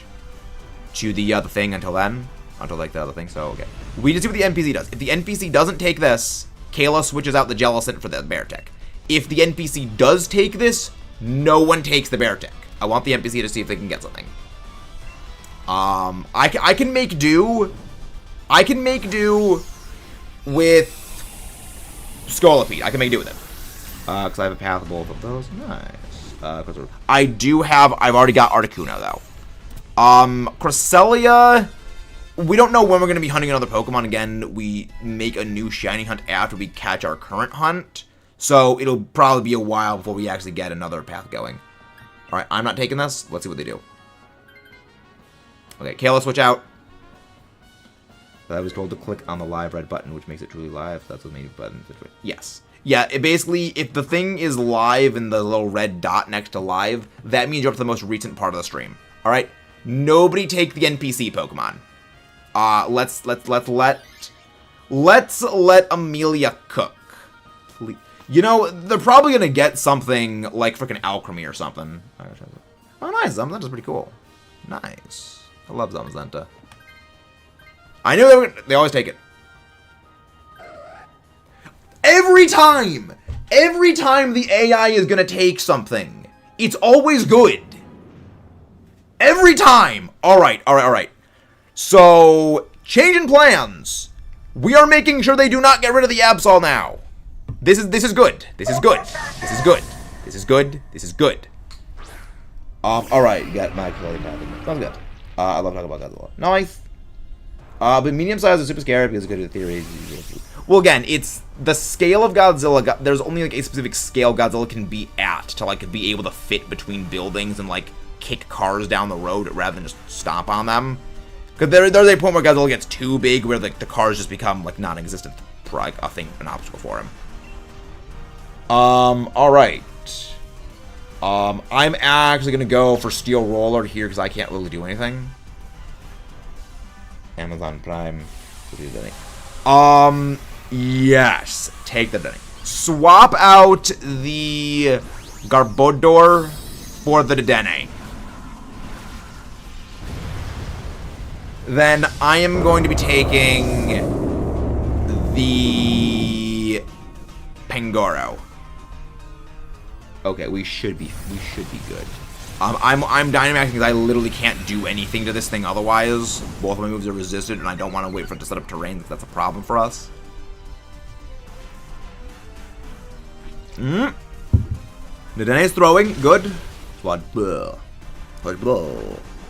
to the thing until then, until like the other thing. So okay, we just see what the NPC does. If the NPC doesn't take this, Kayla switches out the Jellicent for the Beartic. If the NPC does take this, no one takes the Beartic. I want the NPC to see if they can get something. I can make do. I can make do with Scolipede. I can make do with it. Because I have a path of both of those. Nice. I've already got Articuno, though. Cresselia, we don't know when we're going to be hunting another Pokemon again. We make a new shiny hunt after we catch our current hunt. So it'll probably be a while before we actually get another path going. Alright, I'm not taking this. Let's see what they do. Okay, Kayla, switch out. I was told to click on the live red button, which makes it truly live. That's what made it button. Yes. Yeah, it basically, if the thing is live and the little red dot next to live, that means you're up to the most recent part of the stream. Alright? Nobody take the NPC Pokemon. Let's let Amelia cook. You know, they're probably gonna get something like freaking Alchemy or something. Oh, nice, Zamazenta's pretty cool. Nice. I love Zamazenta. I knew they always take it. Every time the AI is gonna take something, it's always good. Every time. All right. So, changing plans. We are making sure they do not get rid of the Absol now. This is good. This is good. All right. You got my Chloe Path. Sounds good. I love talking about Godzilla. Nice. But medium size is super scary because it's good at theory. Well, again, it's the scale of Godzilla. There's only like a specific scale Godzilla can be at to like be able to fit between buildings and like kick cars down the road rather than just stomp on them. Because there's a point where Godzilla gets too big where like the cars just become like non-existent, like a thing, an obstacle for him. All right. I'm actually gonna go for Steel Roller here because I can't really do anything. Amazon Prime. Yes. Take the Denny. Swap out the Garbodor for the Dedenne. Then I am going to be taking the Pangoro. Okay, we should be good. I'm Dynamaxing because I literally can't do anything to this thing otherwise. Both of my moves are resisted, and I don't want to wait for it to set up terrain because that's a problem for us. Dedenne is throwing. Good. Let's go!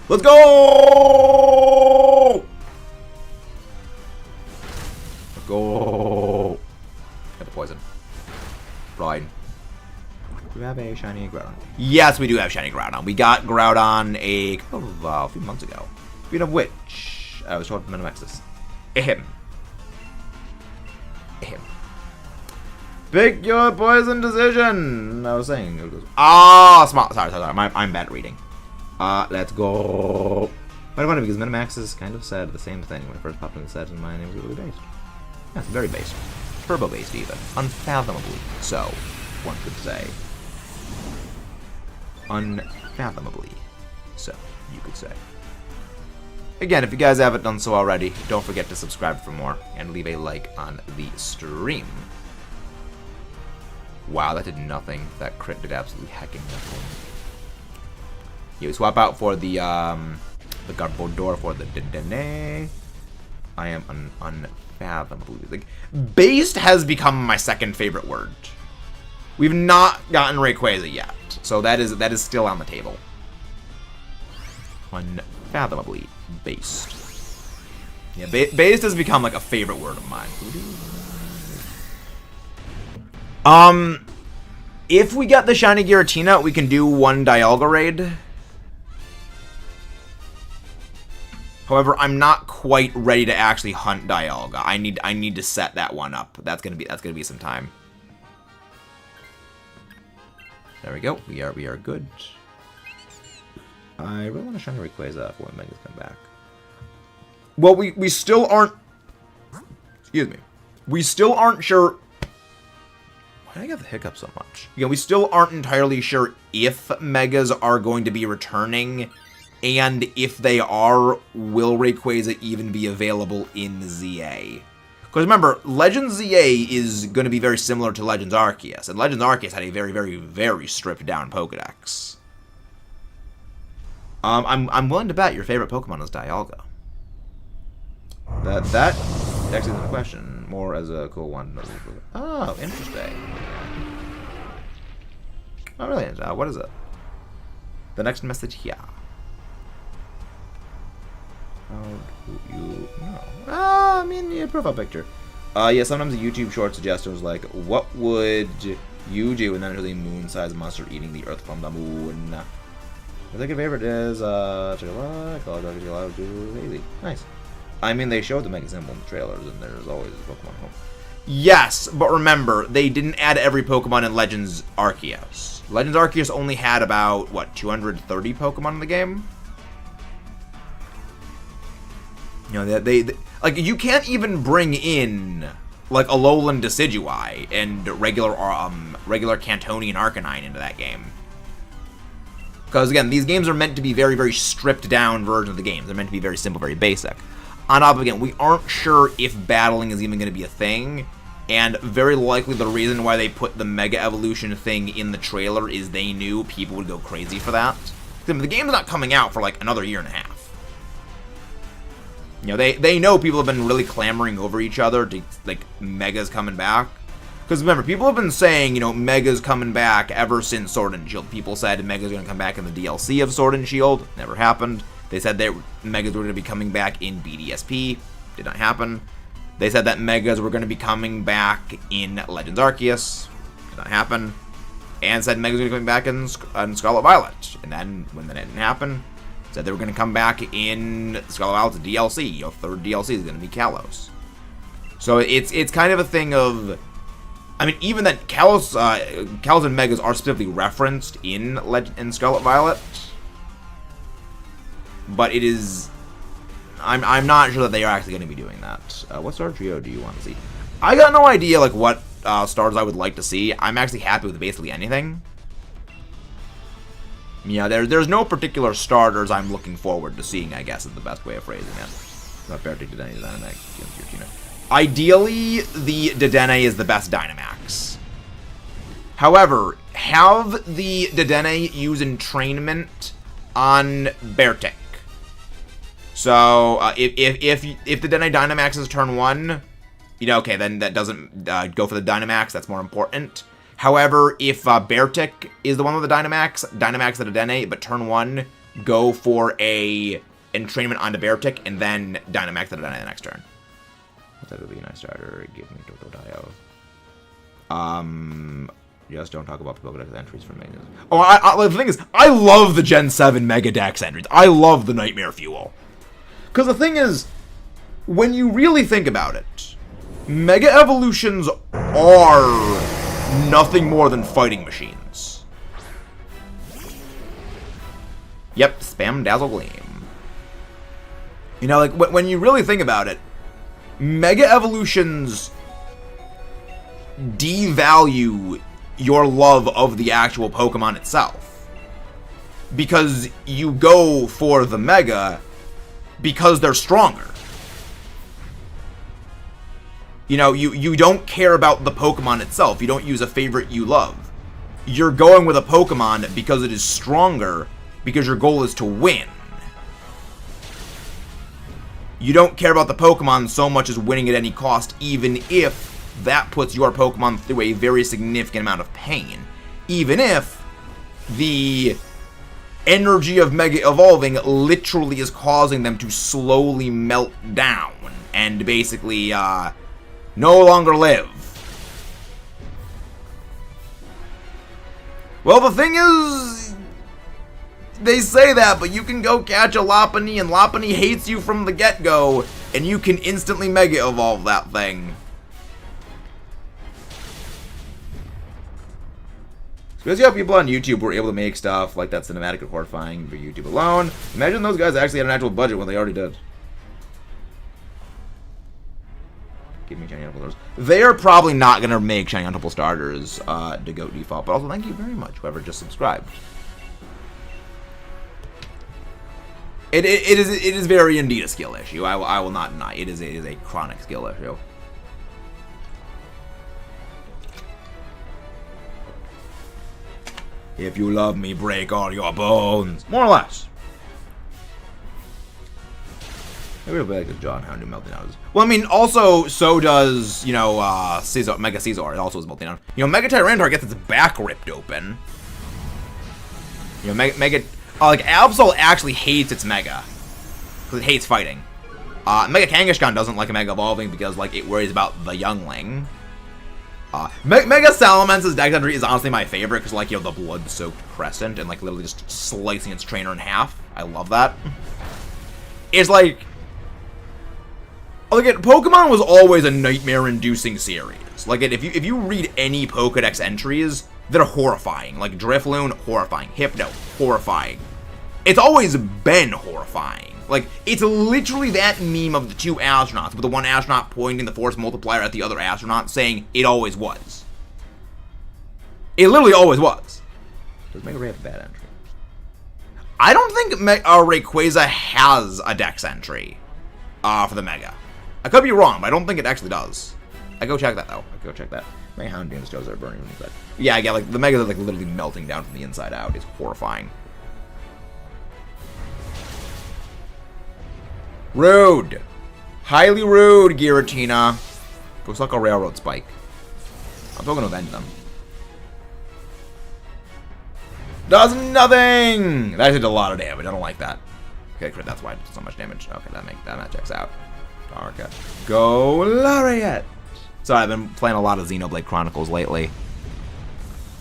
Let's go! Get the poison. Right. Do we have a shiny Groudon? Yes, we do have shiny Groudon. We got Groudon a few months ago. Speaking of which, I was told to Dynamax this. Ahem. Pick your poison decision. I was saying. Ah, smart. Sorry. I'm bad at reading. Let's go. But funny because Dynamax is kind of said the same thing when it first popped in the set, and my name was really based. Yeah, it's very based. Turbo based even. Unfathomably so, one could say. Unfathomably so, you could say. Again, if you guys haven't done so already, don't forget to subscribe for more and leave a like on the stream. Wow, that did nothing. That crit did absolutely hecking nothing. Yeah, we swap out for the Garbodor for the Dedenne. I am unfathomably... Like, based has become my second favorite word. We've not gotten Rayquaza yet, so that is still on the table. Unfathomably based. Yeah, based has become like a favorite word of mine. If we get the shiny Giratina, we can do one Dialga raid. However, I'm not quite ready to actually hunt Dialga. I need to set that one up. That's gonna be some time. There we go. We are good. I really want to shiny Rayquaza for when Megas come back. Well, we still aren't. Excuse me. We still aren't sure. Why do I get the hiccup so much? Yeah, we still aren't entirely sure if Megas are going to be returning. And if they are, will Rayquaza even be available in ZA? Because remember, Legends ZA is going to be very similar to Legends Arceus. And Legends Arceus had a very, very, very stripped down Pokedex. I'm willing to bet your favorite Pokemon is Dialga. That actually isn't a question. More as a cool one. Oh, interesting. Oh, really? What is it? The next message here. How do you know? I mean, your profile picture. Yeah, sometimes the YouTube short suggestions like, what would you do? And then there's a moon-sized monster eating the earth from the moon. My second favorite is, Daisy. Nice. I mean, they showed the Mega Symbol in the trailers, and there's always a Pokemon home. Yes, but remember, they didn't add every Pokemon in Legends Arceus. Legends Arceus only had about, what, 230 Pokemon in the game? You know, they like, you can't even bring in, like, Alolan Decidueye and regular Cantonian Arcanine into that game. Because, again, these games are meant to be very, very stripped down versions of the games. They're meant to be very simple, very basic. On top of, again, we aren't sure if battling is even going to be a thing. And very likely the reason why they put the Mega Evolution thing in the trailer is they knew people would go crazy for that. The game's not coming out for, like, another year and a half. You know, they know people have been really clamoring over each other to, like, Mega's coming back. Because remember, people have been saying, you know, Mega's coming back ever since Sword and Shield. People said Mega's going to come back in the DLC of Sword and Shield. Never happened. They said that Megas were going to be coming back in BDSP. Did not happen. They said that Megas were going to be coming back in Legends Arceus. Did not happen. And said Megas were going to be coming back in Scarlet Violet. And then, when that didn't happen, said they were going to come back in Scarlet Violet's DLC. Your third DLC is going to be Kalos. So it's kind of a thing of... I mean, even that Kalos and Megas are specifically referenced in Scarlet Violet. But it is... I'm not sure that they are actually going to be doing that. What Star Trio do you want to see? I got no idea, like, what stars I would like to see. I'm actually happy with basically anything. Yeah, there's no particular starters I'm looking forward to seeing, I guess, is the best way of phrasing it. Not fair to Dynamax. Ideally, the Dedenne is the best Dynamax. However, have the Dedenne use entrainment on Beartic. So, if the Dedenne Dynamax is turn 1, you know, okay, then that doesn't go for the Dynamax, that's more important. However, if Beartic is the one with the Dynamax the Dedenne, but turn 1, go for a entrainment onto Beartic, and then Dynamax the Dedenne the next turn. That would be a nice starter. Give me Totodile. Just don't talk about the Pokedex entries for Megas. Oh, the thing is, I love the Gen 7 Megadex entries. I love the Nightmare Fuel. Because the thing is, when you really think about it, Mega Evolutions are nothing more than fighting machines. Yep, spam Dazzle Gleam. You know, like, when you really think about it, Mega Evolutions devalue your love of the actual Pokemon itself. Because you go for the Mega because they're stronger. You know, you don't care about the Pokemon itself. You don't use a favorite you love. You're going with a Pokemon because it is stronger, because your goal is to win. You don't care about the Pokemon so much as winning at any cost, even if that puts your Pokemon through a very significant amount of pain. Even if the energy of Mega Evolving literally is causing them to slowly melt down and basically, no longer live. Well, the thing is, they say that, but you can go catch a Lopunny, and Lopunny hates you from the get-go, and you can instantly Mega Evolve that thing. Because, yeah, people on YouTube were able to make stuff like that cinematic and horrifying for YouTube alone. Imagine those guys actually had an actual budget when they already did. Give me Shiny Untouchable Starters. They are probably not going to make Shiny Untouchable Starters to go default, but also thank you very much, whoever just subscribed. It is very indeed a skill issue. I will not deny. It is a chronic skill issue. If you love me, break all your bones. More or less. I really like this John Hound melting down. Well, I mean, also, so does, you know, Caesar, Mega Caesar. It also is melting down. You know, Mega Tyranitar gets its back ripped open. You know, Mega like, Absol actually hates its Mega. Because it hates fighting. Mega Kangaskhan doesn't like a Mega Evolving because, like, it worries about the youngling. Mega Salamence's deck entry is honestly my favorite because, like, you know, the blood-soaked crescent and, like, literally just slicing its trainer in half. I love that. It's like... Like, Pokemon was always a nightmare-inducing series. Like, if you read any Pokedex entries, they're horrifying. Like, Drifloon, horrifying. Hypno, horrifying. It's always been horrifying. Like, it's literally that meme of the two astronauts, with the one astronaut pointing the force multiplier at the other astronaut, saying, it always was. It literally always was. Does Mega Ray have a bad entry? I don't think Rayquaza has a Dex entry for the Mega. I could be wrong, but I don't think it actually does. I go check that, though. I go check that. My Houndoom's toes are burning really bad. Yeah, I get, like, the Megas are, like, literally melting down from the inside out. It's horrifying. Rude. Highly rude, Giratina. Go suck a railroad spike. I'm still gonna avenge them. Does nothing! That did a lot of damage. I don't like that. Okay, crit, that's why it did so much damage. Okay, that checks out. Darka. Go Lariat! So I've been playing a lot of Xenoblade Chronicles lately.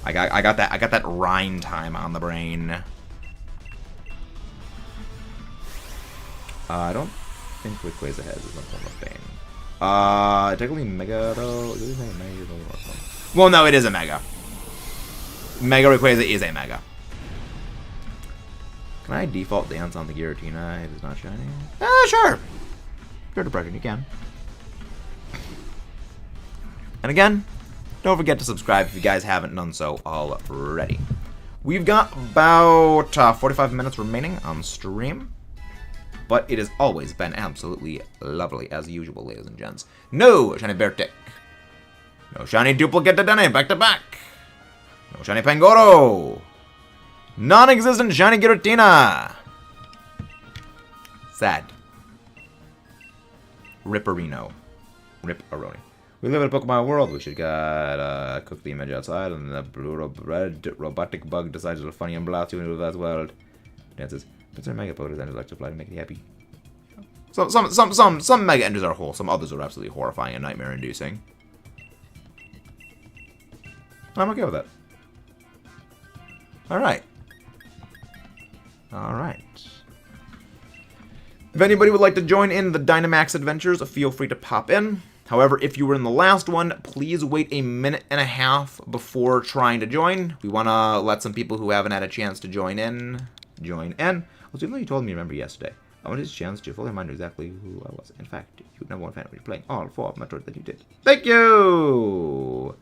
I got that Rhine time on the brain. I don't think Rayquaza has some form of Bane. Technically Mega though. Well, no, it is a Mega. Mega Rayquaza is a Mega. Can I default dance on the Giratina if it's not shiny? Sure. Pure Depression, you can. And again, don't forget to subscribe if you guys haven't done so already. We've got about 45 minutes remaining on stream. But it has always been absolutely lovely, as usual, ladies and gents. No shiny Bertic. No shiny duplicate Dedenne, back to back. No shiny Pangoro. Non-existent shiny Giratina. Sad. Ripperino. Rip-a-roni. We live in a Pokemon world. We should cook the image outside, and the blue-red robotic bug decides to funny and blast you into that world. Dances. But some Mega Pokemon enters like to fly to make you happy. Some Mega enters are wholesome. Others are absolutely horrifying and nightmare-inducing. I'm okay with that. Alright. Alright. If anybody would like to join in the Dynamax Adventures, feel free to pop in. However, if you were in the last one, please wait a minute and a half before trying to join. We want to let some people who haven't had a chance to join in. Well, even though you told me, remember yesterday, I wanted a chance to fully remind exactly who I was. In fact, you would never want to find out when you're playing all 4 of Metroid that you did. Thank you!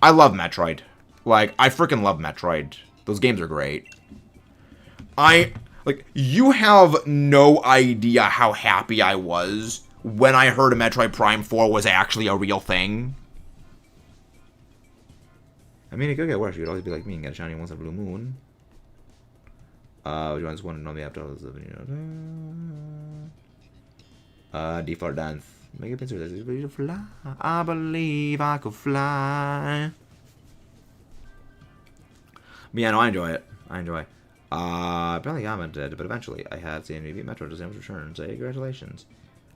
I love Metroid. Like, I freaking love Metroid. Those games are great. Like, you have no idea how happy I was when I heard Metroid Prime 4 was actually a real thing. I mean, it could get worse. You could always be like me and get a shiny once in a blue moon. You just want to know me after all this, default dance. Make it picture to fly. I believe I could fly. But yeah, no, I enjoy it. Apparently I haven't, but eventually I had seen me beat Metroid to Samus Return. Say congratulations.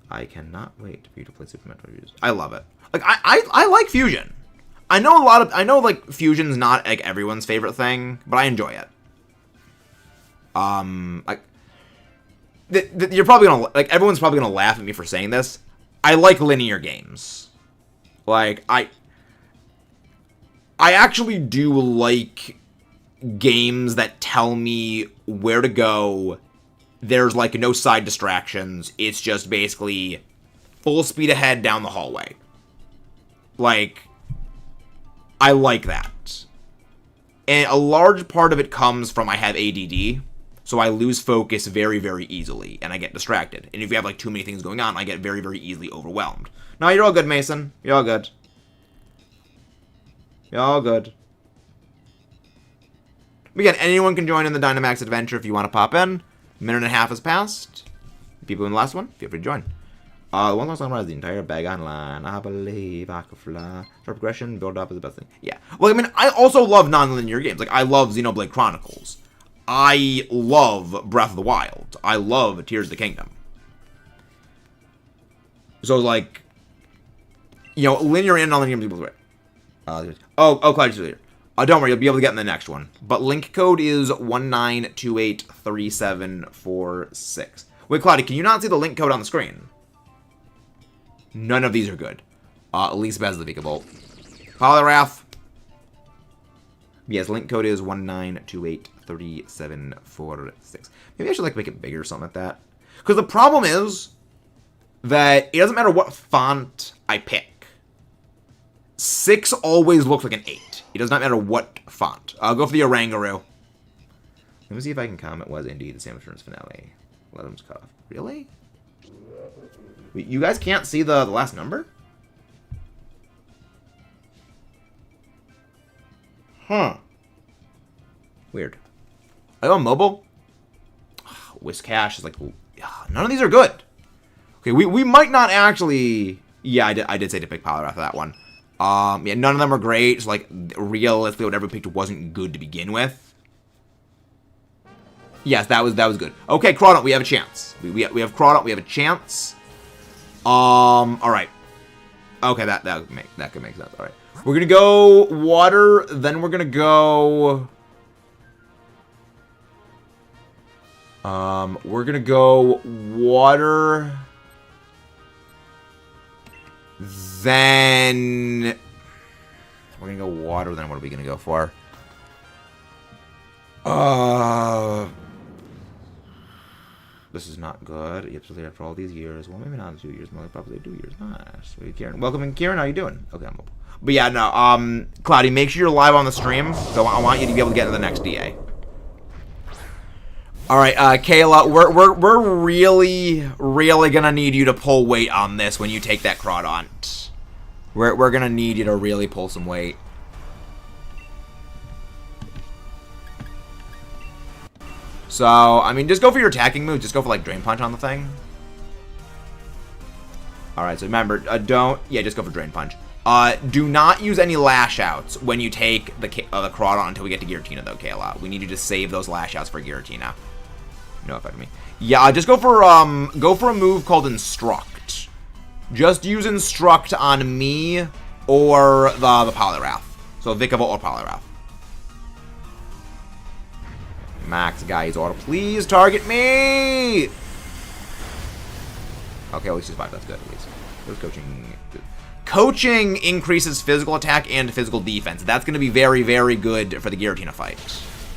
I cannot wait for you to play Super Metroid Fusion. I love it. Like I like Fusion. I know like Fusion's not like everyone's favorite thing, but I enjoy it. Like you're probably gonna like everyone's probably gonna laugh at me for saying this. I like linear games. Like I actually do like games that tell me where to go. There's like no side distractions. It's just basically full speed ahead down the hallway. Like, I like that. And a large part of it comes from I have ADD, so I lose focus very, very easily, and I get distracted. And if you have like too many things going on, I get very, very easily overwhelmed. No, you're all good, Mason. You're all good. You're all good. Again, anyone can join in the Dynamax Adventure if you want to pop in. A minute and a half has passed. People in the last one, feel free to join. One last time I the entire bag online. I believe I could fly. Short progression, build up is the best thing. Yeah. Well, I mean, I also love non-linear games. Like, I love Xenoblade Chronicles. I love Breath of the Wild. I love Tears of the Kingdom. So, like, you know, linear and non-linear games are great. Cloud later. Don't worry, you'll be able to get in the next one. But link code is 19283746. Wait, Claudia, can you not see the link code on the screen? None of these are good. At least Bez the Vika Bolt. Polyrath. Yes, link code is 19283746. Maybe I should like make it bigger or something like that. Because the problem is that it doesn't matter what font I pick. 6 always looks like an 8. It does not matter what font. I'll go for the Orangaroo. Let me see if I can comment was indeed the Samus Returns finale. Let him cut off. Really? Wait, you guys can't see the last number? Huh. Weird. Are you on mobile? Whiskash is like... None of these are good. Okay, we might not actually... Yeah, I did say to pick Polyrath for that one. Yeah, none of them are great. So, like, realistically, whatever we picked wasn't good to begin with. Yes, that was good. Okay, Crawdaunt, we have a chance. We have Crawdaunt, we have a chance. Alright. Okay, that could make sense. Alright. We're gonna go water, then we're gonna go... we're gonna go water... Then we're gonna go water. Then what are we gonna go for? This is not good. You have to after all these years. Well, maybe not 2 years. More like probably 2 years. Nice. Kieran. Welcome in, Kieran. How you doing? Okay, I'm mobile. But yeah, no. Cloudy, make sure you're live on the stream. So I want you to be able to get to the next DA. All right, Kayla, we're really gonna need you to pull weight on this when you take that Crawdaunt. We're gonna need you to really pull some weight. So, I mean, just go for your attacking move. Just go for like Drain Punch on the thing. All right, so remember, just go for Drain Punch. Do not use any Lash Outs when you take the Crawdaunt until we get to Giratina, though, Kayla. We need you to save those Lash Outs for Giratina. No effect on me. Yeah, just go for a move called Instruct. Just use Instruct on me or the Polyrath. So Vikavolt or Polyrath. Max, guys, auto, please target me. Okay, at least he's 5. That's good, at least. Where's coaching? Good. Coaching increases physical attack and physical defense. That's going to be very, very good for the Giratina fight.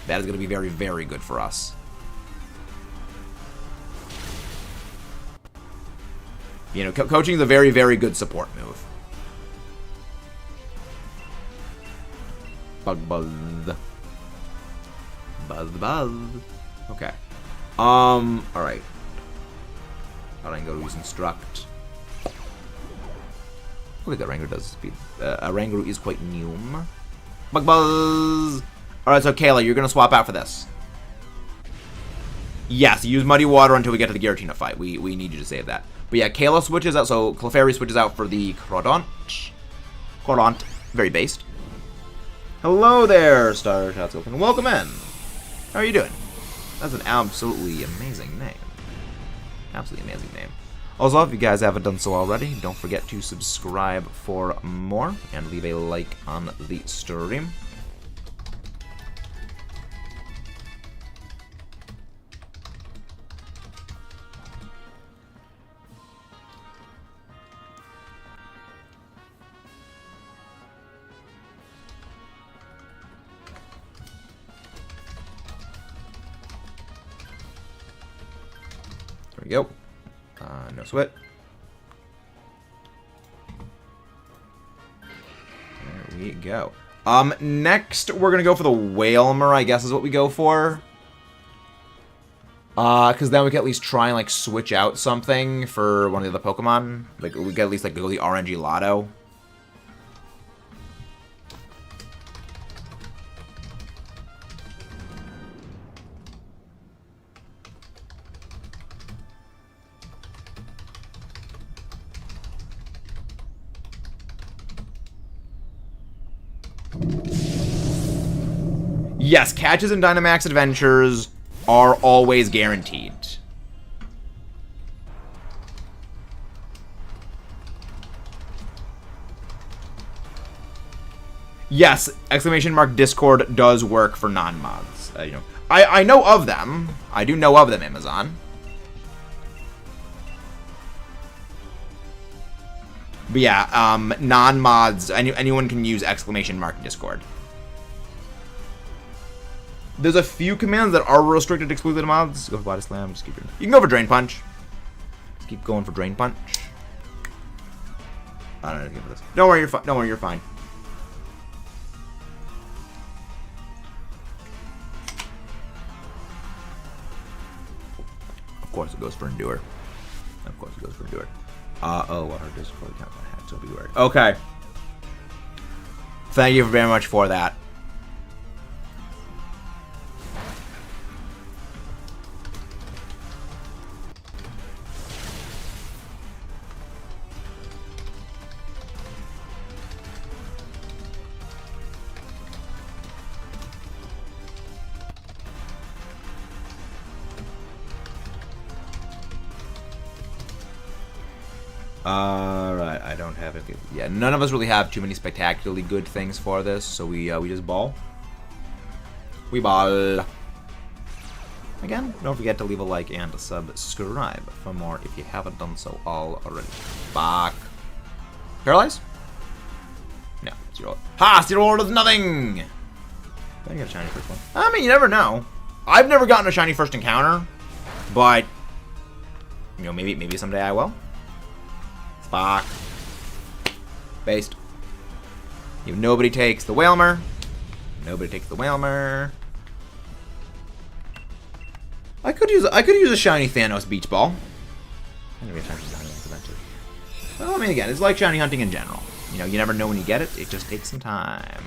That is going to be very, very good for us. You know, coaching is a very, very good support move. Buzz, buzz. Buzz, buzz. Okay. Alright. Rango use Instruct. Look at that Rango does speed. Rango is quite new. Bug buzz! Alright, so Kayla, you're gonna swap out for this. Yes, use Muddy Water until we get to the Giratina fight. We need you to save that. But yeah, Kayla switches out, so Clefairy switches out for the Cordont. Cordont, very based. Hello there, Star Shots Open. Welcome in. How are you doing? That's an absolutely amazing name. Absolutely amazing name. Also, if you guys haven't done so already, don't forget to subscribe for more and leave a like on the stream. There we go. No sweat. There we go. Next we're gonna go for the Whalmer, I guess is what we go for. Because then we can at least try and like switch out something for one of the other Pokemon. Like we can at least like go the RNG Lotto. Yes, catches in Dynamax Adventures are always guaranteed. Yes, exclamation mark Discord does work for non-mods. You know, I know of them. I do know of them, Amazon. But yeah, non-mods, anyone can use exclamation mark Discord. There's a few commands that are restricted to excluded mods. Go for Body Slam. Just keep your... You can go for Drain Punch. Just keep going for Drain Punch. I don't know. Give this. Don't worry, you're fine. Don't worry, you're fine. Of course, it goes for Endure. Of course, it goes for Endure. Oh, what our Discord account had to be weird. Okay. Thank you very much for that. Alright, I don't have it. Yeah, none of us really have too many spectacularly good things for this, so we just ball. We ball. Again, don't forget to leave a like and subscribe for more if you haven't done so already. Back. Paralyze? No, zero. Ha! Zero does nothing! I got a shiny first one. I mean, you never know. I've never gotten a shiny first encounter, but you know, maybe someday I will. Fuck. Based. If nobody takes the Whalmer. Nobody takes the Whalmer. I could use a shiny Thanos Beach Ball. I'm gonna get shiny Dynamax Adventure. Well, I mean, again, it's like shiny hunting in general. You know, you never know when you get it. It just takes some time.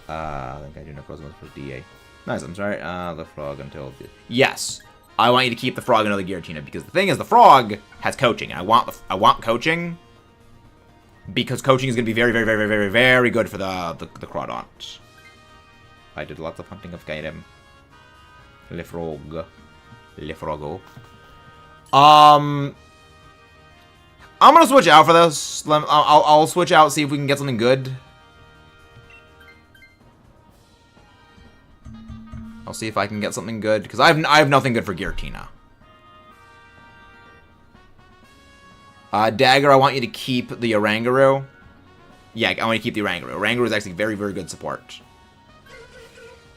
I think I do no Cosmos for DA. Nice, I'm sorry. The frog until... Yes! I want you to keep the frog until the Giratina, because the thing is, the frog has coaching. I want coaching, because coaching is going to be very, very, very, very, very, very good for the Crawdont. I did lots of hunting of Gyaratin. Le Frog. Le Frogo. I'm gonna switch out for this. I'll switch out, see if we can get something good. I'll see if I can get something good, because I have nothing good for Giratina. Dagger, I want you to keep the Oranguru. Yeah, I want to keep the Oranguru. Oranguru is actually very, very good support.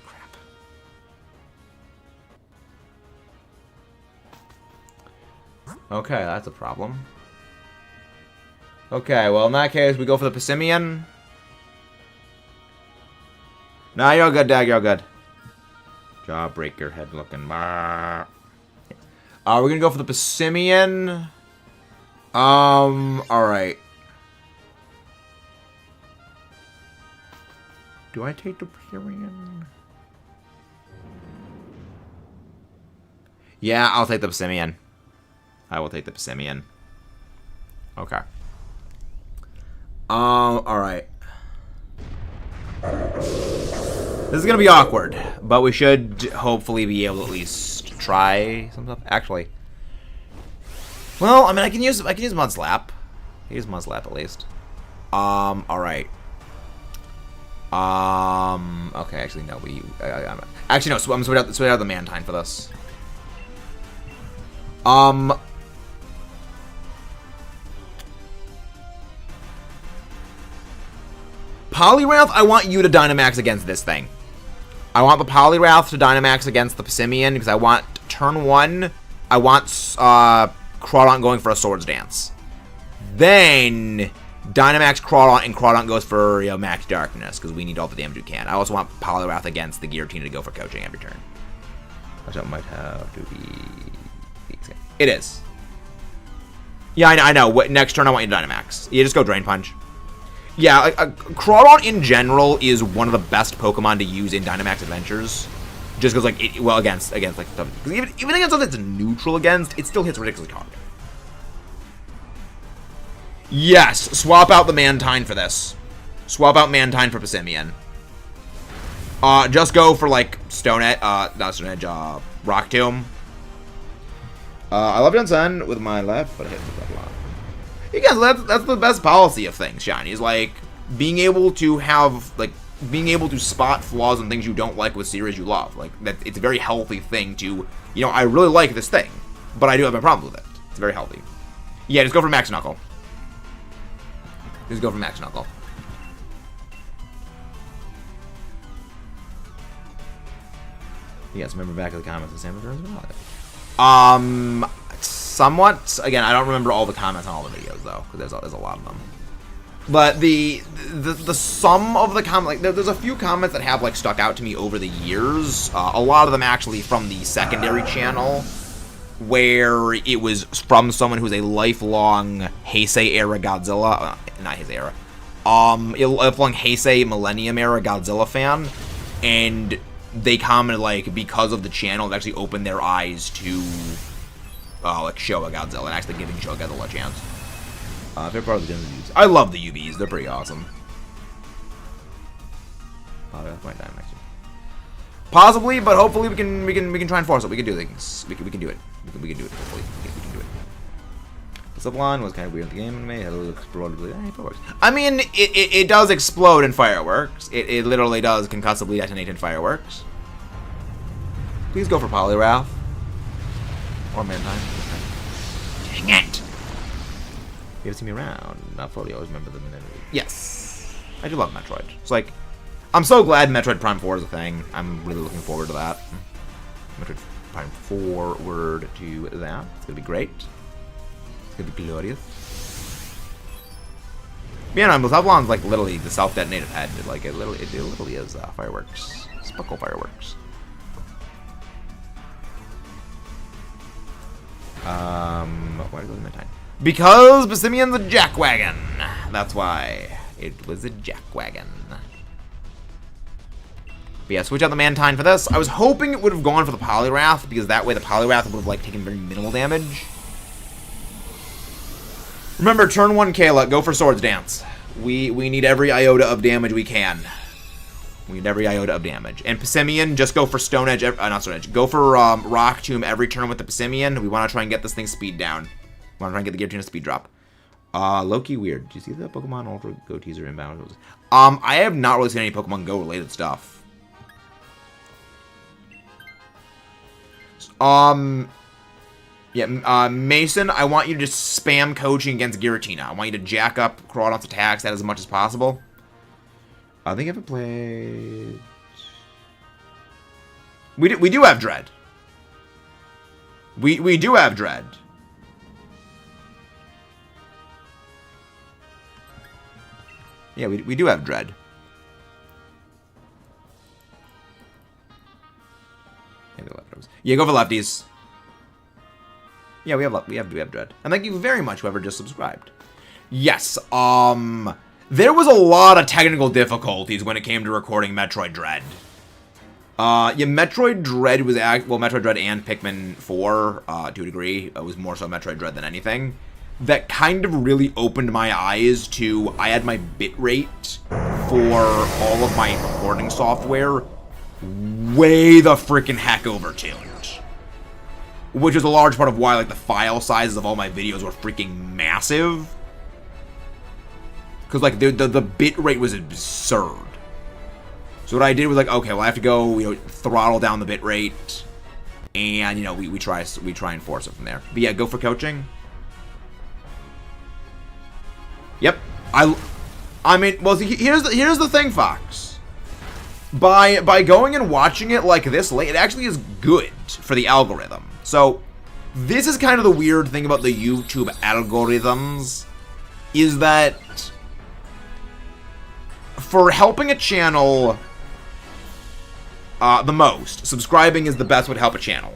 Crap. Okay, that's a problem. Okay, well, in that case, we go for the Passimian. Nah, you're good, Dag, you're good. Jawbreaker, head looking. We're gonna go for the Passimian. Alright. Do I take the Passimian? Yeah, I'll take the Passimian. I will take the Passimian. Okay. Alright. This is gonna be awkward, but we should hopefully be able to at least try some stuff. Actually. Well, I mean, I can use Mud Slap. I can use Mud Slap at least. Alright. Okay, actually, no, actually, no, I'm gonna switch out the Mantine for this. Poliwrath, I want you to Dynamax against this thing. I want the Poliwrath to Dynamax against the Passimian, because I want turn 1, I want Crawdaunt going for a Swords Dance. Then Dynamax Crawdaunt, and Crawdaunt goes for, you know, Max Darkness, because we need all the damage we can. I also want Poliwrath against the Giratina to go for coaching every turn. That might have to be... It is. Yeah, I know. Next turn I want you to Dynamax. You just go Drain Punch. Yeah, Crawdaunt in general is one of the best Pokemon to use in Dynamax Adventures. Just because, like, against like, stuff. Because even against stuff that's neutral against, it still hits ridiculously hard. Yes, swap out the Mantine for this. Swap out Mantine for Passimian. Just go for, like, Stone Edge, not Stone Edge, Rock Tomb. I love Jensen with my left, but I hit with that lot. You guys, that's the best policy of things, Shiny, is, like, being able to have, like, being able to spot flaws and things you don't like with series you love. Like, that it's a very healthy thing to, you know, I really like this thing, but I do have a problem with it. It's very healthy. Yeah, just go for Max Knuckle. Just go for Max Knuckle. Yes, remember back in the comments the same returns well. Somewhat. Again, I don't remember all the comments on all the videos though, because there's a lot of them. But the sum of the comment, like, there's a few comments that have, like, stuck out to me over the years. A lot of them actually from the secondary channel, where it was from someone who's a lifelong Heisei era Godzilla, not Heisei era, a lifelong Heisei Millennium era Godzilla fan, and they commented, like, because of the channel, it actually opened their eyes to, like, Showa Godzilla, and actually giving Showa Godzilla a chance. Favorite part of the UVs. I love the UVs. They're pretty awesome. Oh, that's my time next year. Possibly, but hopefully we can try and force it. We can do things. We can do it. We can do it. Hopefully, we can do it. The Sublime was kind of weird in the game. It had a little exploded. Fireworks. I mean, it does explode in fireworks. It literally does concussively detonate in fireworks. Please go for Poliwrath or Mantine. Dang it! You ever see me around? Not fully always remember the minute. Yes. I do love Metroid. It's like, I'm so glad Metroid Prime 4 is a thing. I'm really looking forward to that. Metroid Prime forward to that. It's gonna be great. It's gonna be glorious. Yeah, no, Musablon's like literally the self-detonated head. Like, it literally is fireworks. Spuckle fireworks. Why did I go to Mantine? Because Passimian's a jackwagon. That's why. It was a jackwagon. But yeah, switch out the Mantine for this. I was hoping it would have gone for the Poliwrath, because that way the Poliwrath would have, like, taken very minimal damage. Remember, turn 1 Kayla, go for Swords Dance. We need every iota of damage we can. We need every iota of damage. And Pissimian, just go for Stone Edge, not Stone Edge. Go for Rock Tomb every turn with the Pissimian. We want to try and get this thing speed down. We want to try and get the Giratina speed drop. Low-key weird. Did you see that Pokemon Ultra Go teaser inbound? I have not really seen any Pokemon Go related stuff. Yeah, Mason, I want you to just spam coaching against Giratina. I want you to jack up Crawdon's attacks as much as possible. I think I haven't played... We do have Dread. We do have Dread. Yeah, we do have Dread. Yeah, go for lefties. Yeah, we have Dread. And thank you very much, whoever just subscribed. Yes, there was a lot of technical difficulties when it came to recording Metroid Dread. Yeah, Metroid Dread was Metroid Dread and Pikmin 4, to a degree. It was more so Metroid Dread than anything. That kind of really opened my eyes to, I had my bitrate for all of my recording software way the freaking heck overtuned. Which is a large part of why, like, the file sizes of all my videos were freaking massive. Because, like, the bitrate was absurd. So what I did was, like, okay, well, I have to go, you know, throttle down the bitrate. And, you know, we try and force it from there. But yeah, go for coaching. Yep. I mean, well, here's the thing, Fox. By going and watching it like this late, it actually is good for the algorithm. So, this is kind of the weird thing about the YouTube algorithms, is that for helping a channel the most, subscribing is the best way to help a channel.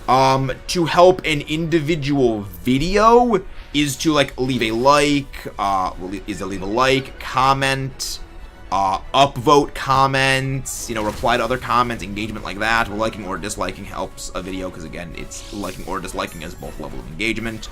To help an individual video is to, like, leave a like, comment, upvote comments, you know, reply to other comments, engagement like that. Well, liking or disliking helps a video, because, again, it's liking or disliking is both levels of engagement.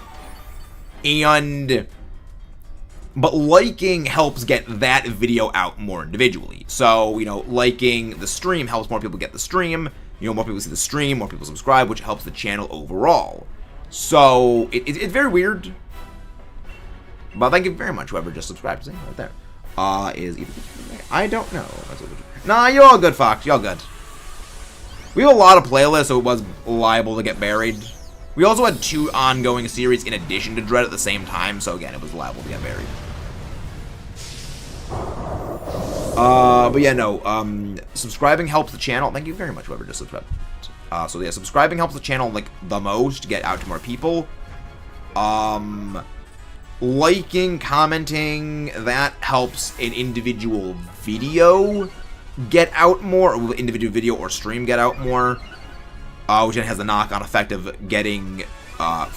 But liking helps get that video out more individually. So, you know, liking the stream helps more people get the stream. You know, more people see the stream, more people subscribe, which helps the channel overall. So, it's very weird. But thank you very much, whoever just subscribed. See, right there. I don't know. Nah, you're all good, Fox. You're all good. We have a lot of playlists, so it was liable to get buried. We also had 2 ongoing series in addition to Dread at the same time, so again, it was liable to get buried. But yeah, no, subscribing helps the channel. Thank you very much, whoever just subscribed. So yeah, subscribing helps the channel, like, the most, to get out to more people. Liking, commenting, that helps an individual video get out more, or individual video or stream get out more, which then has the knock-on effect of getting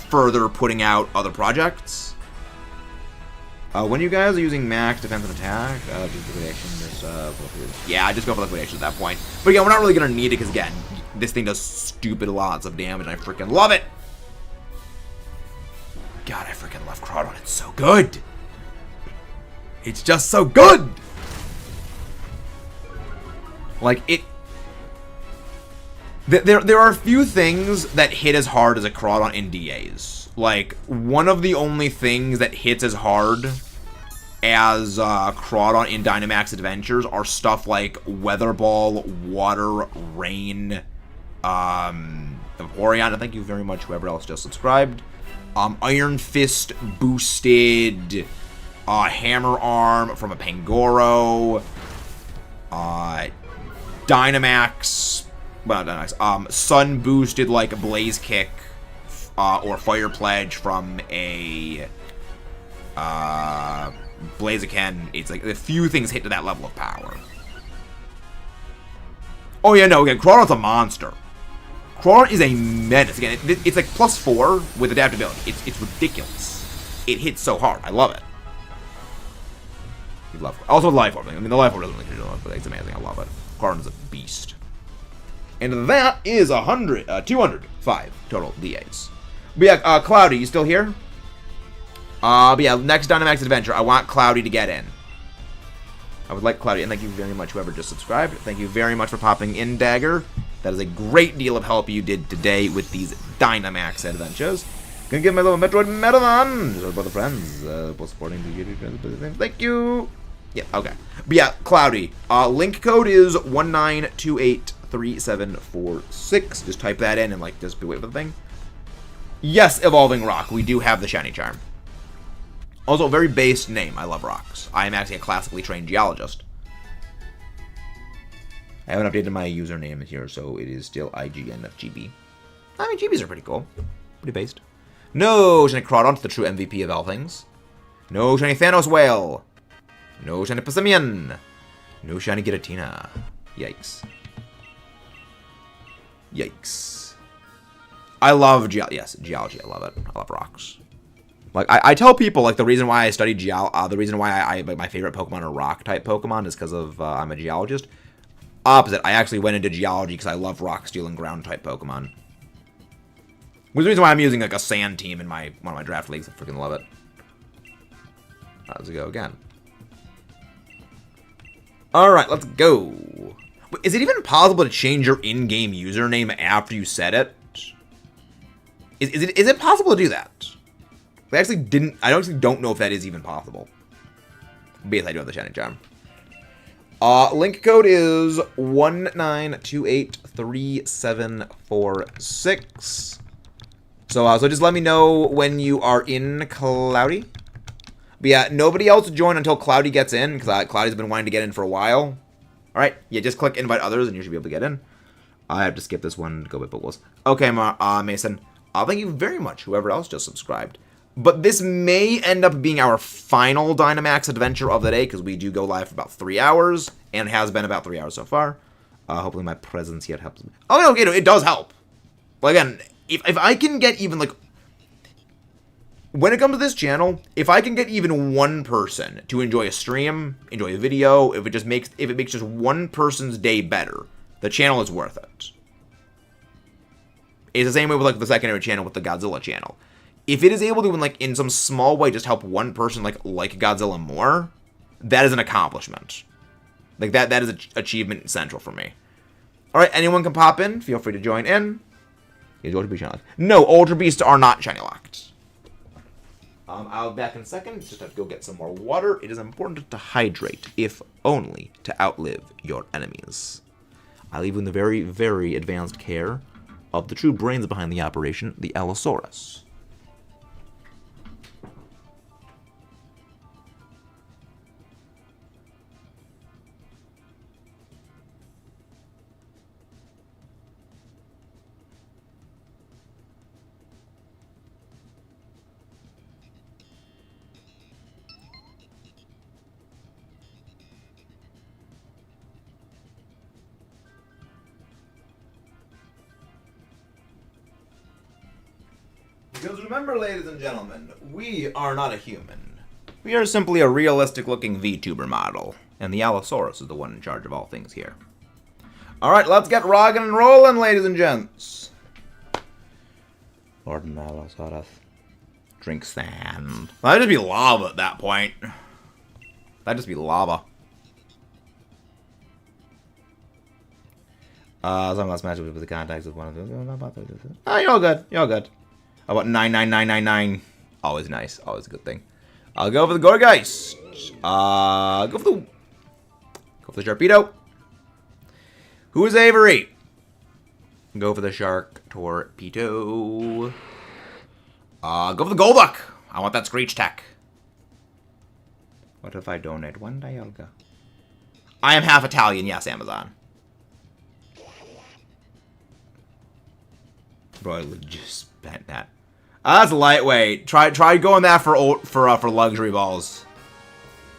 further putting out other projects. When you guys are using max defense and attack, yeah, I just go for liquidation at that point. But again, we're not really going to need it, because again, this thing does stupid lots of damage, and I freaking love it! God, I freaking love Crawdon. It's so good. It's just so good. Like, it... There are a few things that hit as hard as a Crawdon in DAs. Like, one of the only things that hits as hard as Crawdon in Dynamax Adventures are stuff like Weather Ball, Water, Rain, Vaporeon. Thank you very much, whoever else just subscribed. Iron Fist boosted, Hammer Arm from a Pangoro, Dynamax, well, not Dynamax, Sun boosted, like, Blaze Kick, or Fire Pledge from a, Blaziken. It's like, a few things hit to that level of power. Oh yeah, no, again, Crawdon's a monster. Crawdon is a menace. Again, it's like +4 with adaptability. It's ridiculous. It hits so hard. I love it. Also, Life Orb. I mean, the Life Orb doesn't really do it, but it's amazing. I love it. Crawdon's a beast. And that is 205 total DAs. But yeah, Cloudy, you still here? But yeah, next Dynamax Adventure, I want Cloudy to get in. I would like Cloudy, and thank you very much whoever just subscribed. Thank you very much for popping in, Dagger. That is a great deal of help you did today with these Dynamax Adventures. Gonna give my little Metroid Metathon. These are both friends. Both supporting the thank you. Yeah, okay. But yeah, Cloudy. Link code is 19283746. Just type that in and like just wait for the thing. Yes, Evolving Rock. We do have the shiny charm. Also, a very based name. I love rocks. I am actually a classically trained geologist. I haven't updated my username here, so it is still IGNFGB. I mean, GBs are pretty cool. Pretty based. No shiny Crawdont, the true MVP of all things. No shiny Thanos Whale. No shiny Passimian. No shiny Giratina. Yikes. Yikes. I love geology. I love it. I love rocks. Like I tell people like the reason why I study the reason why my favorite Pokemon are rock type Pokemon is because of I'm a geologist. Opposite, I actually went into geology because I love rock, steel, and ground type Pokemon. Which is the reason why I'm using like a sand team in one of my draft leagues. I freaking love it. Let's go again. Alright, let's go. Is it even possible to change your in-game username after you set it? Is it possible to do that? I actually don't know if that is even possible. But yes, I do have the shiny charm. Link code is 19283746. So just let me know when you are in Cloudy. But yeah, nobody else join until Cloudy gets in, because Cloudy's been wanting to get in for a while. Alright, yeah, just click invite others and you should be able to get in. I have to skip this one, go with Bubbles. Okay, Mason. Thank you very much, whoever else just subscribed. But this may end up being our final Dynamax Adventure of the day, because we do go live for about 3 hours, and has been about 3 hours so far. Hopefully my presence yet helps me. Oh, okay, no, it does help. Well, again, if I can get even, like... When it comes to this channel, if I can get even one person to enjoy a stream, enjoy a video, if it makes just one person's day better, the channel is worth it. It's the same way with, like, the secondary channel with the Godzilla channel. If it is able to, like, in some small way, just help one person like Godzilla more, that is an accomplishment. Like, that is an achievement central for me. Alright, anyone can pop in. Feel free to join in. Is Ultra Beast shiny locked? No, Ultra Beasts are not shiny locked. I'll be back in a second. Just have to go get some more water. It is important to hydrate, if only to outlive your enemies. I leave you in the very, very advanced care of the true brains behind the operation, the Allosaurus. Because remember, ladies and gentlemen, we are not a human. We are simply a realistic-looking VTuber model, and the Allosaurus is the one in charge of all things here. Alright, let's get rockin' and rollin', ladies and gents. Lord Allosaurus. Drink sand. That'd just be lava at that point. That'd just be lava. Some last match with the contacts of one of them. Oh, you're all good. You're all good. How about 99999? Always nice. Always a good thing. I'll go for the Gorgeist. Go for the Sharpedo. Who is Avery? Go for the Shark Torpedo. Go for the Golduck. I want that Screech Tech. What if I donate one Dialga? I am half Italian. Yes, Amazon. Bro, I just spent that. That's lightweight. Try going that for luxury balls.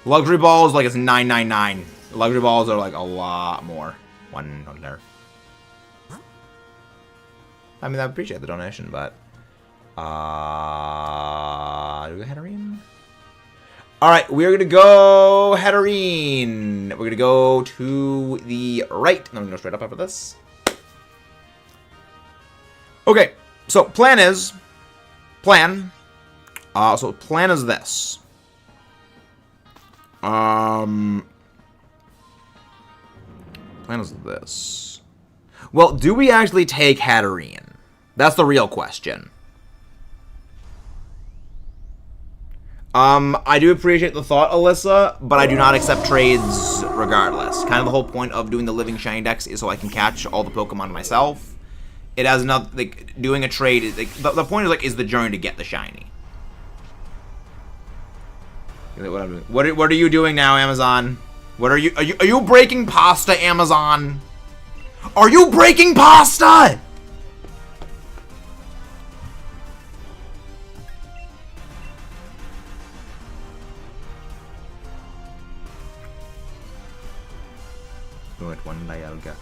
Luxury balls like it's 999. Luxury balls are like a lot more. One on there. I mean, I appreciate the donation, but do we go Hatterene? All right, we're gonna go Hatterene. We're gonna go to the right, and then we're gonna go straight up after this. Okay, so plan is this. Plan is this. Well, do we actually take Hatterene? That's the real question. I do appreciate the thought, Alyssa, but I do not accept trades regardless. Kind of the whole point of doing the Living Shiny Dex is so I can catch all the Pokemon myself. It has nothing, like, doing a trade is, like, the point is, like, is the journey to get the shiny. What are you doing now, Amazon? What are you breaking pasta, Amazon? Are you breaking pasta? One day I'll get.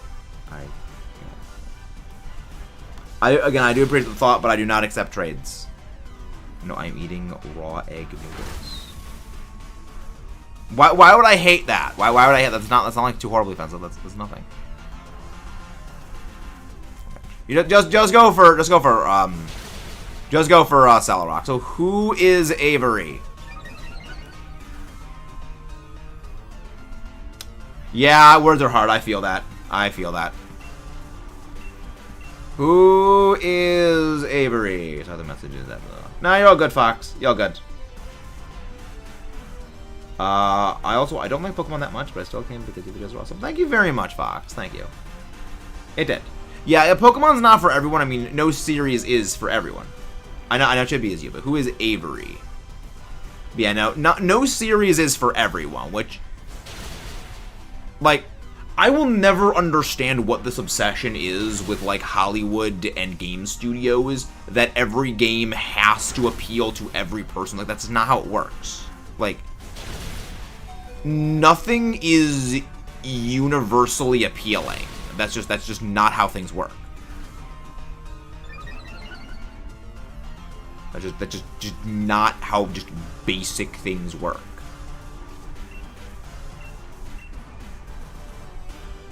I do appreciate the thought, but I do not accept trades. No, I'm eating raw egg noodles. Why would I hate that? Why would I hate that? That's not like too horribly offensive. That's nothing. You just go for Celerock. So who is Avery? Yeah, words are hard. I feel that. Who is Avery? So the message is that. No, you're all good, Fox. You're all good. I don't like Pokemon that much, but I still came because you guys are awesome. Thank you very much, Fox. Thank you. It did. Yeah, Pokemon's not for everyone. I mean, no series is for everyone. I know Chibi is you, but who is Avery? Yeah, no series is for everyone, which, like, I will never understand what this obsession is with, like, Hollywood and game studios, that every game has to appeal to every person. Like, that's not how it works. Like, nothing is universally appealing. That's just not how things work. That's just not how just basic things work.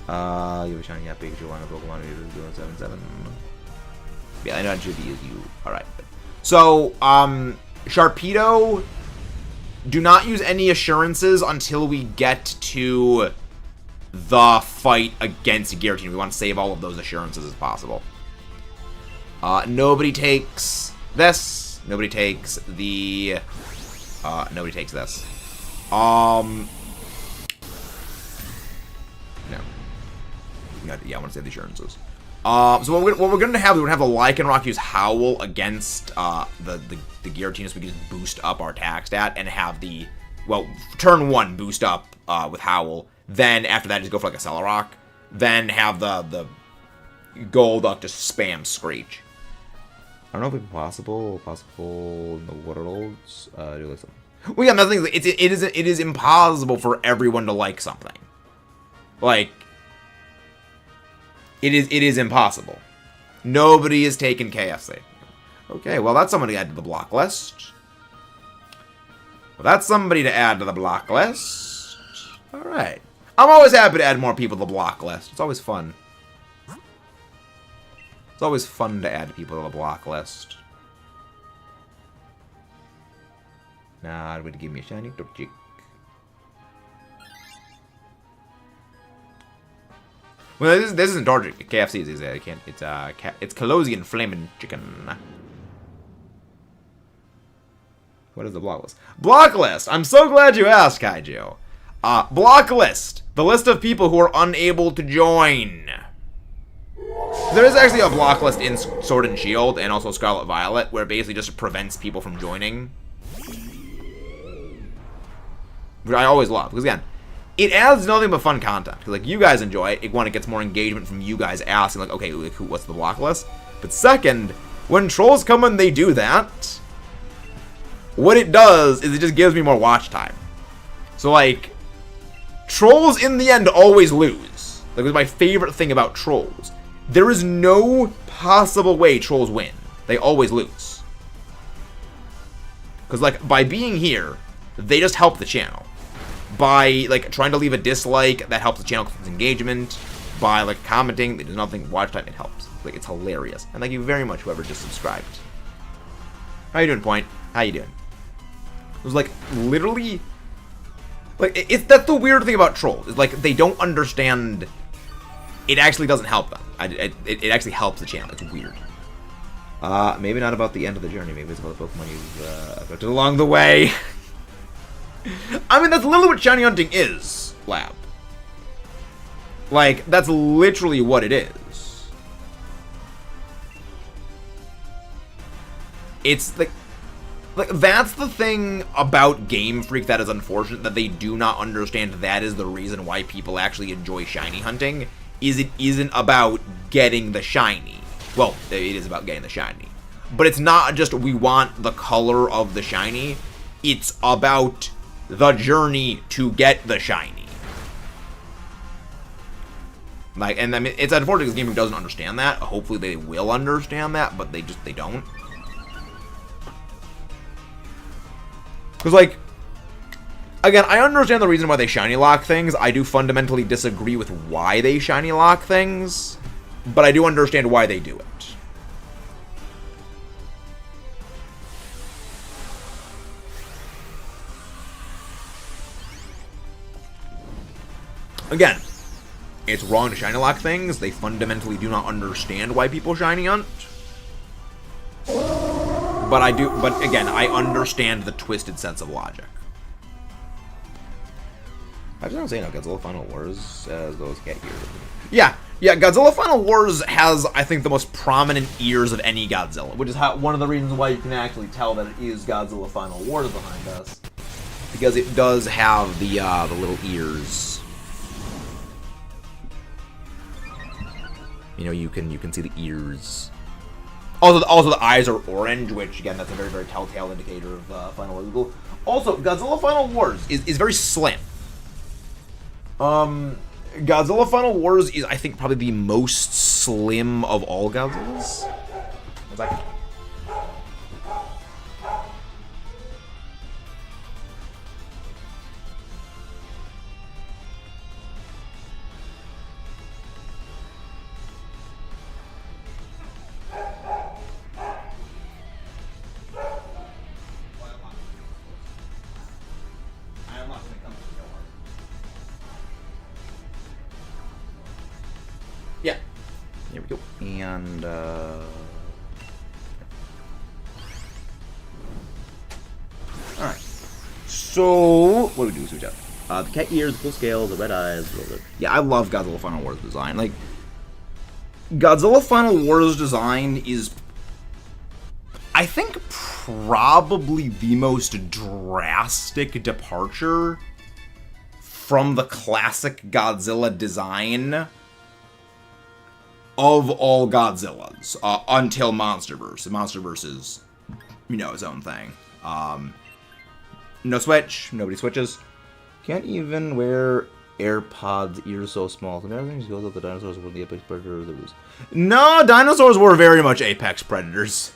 You have a shiny Pikachu on a Pokemon 7-7. Yeah, I know it should be you. Alright. So, Sharpedo, do not use any assurances until we get to the fight against Giratina. We want to save all of those assurances as possible. Nobody takes this. Nobody takes the... nobody takes this. No. Yeah, I want to save the assurances. So what we're going to have, we're going to have the Lycanroc use Howl against the Giratina, so we can just boost up our attack stat and have the, well, turn 1 boost up with Howl. Then after that, just go for like a Celerock. Then have the Golduck just spam Screech. I don't know if it's possible in the worlds. Do like something. Well, yeah, nothing. It is impossible for everyone to like something. Like, it is impossible. Nobody is taking KFC. Okay, well, that's somebody to add to the block list. Well, that's somebody to add to the block list. All right. I'm always happy to add more people to the block list. It's always fun. It's always fun to add people to the block list. Nah, I'm going to give me a shiny Torchic. Well, this isn't Torchic. KFC is it? It's Colosian Flamin' Chicken. What is the block list? Block list! I'm so glad you asked, Kaiju. Block list. The list of people who are unable to join. There is actually a block list in Sword and Shield and also Scarlet Violet where it basically just prevents people from joining. Which I always love. Because again, it adds nothing but fun content. Because like, you guys enjoy it. One, it gets more engagement from you guys asking like, okay, what's the block list? But second, when trolls come and they do that, what it does is it just gives me more watch time. So like, trolls in the end always lose. Like, it's my favorite thing about trolls. There is no possible way trolls win. They always lose. Because, like, by being here, they just help the channel. By, like, trying to leave a dislike, that helps the channel with engagement. By, like, commenting, there's nothing, watch time, it helps. Like, it's hilarious. And thank you very much, whoever just subscribed. How you doing, Point? How you doing? It was, like, literally... Like, that's the weird thing about trolls. Is like, they don't understand it actually doesn't help them. It actually helps the channel. It's weird. Maybe not about the end of the journey. Maybe it's about the Pokemon you've collected along the way. I mean, that's literally what shiny hunting is, Lab. Like, that's literally what it is. It's like that's the thing about Game Freak that is unfortunate, that they do not understand that is the reason why people actually enjoy shiny hunting, is it isn't about getting the shiny. Well, it is about getting the shiny. But it's not just we want the color of the shiny, it's about the journey to get the shiny. Like, and I mean, it's unfortunate because Game Freak doesn't understand that. Hopefully they will understand that, but they don't. Because, like, again, I understand the reason why they shiny lock things. I do fundamentally disagree with why they shiny lock things, but I do understand why they do it. Again, it's wrong to shiny lock things. They fundamentally do not understand why people shiny hunt. But again, I understand the twisted sense of logic. I just don't say no, Godzilla Final Wars as those cat ears. Yeah, Godzilla Final Wars has, I think, the most prominent ears of any Godzilla, which is one of the reasons why you can actually tell that it is Godzilla Final Wars behind us. Because it does have the little ears. You know, you can see the ears. Also, the eyes are orange, which, again, that's a very, very telltale indicator of Final Wars. Also, Godzilla Final Wars is very slim. Godzilla Final Wars is, I think, probably the most slim of all Godzillas. One second. Yeah. There we go. And, alright. So, what do we do? Switch up. The cat ears, the full scales, the red eyes. Yeah, I love Godzilla Final Wars design. Like, Godzilla Final Wars design is, I think, probably the most drastic departure from the classic Godzilla design of all Godzillas, until Monsterverse. Monsterverse is, you know, its own thing. No switch. Nobody switches. Can't even wear AirPods, ears so small. So everything just goes up. The dinosaurs were the apex predators. No, dinosaurs were very much apex predators.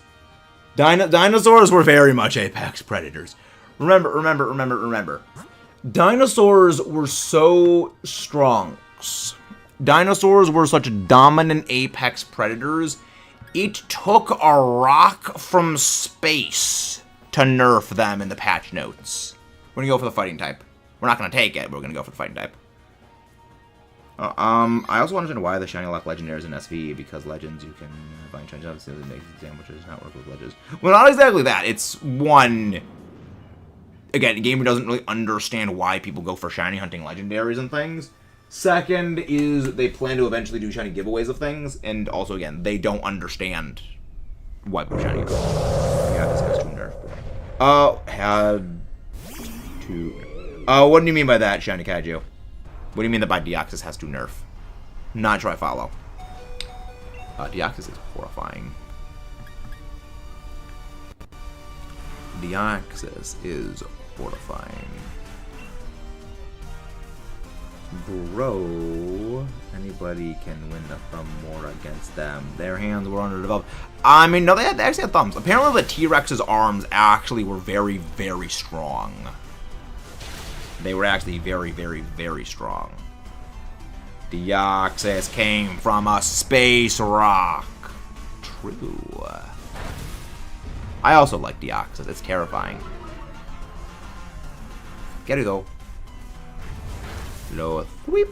Dinosaurs were very much apex predators. Remember. Dinosaurs were so strong. Dinosaurs were such dominant apex predators, it took a rock from space to nerf them in the patch notes. We're gonna go for the fighting type. We're not gonna take it, but we're gonna go for the fighting type. I also want to know why the shiny lock legendaries in SV, because legends you can find shiny jobs to make sandwiches, not work with legends. Well, not exactly that. It's one. Again, the game doesn't really understand why people go for shiny hunting legendaries and things. Second is they plan to eventually do shiny giveaways of things, and also, again, they don't understand why people shiny. Yeah, this guy's too nerfed. Had to. What do you mean by that, Shiny Kaiju? What do you mean that by Deoxys has to nerf? Not sure I follow. Deoxys is horrifying. Deoxys is horrifying. Bro, anybody can win the thumb war against them. Their hands were underdeveloped. I mean, no, they actually had thumbs. Apparently the T-Rex's arms actually were very, very strong. They were actually very, very, very strong. Deoxys came from a space rock. True. I also like Deoxys. It's terrifying. Get it, though. Low sweep.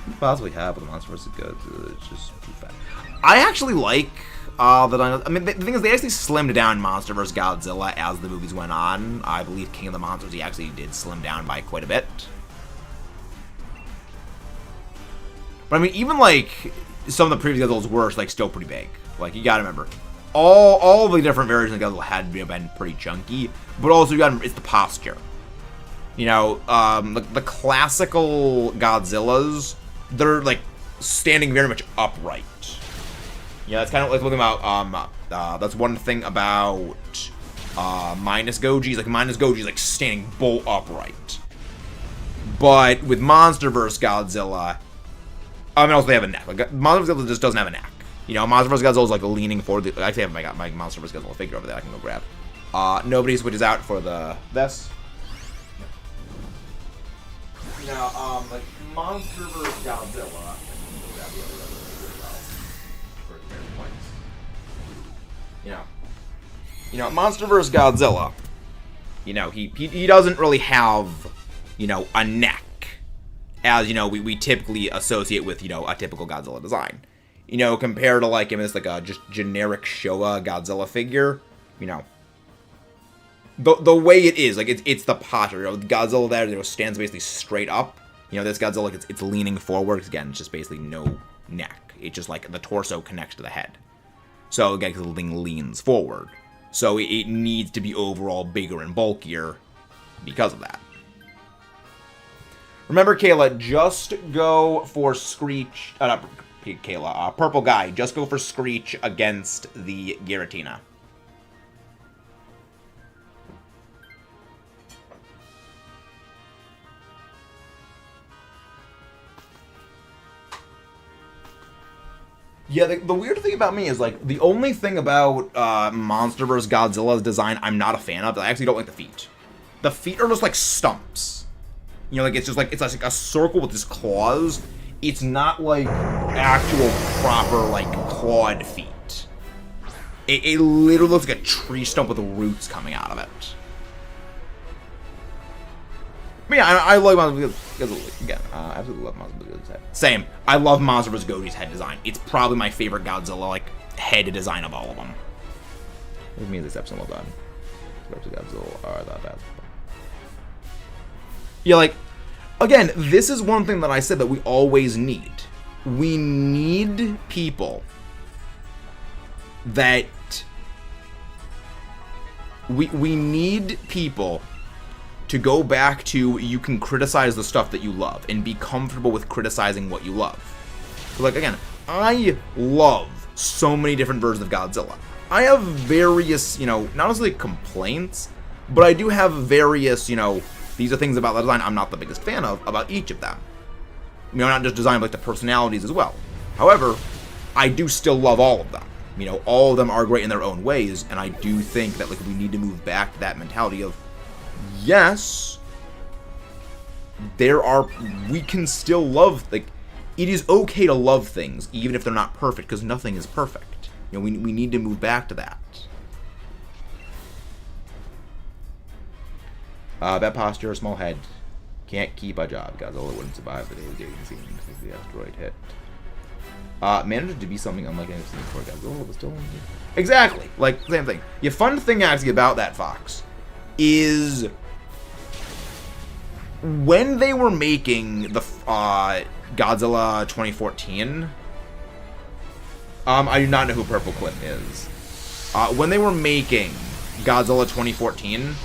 You possibly have, but the Monster vs. Godzilla is just too fat. I actually like I mean, the thing is, they actually slimmed down Monster vs. Godzilla as the movies went on. I believe King of the Monsters, he actually did slim down by quite a bit. But I mean, even like some of the previous Godzillas were like still pretty big. Like, you gotta remember, all the different versions of Godzilla had been pretty chunky, but also you gotta remember, it's the posture. You know, the classical Godzillas, they're like standing very much upright. Yeah, that's kind of like looking about, that's one thing about, Minus Goji's, like standing bolt upright. But with Monster vs. Godzilla, I mean, also they have a neck. Like, Monster vs. Godzilla just doesn't have a neck. You know, Monster vs. Godzilla is like leaning forward. I actually have my Monster vs. Godzilla figure over there I can go grab. Nobody switches out for this. Now, like, Monster vs. Godzilla. You know, Monster vs. Godzilla, you know, he doesn't really have, you know, a neck, as, you know, we typically associate with, you know, a typical Godzilla design. You know, compared to, like, I mean, it's like a just generic Showa Godzilla figure, you know. The way it is, like, it's the posture. You know, Godzilla there, you know, stands basically straight up. You know, this Godzilla, like, it's leaning forward. Again, it's just basically no neck. It's just, like, the torso connects to the head. So, again, the thing leans forward. So, it needs to be overall bigger and bulkier because of that. Remember, Kayla, just go for Screech... not Kayla, Purple Guy. Just go for Screech against the Giratina. Yeah, the weird thing about me is, like, the only thing about Monster vs. Godzilla's design I'm not a fan of, I actually don't like the feet. The feet are just like stumps. You know, like, it's like a circle with just claws. It's not like actual proper, like, clawed feet. It literally looks like a tree stump with roots coming out of it. But yeah, I like Monster vs. Godzilla. Again, I absolutely love Monster vs. Godzilla's head. Same. I love Monster vs. Goji's head design. It's probably my favorite Godzilla, like, head design of all of them. It means this episode well done. Godzilla are that bad. Yeah, like, again, this is one thing that I said that we always need. We need people that... We need people to go back to, you can criticize the stuff that you love and be comfortable with criticizing what you love. So, like, again, I love so many different versions of Godzilla. I have various, you know, not necessarily complaints, but I do have various, you know, these are things about the design I'm not the biggest fan of about each of them. You know, not just design, but like the personalities as well. However, I do still love all of them. You know, all of them are great in their own ways, and I do think that, like, we need to move back to that mentality of, yes, we can still love, like, it is okay to love things, even if they're not perfect, because nothing is perfect. You know, we need to move back to that. Bad posture, small head. Can't keep a job. Godzilla wouldn't survive the day of getting seen because the asteroid hit. Managed to be something unlike anything seen before. Godzilla was still in here. Exactly. Like, same thing. The fun thing actually about that, Fox, is when they were making the Godzilla 2014, I do not know who Purple Clip is. When they were making Godzilla 2014,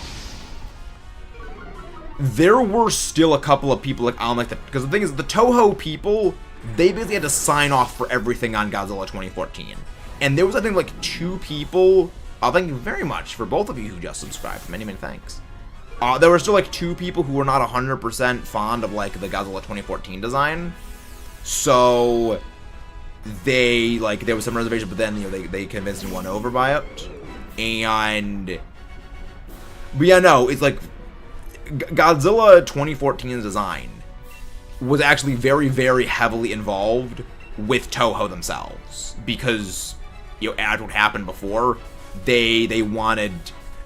there were still a couple of people, like, on, like, because the thing is, the Toho people, they basically had to sign off for everything on Godzilla 2014. And there was, I think, like, 2 people, thank you very much for both of you who just subscribed. Many, many thanks. There were still, like, 2 people who were not 100% fond of, like, the Godzilla 2014 design. So they, like, there was some reservation, but then, you know, they convinced and won over by it. And, but yeah, no, it's like, Godzilla 2014's design was actually very, very heavily involved with Toho themselves. Because, you know, as what happened before, they wanted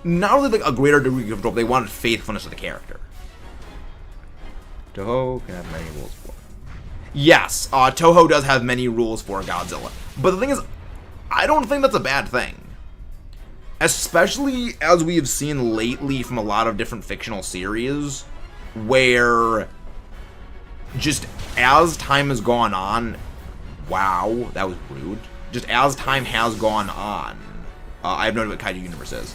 not only, like, a greater degree of control, but they wanted faithfulness to the character. Toho can have many rules for. Yes, Toho does have many rules for Godzilla. But the thing is, I don't think that's a bad thing. Especially as we have seen lately from a lot of different fictional series, where just as time has gone on, wow, that was rude. Just as time has gone on, I have no idea what Kaiju Universe is,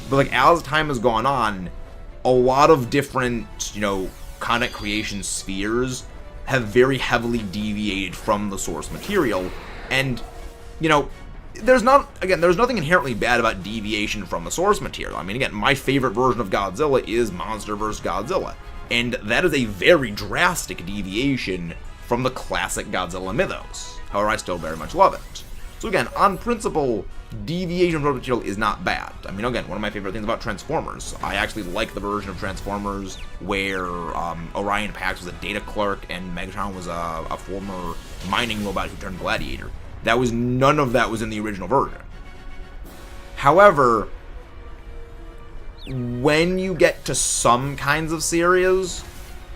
but like as time has gone on, a lot of different, you know, content creation spheres have very heavily deviated from the source material, and, you know, there's nothing inherently bad about deviation from the source material. I mean, again, my favorite version of Godzilla is Monster vs. Godzilla, and that is a very drastic deviation from the classic Godzilla mythos. However, I still very much love it. So again, on principle, deviation from source material is not bad. I mean, again, one of my favorite things about Transformers, I actually like the version of Transformers where Orion Pax was a data clerk and Megatron was a former mining robot who turned gladiator. None of that was in the original version. However, when you get to some kinds of series,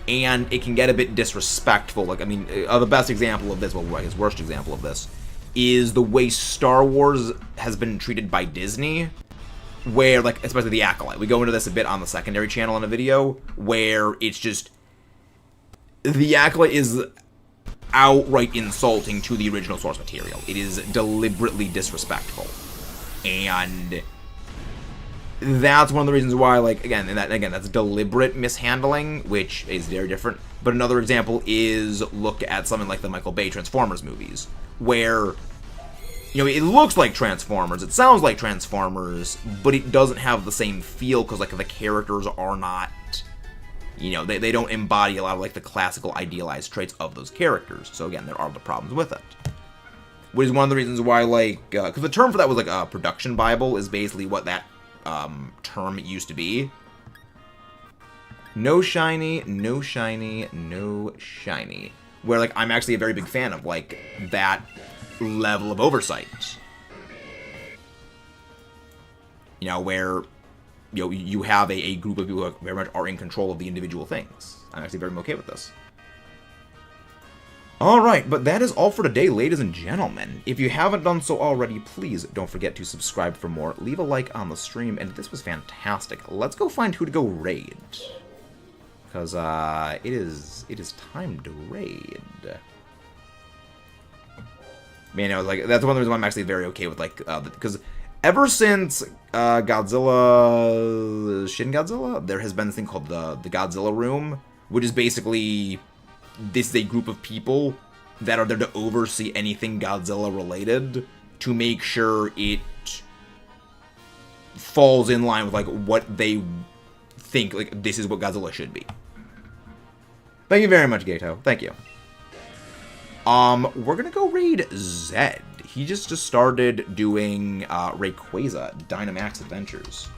and it can get a bit disrespectful, like, I mean, the best example of this, well, I guess worst example of this, is the way Star Wars has been treated by Disney, where, like, especially The Acolyte. We go into this a bit on the secondary channel in a video, where it's just, The Acolyte is outright insulting to the original source material. It is deliberately disrespectful. And that's one of the reasons why, like, again, that's deliberate mishandling, which is very different. But another example is look at something like the Michael Bay Transformers movies, where, you know, it looks like Transformers, it sounds like Transformers, but it doesn't have the same feel because, like, the characters are not, you know, they don't embody a lot of, like, the classical idealized traits of those characters. So again, there are the problems with it. Which is one of the reasons why, like, because the term for that was, like, a production Bible is basically what that term used to be. No shiny, no shiny, no shiny. Where, like, I'm actually a very big fan of, like, that level of oversight. You know, where, you know, you have a group of people who very much are in control of the individual things. I'm actually very okay with this. Alright, but that is all for today, ladies and gentlemen. If you haven't done so already, please don't forget to subscribe for more, leave a like on the stream, and this was fantastic. Let's go find who to go raid. Because, it is time to raid. Man, you know, like, that's one of the reasons why I'm actually very okay with, like, because ever since, Godzilla, Shin Godzilla, there has been this thing called the Godzilla Room, which is basically, this is a group of people that are there to oversee anything Godzilla related, to make sure it falls in line with, like, what they think, like, this is what Godzilla should be. Thank you very much, Gato. Thank you. We're gonna go raid Zed. He just started doing, Rayquaza, Dynamax Adventures.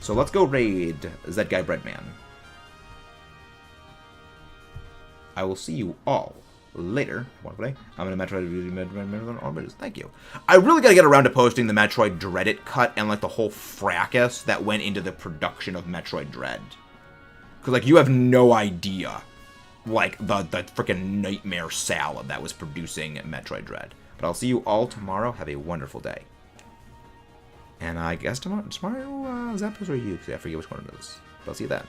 So let's go raid Zed Guy Breadman. I will see you all later. I'm in a Metroid. Thank you. I really gotta get around to posting the Metroid Dread It cut and, like, the whole fracas that went into the production of Metroid Dread. Because, like, you have no idea, like, the freaking nightmare salad that was producing Metroid Dread. But I'll see you all tomorrow. Have a wonderful day. And I guess tomorrow Zappos or you? I forget which one it is. But I'll see you then.